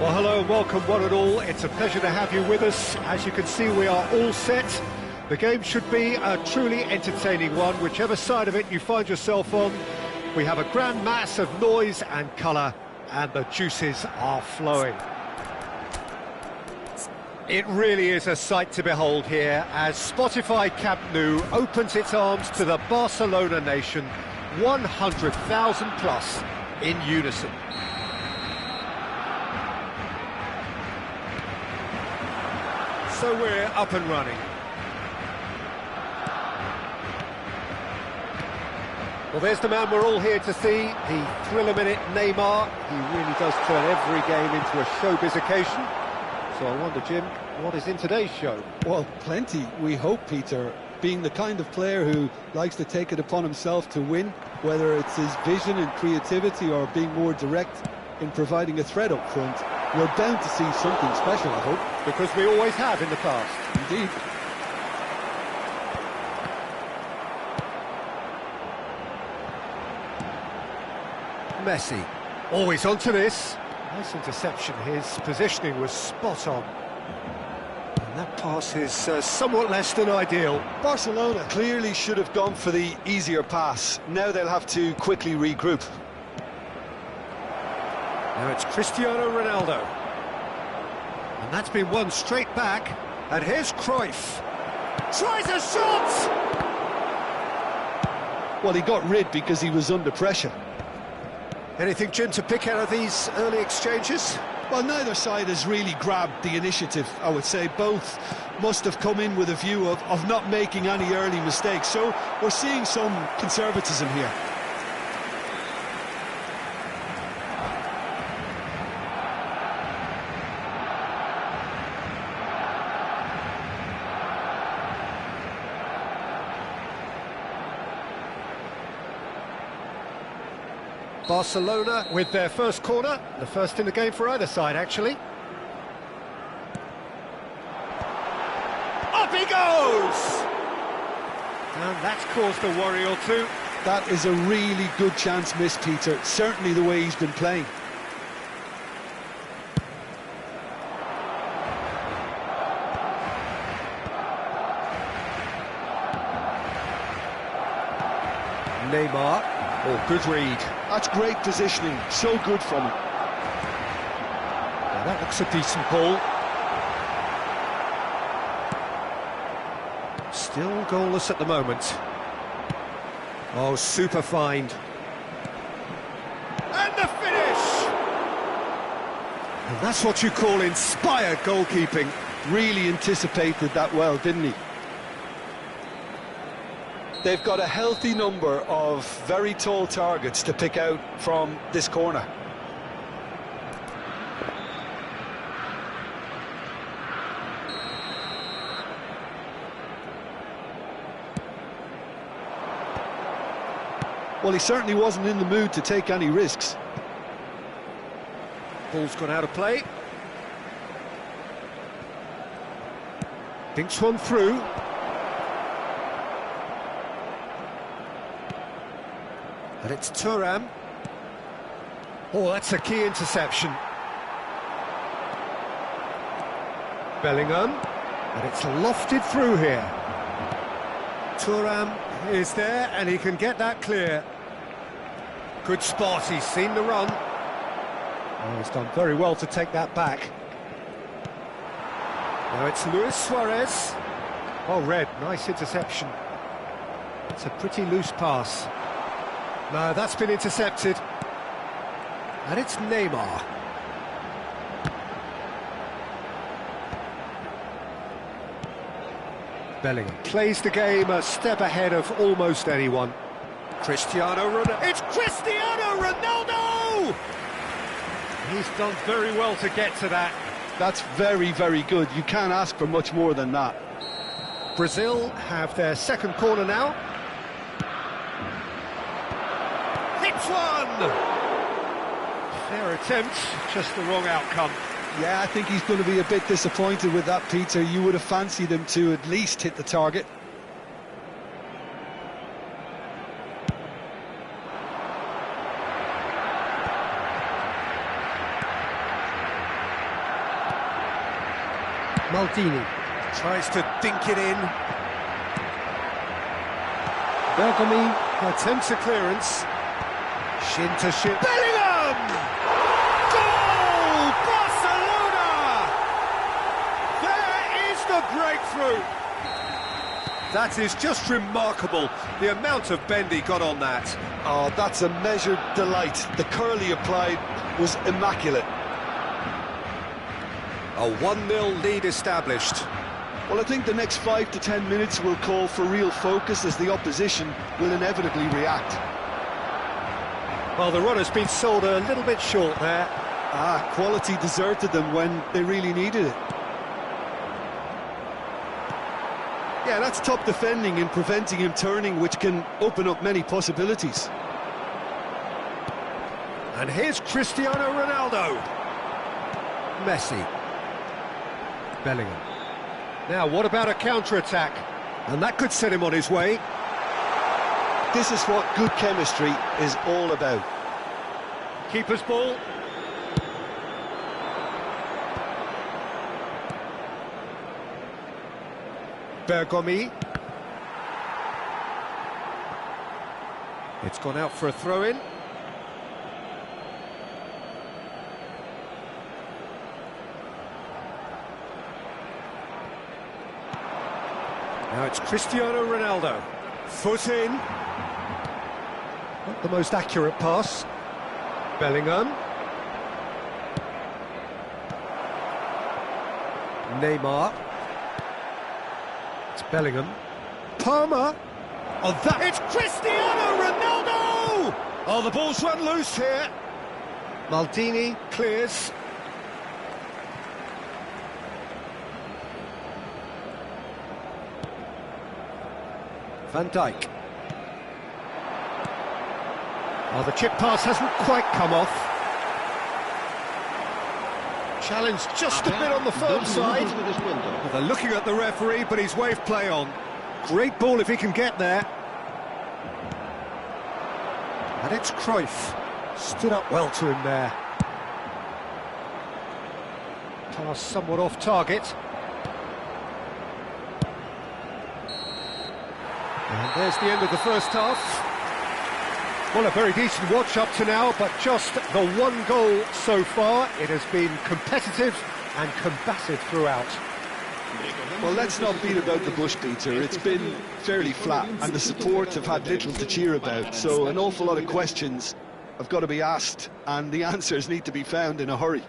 Well, hello and welcome one and all. It's a pleasure to have you with us. As you can see, we are all set. The game should be a truly entertaining one, whichever side of it you find yourself on. We have a grand mass of noise and colour, and the juices are flowing. It really is a sight to behold here as Spotify Camp Nou opens its arms to the Barcelona nation, 100,000 plus in unison. So we're up and running. Well, there's the man we're all here to see, the thriller-minute Neymar. He really does turn every game into a showbiz occasion. So I wonder, Jim, what is in today's show? Well, plenty, we hope, Peter. Being the kind of player who likes to take it upon himself to win, whether it's his vision and creativity or being more direct in providing a threat up front, we're bound to see something special, I hope. Because we always have in the past. Indeed. Messi. Always onto this. Nice interception. His positioning was spot on. And that pass is somewhat less than ideal. Barcelona clearly should have gone for the easier pass. Now they'll have to quickly regroup. Now it's Cristiano Ronaldo. And that's been won straight back. And here's Cruyff. Tries a shot! Well, he got rid because he was under pressure. Anything, Jim, to pick out of these early exchanges? Well, neither side has really grabbed the initiative, I would say. Both must have come in with a view of not making any early mistakes. So we're seeing some conservatism here. Barcelona with their first corner, the first in the game for either side, actually. Up he goes! And that's caused a worry or two. That is a really good chance missed, Peter. Certainly the way he's been playing. Neymar. Oh, good read. That's great positioning, so good from him. Now that looks a decent ball. Still goalless at the moment. Oh, super find. And the finish! And that's what you call inspired goalkeeping. Really anticipated that well, didn't he? They've got a healthy number of very tall targets to pick out from this corner. Well, he certainly wasn't in the mood to take any risks. Ball's gone out of play. Dinks one through. And it's Thuram. Oh, that's a key interception. Bellingham. And it's lofted through here. Thuram is there, and he can get that clear. Good spot, he's seen the run. Oh, he's done very well to take that back. Now it's Luis Suarez. Oh, Red, nice interception. It's a pretty loose pass. No, that's been intercepted. And it's Neymar. Bellingham plays the game a step ahead of almost anyone. Cristiano Ronaldo. It's Cristiano Ronaldo! He's done very well to get to that. That's very, very good. You can't ask for much more than that. Brazil have their second corner now. Hits one! Fair attempt, just the wrong outcome. Yeah, I think he's going to be a bit disappointed with that, Peter. You would have fancied him to at least hit the target. Maldini tries to dink it in. Bergomi attempts a clearance. Shin to shin. Bellingham! Goal! Barcelona! There is the breakthrough. That is just remarkable, the amount of bend he got on that. Oh, that's a measured delight. The curl he applied was immaculate. A 1-0 lead established. Well, I think the next 5 to 10 minutes will call for real focus as the opposition will inevitably react. Well, the run has been sold a little bit short there. Quality deserted them when they really needed it. Yeah, that's top defending and preventing him turning, which can open up many possibilities. And here's Cristiano Ronaldo. Messi. Bellingham. Now, what about a counter-attack? And that could set him on his way. This is what good chemistry is all about. Keeper's ball. Bergomi. It's gone out for a throw-in. Now it's Cristiano Ronaldo. Foot in. Not the most accurate pass. Bellingham. Neymar. It's Bellingham. Palmer. Oh, that... It's Cristiano Ronaldo! Oh, the ball's run loose here. Maldini clears. Van Dijk. Oh, the chip pass hasn't quite come off. Challenge just a bit on the firm side. Well, they're looking at the referee, but he's waved play on. Great ball if he can get there. And it's Cruyff. Stood up well to him there. Pass somewhat off target. And there's the end of the first half. Well, a very decent watch up to now, but just the one goal so far. It has been competitive and combative throughout. Well, let's not beat about the bush, Peter. It's been fairly flat, and the support have had little to cheer about. So an awful lot of questions have got to be asked, and the answers need to be found in a hurry.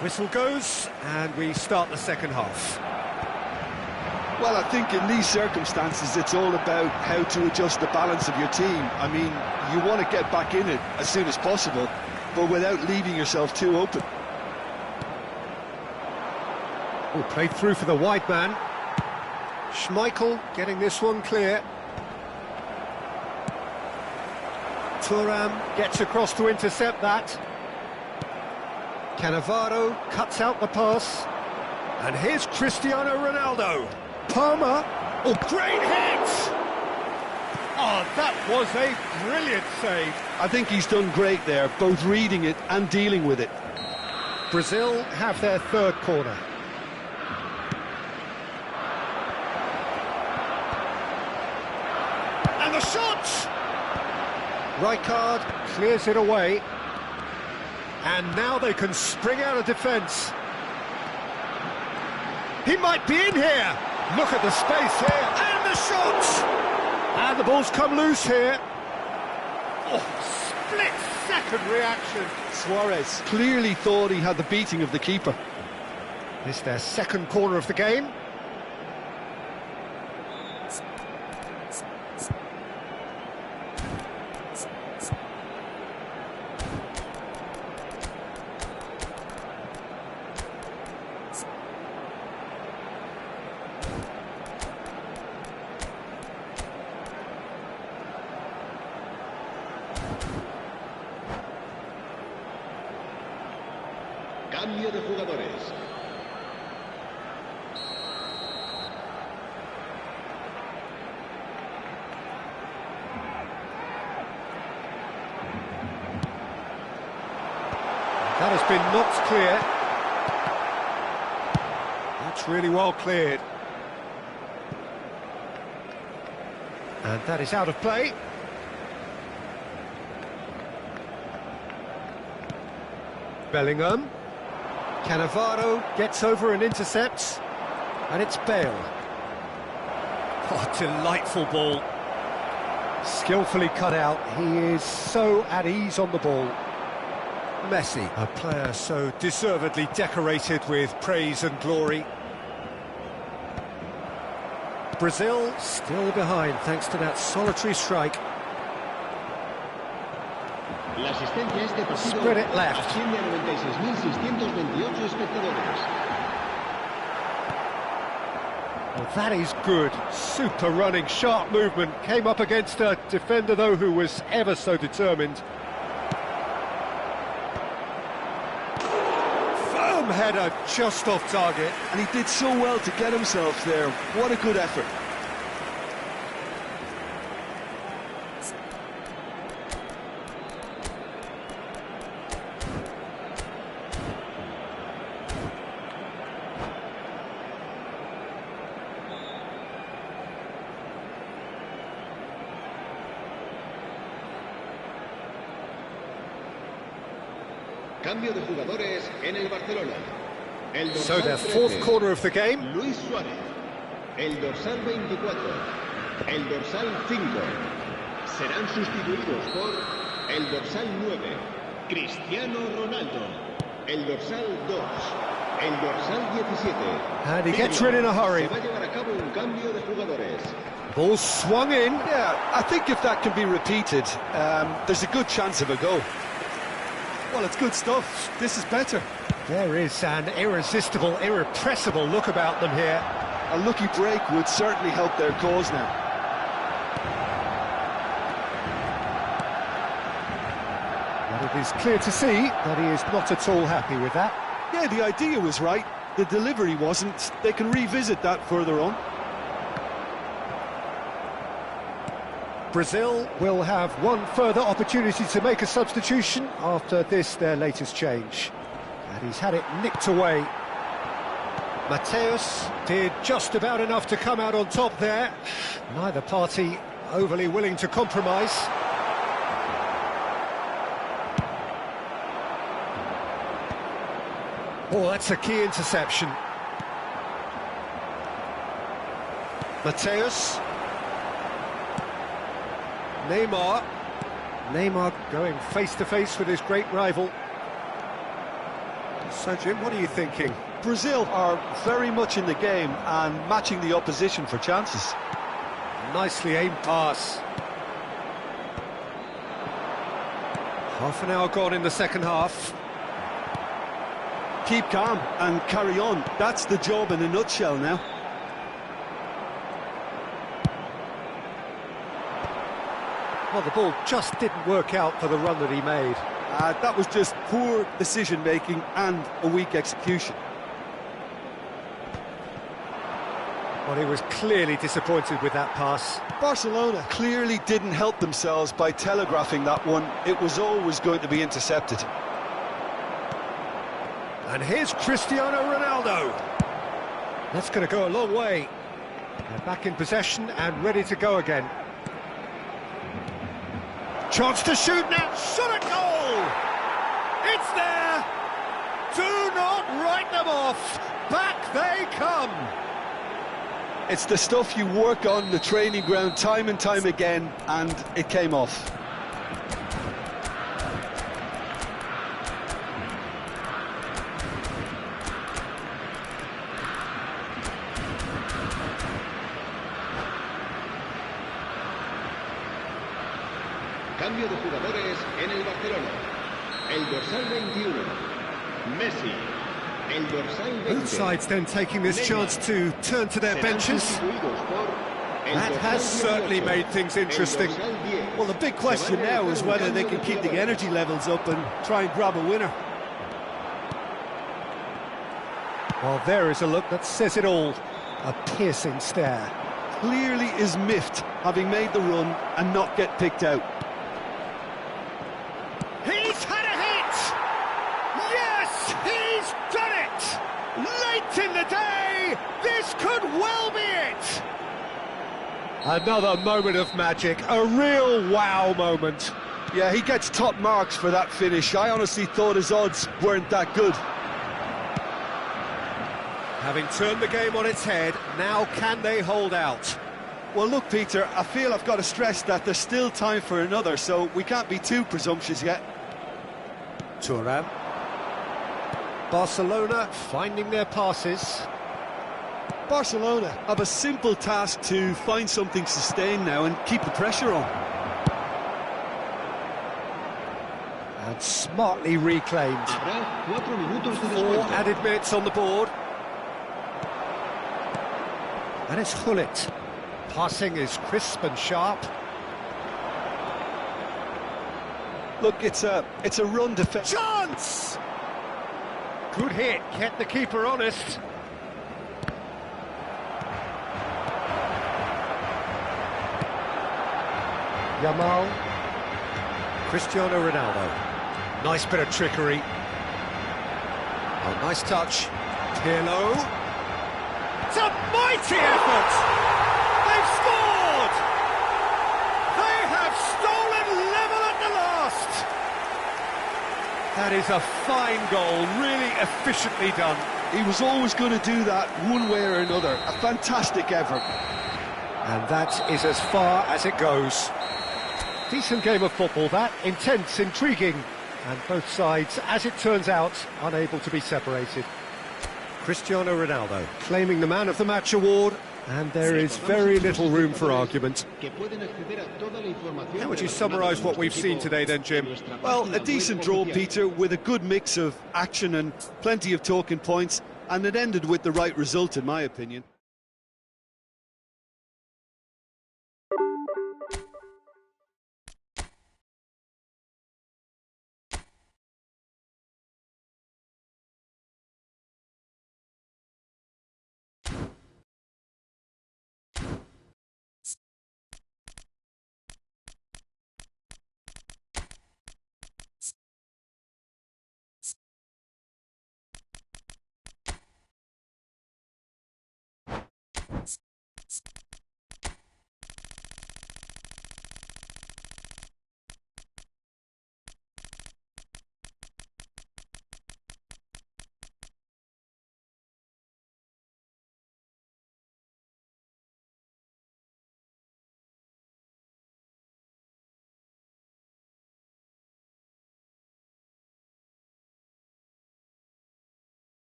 Whistle goes, and we start the second half. Well, I think in these circumstances, it's all about how to adjust the balance of your team. I mean, you want to get back in it as soon as possible, but without leaving yourself too open. Oh, played through for the wide man. Schmeichel getting this one clear. Thuram gets across to intercept that. Cannavaro cuts out the pass. And here's Cristiano Ronaldo. Palmer. Oh, great hit! Oh, that was a brilliant save. I think he's done great there, both reading it and dealing with it. Brazil have their third corner. And the shot! Rijkaard clears it away. And now they can spring out of defence. He might be in here. Look at the space here. And the shot! And the ball's come loose here. Oh, split-second reaction. Suarez clearly thought he had the beating of the keeper. This is their second corner of the game. Cambio de jugadores. That has been knocked clear. That's really well cleared. And that is out of play. Bellingham. Cannavaro gets over and intercepts. And it's Bale. Oh, delightful ball. Skillfully cut out. He is so at ease on the ball. Messi, a player so deservedly decorated with praise and glory. Brazil still behind thanks to that solitary strike. La asistencia a este partido Spread it left. asciende a 96.628 espectadores. Well, that is good. Super running, sharp movement. Came up against a defender, though, who was ever so determined. Firm header just off target. And he did so well to get himself there. What a good effort. Cambio de jugadores en el Barcelona. El So dorsal their fourth 13, corner of the game. Luis Suárez. El dorsal 24. El dorsal 5. Serán sustituidos por el dorsal 9. Cristiano Ronaldo. El dorsal 2. El dorsal 17. And he gets rid in a hurry. Se va a llevar a cabo un cambio de jugadores. Ball swung in. Yeah, I think if that can be repeated, there's a good chance of a goal. Well, it's good stuff. This is better. There is an irresistible, irrepressible look about them here. A lucky break would certainly help their cause now. But it is clear to see that he is not at all happy with that. Yeah, the idea was right. The delivery wasn't. They can revisit that further on. Brazil will have one further opportunity to make a substitution after this, their latest change. And he's had it nicked away. Mateus did just about enough to come out on top there. Neither party overly willing to compromise. Oh, that's a key interception. Mateus. Neymar going face-to-face with his great rival. So, Jim, what are you thinking? Brazil are very much in the game and matching the opposition for chances. Nicely aimed pass. Half an hour gone in the second half. Keep calm and carry on. That's the job in a nutshell now. Well, the ball just didn't work out for the run that he made. That was just poor decision-making and a weak execution. Well, he was clearly disappointed with that pass. Barcelona clearly didn't help themselves by telegraphing that one. It was always going to be intercepted. And here's Cristiano Ronaldo. That's going to go a long way. They're back in possession and ready to go again. Chance to shoot now, shot at goal! It's there! Do not write them off! Back they come! It's the stuff you work on the training ground time and time again, and it came off. Cambio de jugadores en el Barcelona. El dorsal 21, Messi. El dorsal 20. Both sides then taking this chance to turn to their benches. That has certainly made things interesting. Well, the big question now is whether they can keep the energy levels up and try and grab a winner. Well, there is a look that says it all. A piercing stare. Clearly is miffed, having made the run and not get picked out. He's had a hit! Yes, he's done it! Late in the day, this could well be it! Another moment of magic, a real wow moment. Yeah, he gets top marks for that finish. I honestly thought his odds weren't that good. Having turned the game on its head, now can they hold out? Well, look, Peter, I feel I've got to stress that there's still time for another, so we can't be too presumptuous yet. Thuram. Barcelona finding their passes. Barcelona have a simple task to find something sustained now and keep the pressure on. And smartly reclaimed. Habrá 4 minutos de 4 descuento. added minutes on the board. And it's Gullit. Passing is crisp and sharp. Look, it's a run defense. Chance! Good hit, kept the keeper honest. Yamal. Cristiano Ronaldo. Nice bit of trickery. Oh, nice touch. Pirlo. It's a mighty effort! They've scored! They have stolen level at the last! That is a fine goal, really efficiently done. He was always going to do that one way or another. A fantastic effort. And that is as far as it goes. Decent game of football, that. Intense, intriguing. And both sides, as it turns out, unable to be separated. Cristiano Ronaldo claiming the Man of the Match award, and there is very little room for argument. How would you summarise what we've seen today then, Jim? Well, a decent draw, Peter, with a good mix of action and plenty of talking points, and it ended with the right result, in my opinion.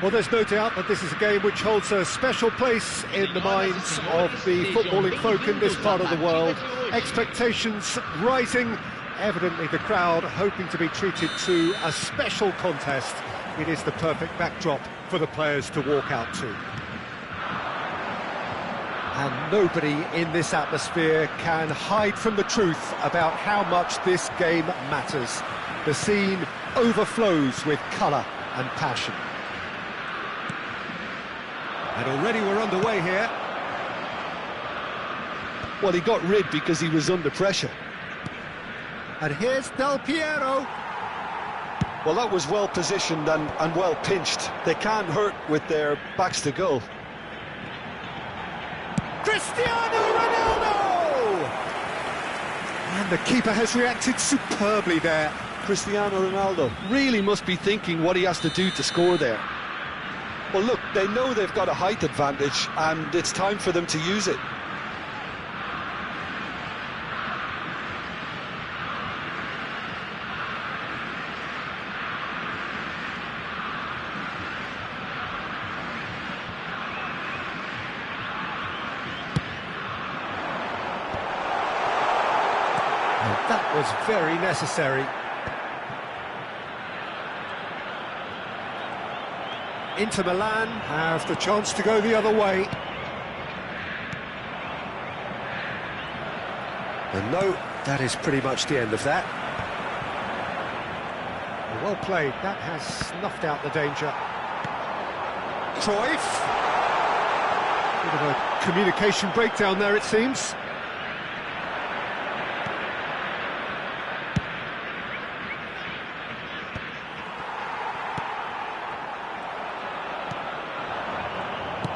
Well, there's no doubt that this is a game which holds a special place in the minds of the footballing folk in this part of the world. Expectations rising, evidently the crowd hoping to be treated to a special contest. It is the perfect backdrop for the players to walk out to. And nobody in this atmosphere can hide from the truth about how much this game matters. The scene overflows with colour and passion. And already we're underway here. Well, he got rid because he was under pressure. And here's Del Piero. Well, that was well positioned and well pinched. They can't hurt with their backs to goal. Cristiano Ronaldo! And the keeper has reacted superbly there. Cristiano Ronaldo really must be thinking what he has to do to score there. Well, look, they know they've got a height advantage, and it's time for them to use it. And that was very necessary. Inter Milan have the chance to go the other way. And no, that is pretty much the end of that. Well played, that has snuffed out the danger. Cruyff. Bit of a communication breakdown there, it seems.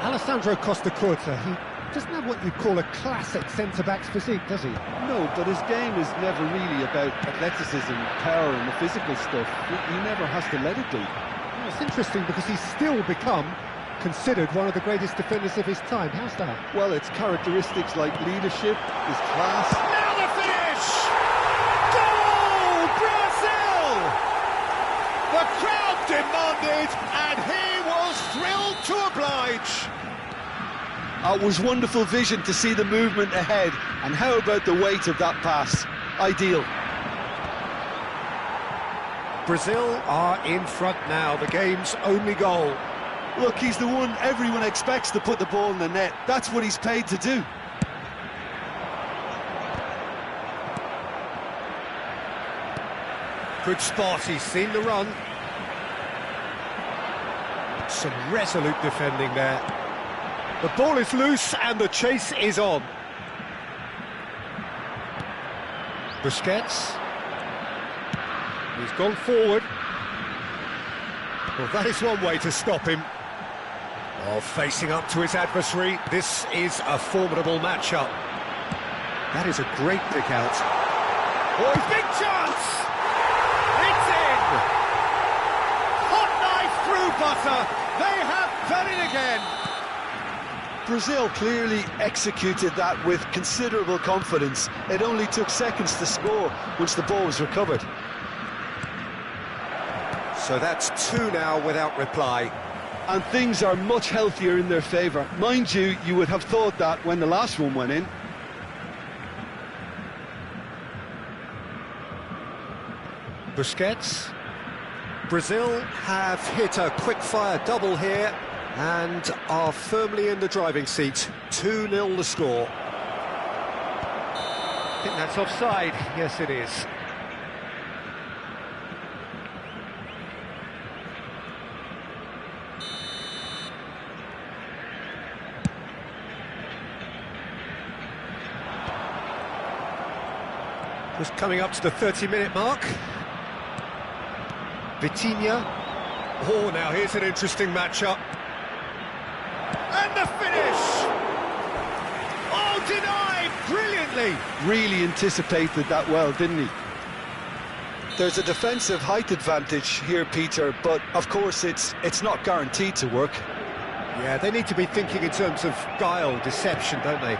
Alessandro Costacurta, he doesn't have what you'd call a classic centre-back's physique, does he? No, but his game is never really about athleticism, power and the physical stuff. He never has to let it be. Well, it's interesting because he's still become considered one of the greatest defenders of his time. How's that? Well, it's characteristics like leadership, his class. Now the finish! Goal! Brazil! The crowd demanded, and he was thrilled to oblige. It was wonderful vision to see the movement ahead, and how about the weight of that pass? Ideal. Brazil are in front now, the game's only goal. Look, he's the one everyone expects to put the ball in the net. That's what he's paid to do. Good spot, he's seen the run. Some resolute defending there. The ball is loose and the chase is on. Busquets. He's gone forward. Well, that is one way to stop him. Oh, facing up to his adversary, this is a formidable matchup. That is a great pick out. Oh, big chance! It's in! Hot knife through butter. They have done it again. Brazil clearly executed that with considerable confidence. It only took seconds to score once the ball was recovered. So that's 2 now without reply. And things are much healthier in their favour. Mind you, you would have thought that when the last one went in. Busquets. Brazil have hit a quick-fire double here and are firmly in the driving seat. 2-0 the score. I think that's offside. Yes, it is. Just coming up to the 30-minute mark. Vitinha. Oh, now here's an interesting matchup. And the finish! Oh, denied brilliantly! Really anticipated that well, didn't he? There's a defensive height advantage here, Peter, but of course it's not guaranteed to work. Yeah, they need to be thinking in terms of guile, deception, don't they?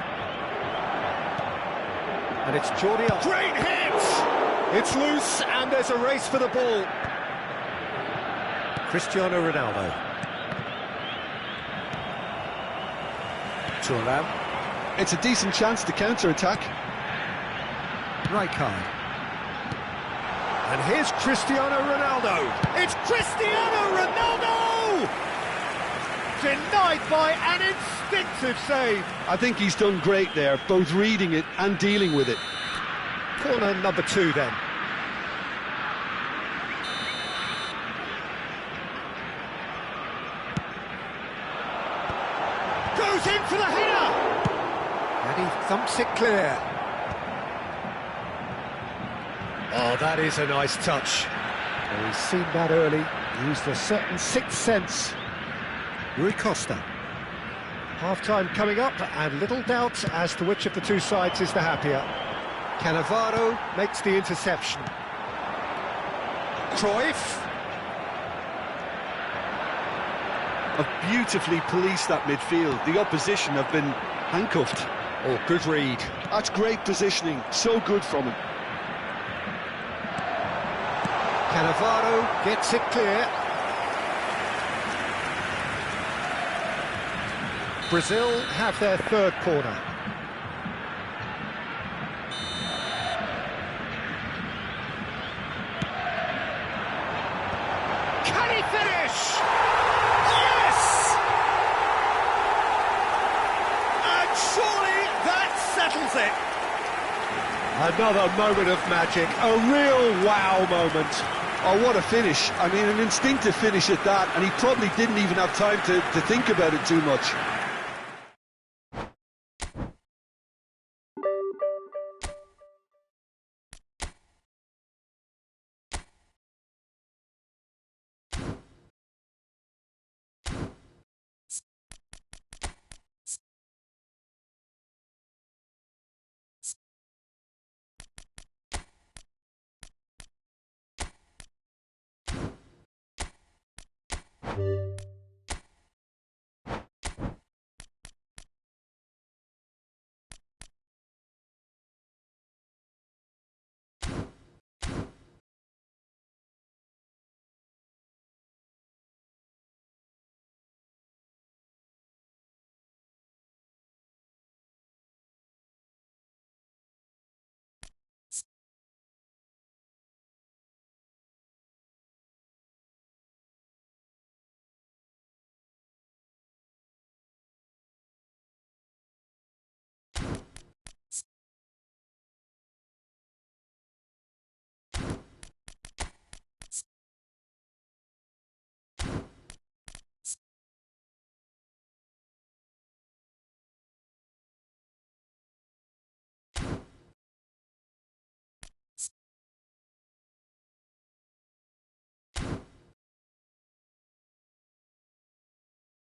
And it's Jordi Alba. Great hit! It's loose, and there's a race for the ball. Cristiano Ronaldo. Thuram. It's a decent chance to counter-attack. Rijkaard. And here's Cristiano Ronaldo. It's Cristiano Ronaldo! Denied by an instinctive save. I think he's done great there, both reading it and dealing with it. Corner number 2 then. Goes in for the header! And he thumps it clear. Oh, that is a nice touch. Well, he's seen that early, used a certain sixth sense. Rui Costa. Half-time coming up, and little doubt as to which of the two sides is the happier. Cannavaro makes the interception. Cruyff. Have beautifully policed that midfield. The opposition have been handcuffed. Oh, good read. That's great positioning, so good from him. Cannavaro gets it clear. Brazil have their third corner. Can he finish? Yes! And surely that settles it. Another moment of magic, a real wow moment. Oh, what a finish. I mean, an instinctive finish at that, and he probably didn't even have time to think about it too much.